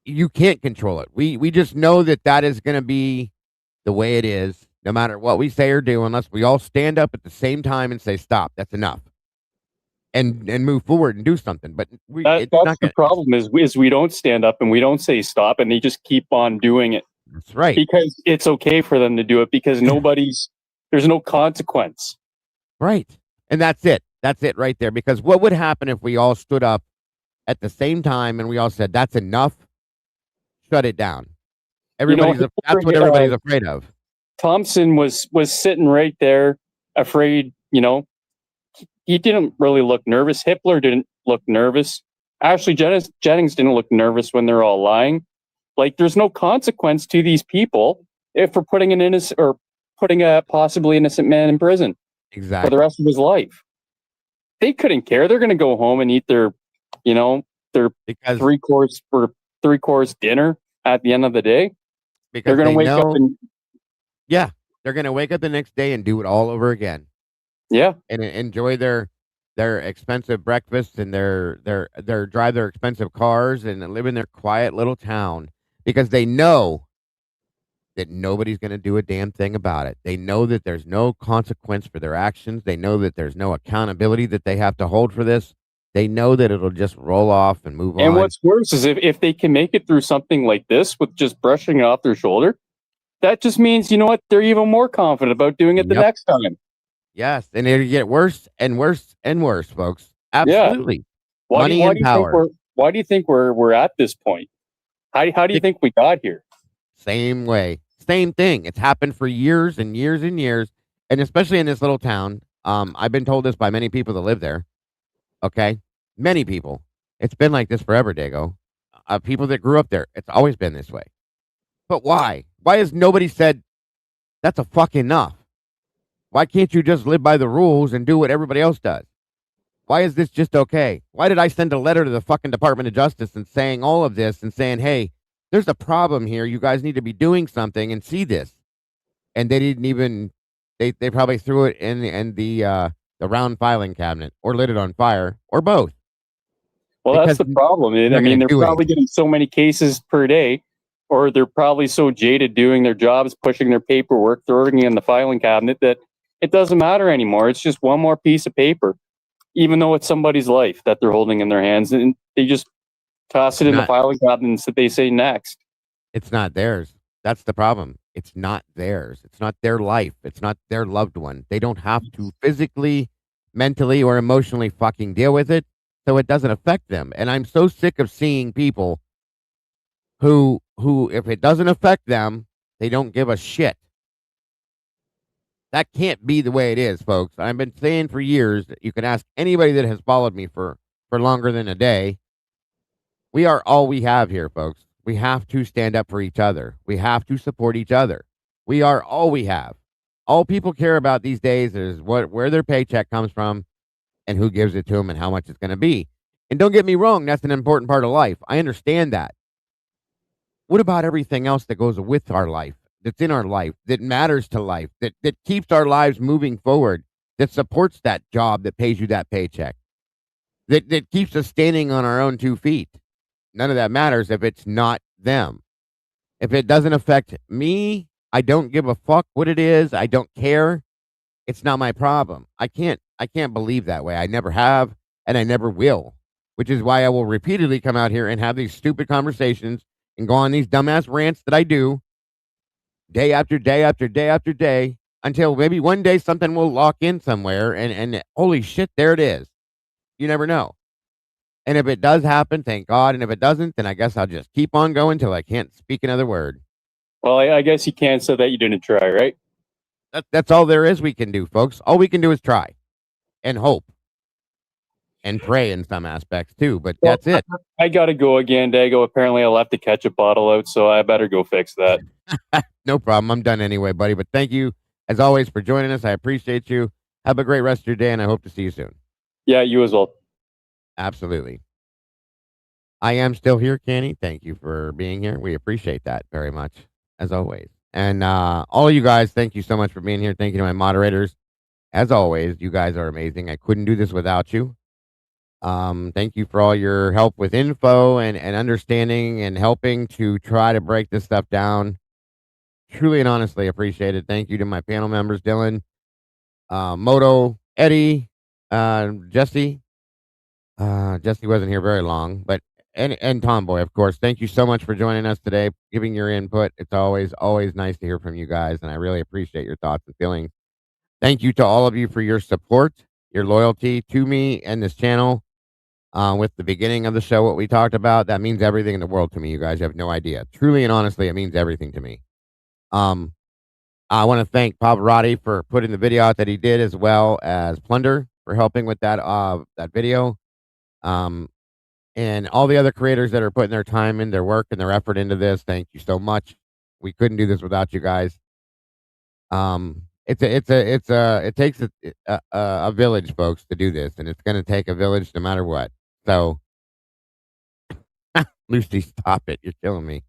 you can't control it. We just know that is going to be the way it is, no matter what we say or do, unless we all stand up at the same time and say, stop, that's enough. And move forward and do something. But that's the problem is we don't stand up and we don't say stop, and they just keep on doing it. That's right. Because it's okay for them to do it, because there's no consequence. Right. And that's it. That's it right there. Because what would happen if we all stood up at the same time and we all said, that's enough, shut it down? That's what everybody's afraid of. Thompson was sitting right there, afraid. He didn't really look nervous. Hitler didn't look nervous. Ashley Jennings didn't look nervous when they're all lying. Like, there's no consequence to these people if we're putting a possibly innocent man in prison for the rest of his life. They couldn't care. They're going to go home and eat their three-course dinner at the end of the day. Because they're going to wake up and they're going to wake up the next day and do it all over again. Yeah, and enjoy their expensive breakfasts and their drive their expensive cars and live in their quiet little town, because they know that nobody's going to do a damn thing about it. They know that there's no consequence for their actions. They know that there's no accountability that they have to hold for this. They know that it'll just roll off and move on. And what's worse is if they can make it through something like this with just brushing it off their shoulder, that just means, you know what, they're even more confident about doing it the next time. Yes, and it'll get worse and worse and worse, folks. Absolutely. Yeah. Money and power. Why do you think we're at this point? How do you think we got here? Same way. Same thing. It's happened for years and years and years, and especially in this little town. I've been told this by many people that live there. Okay? Many people. It's been like this forever, Dago. People that grew up there. It's always been this way. But why? Why has nobody said, that's a fuck enough? Why can't you just live by the rules and do what everybody else does? Why is this just okay? Why did I send a letter to the fucking Department of Justice and saying all of this and saying, hey, there's a problem here. You guys need to be doing something and see this. And they didn't even, they probably threw it in the round filing cabinet or lit it on fire or both. Well, that's the problem. I mean, they're probably getting so many cases per day, or they're probably so jaded doing their jobs, pushing their paperwork, throwing it in the filing cabinet that it doesn't matter anymore. It's just one more piece of paper, even though it's somebody's life that they're holding in their hands, and they just toss it in the filing cabinet that they say next. It's not theirs. That's the problem. It's not theirs. It's not their life. It's not their loved one. They don't have to physically, mentally, or emotionally fucking deal with it, so it doesn't affect them. And I'm so sick of seeing people who, if it doesn't affect them, they don't give a shit. That can't be the way it is, folks. I've been saying for years that you can ask anybody that has followed me for longer than a day. We are all we have here, folks. We have to stand up for each other. We have to support each other. We are all we have. All people care about these days is where their paycheck comes from and who gives it to them and how much it's going to be. And don't get me wrong, that's an important part of life. I understand that. What about everything else that goes with our life, that's in our life, that matters to life, that keeps our lives moving forward, that supports that job that pays you that paycheck, that keeps us standing on our own 2 feet? None of that matters if it's not them. If it doesn't affect me, I don't give a fuck what it is. I don't care. It's not my problem. I can't believe that way. I never have, and I never will, which is why I will repeatedly come out here and have these stupid conversations and go on these dumbass rants that I do day after day after day after day until maybe one day something will lock in somewhere and holy shit, there it is. You never know. And if it does happen, thank God. And if it doesn't, then I guess I'll just keep on going till I can't speak another word. Well, I guess you can't say that you didn't try, right? That's all there is we can do, folks. All we can do is try and hope and pray in some aspects too, but that's it. I got to go again, Dago. Apparently I left the ketchup bottle out, so I better go fix that. No problem. I'm done anyway, buddy. But thank you, as always, for joining us. I appreciate you. Have a great rest of your day, and I hope to see you soon. Yeah, you as well. Absolutely. I am still here, Kenny. Thank you for being here. We appreciate that very much, as always. And all of you guys, thank you so much for being here. Thank you to my moderators. As always, you guys are amazing. I couldn't do this without you. Thank you for all your help with info and understanding and helping to try to break this stuff down. Truly and honestly appreciate it. Thank you to my panel members, Dylan, Moto, Eddie, Jesse. Jesse wasn't here very long, but and Tomboy, of course. Thank you so much for joining us today, giving your input. It's always nice to hear from you guys, and I really appreciate your thoughts and feelings. Thank you to all of you for your support, your loyalty to me and this channel. With the beginning of the show, what we talked about, that means everything in the world to me. You guys have no idea. Truly and honestly, it means everything to me. I want to thank Pavarotti for putting the video out that he did, as well as Plunder for helping with that video. And all the other creators that are putting their time and their work and their effort into this. Thank you so much. We couldn't do this without you guys. It takes a village, folks, to do this, and it's going to take a village no matter what. So, Lucy, stop it. You're killing me.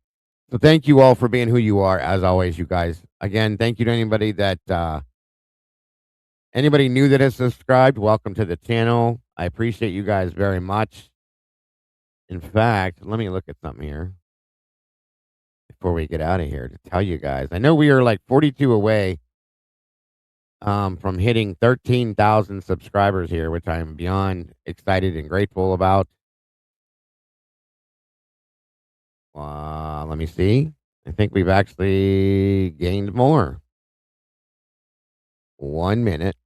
So thank you all for being who you are, as always, you guys. Again, thank you to anybody that anybody new that has subscribed. Welcome to the channel. I appreciate you guys very much. In fact, let me look at something here before we get out of here to tell you guys. I know we are like 42 away from hitting 13,000 subscribers here, which I am beyond excited and grateful about. Let me see. I think we've actually gained more. 1 minute.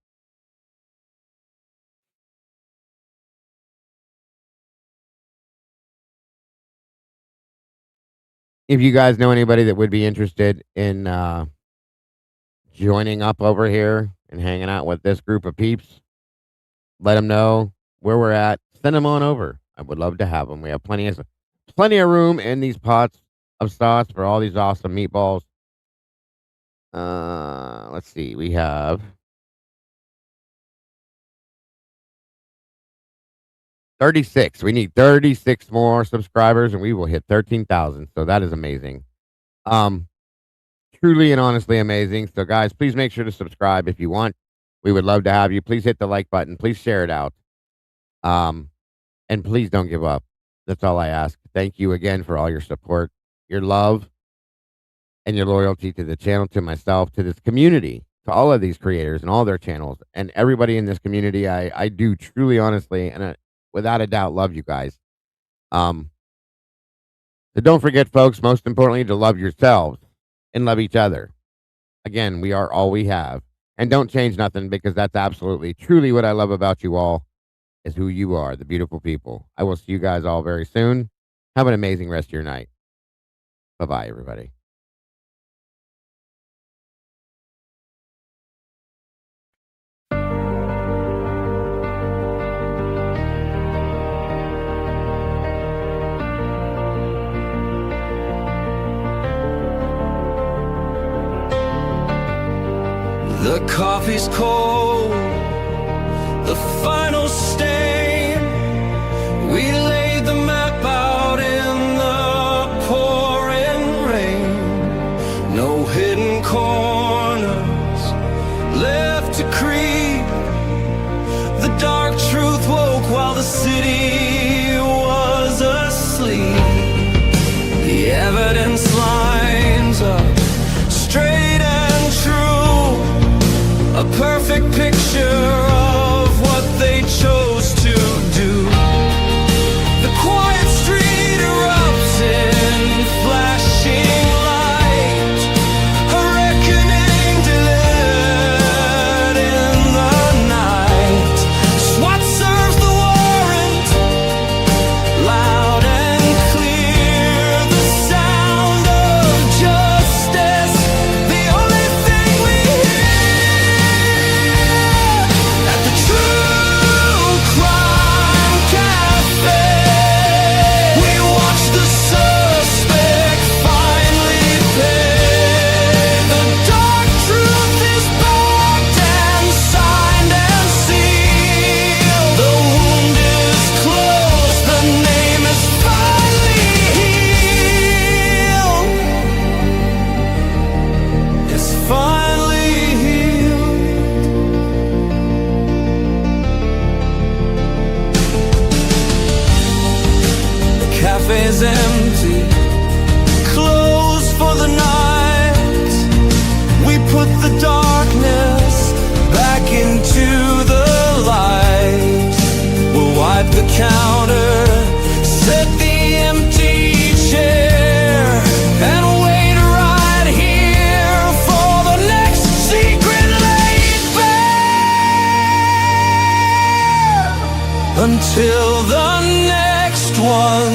If you guys know anybody that would be interested in joining up over here and hanging out with this group of peeps, let them know where we're at. Send them on over. I would love to have them. We have plenty of room in these pots of sauce for all these awesome meatballs. Let's see. We have 36. We need 36 more subscribers, and we will hit 13,000. So that is amazing. Truly and honestly amazing. So, guys, please make sure to subscribe if you want. We would love to have you. Please hit the like button. Please share it out. And please don't give up. That's all I ask. Thank you again for all your support, your love, and your loyalty to the channel, to myself, to this community, to all of these creators and all their channels, and everybody in this community. I do truly, honestly, and without a doubt, love you guys. So don't forget, folks, most importantly, to love yourselves and love each other. Again, we are all we have. And don't change nothing, because that's absolutely, truly what I love about you all, is who you are, the beautiful people. I will see you guys all very soon. Have an amazing rest of your night. Bye-bye, everybody. coffee's cold, the final stain. We laid the map out in the pouring rain. No hidden corners left to creep. The dark truth woke while the city was asleep. The evidence lines up straight and true, a perfect picture of what they chose to do. The quiet street erupts in flashing light, a reckoning delivered in the night. SWAT serves the warrant, loud and clear, the sound of justice, the only thing we hear at the TruCrime Cafe. We watch the suspect finally pay. The dark truth is backed and signed and sealed. The wound is closed, the name is finally healed. It's finally healed. The cafe's empty, closed for the night. We put the darkness back into the light. We'll wipe the counter, set the empty chair, and wait right here for the next secret laid bare. Until the next one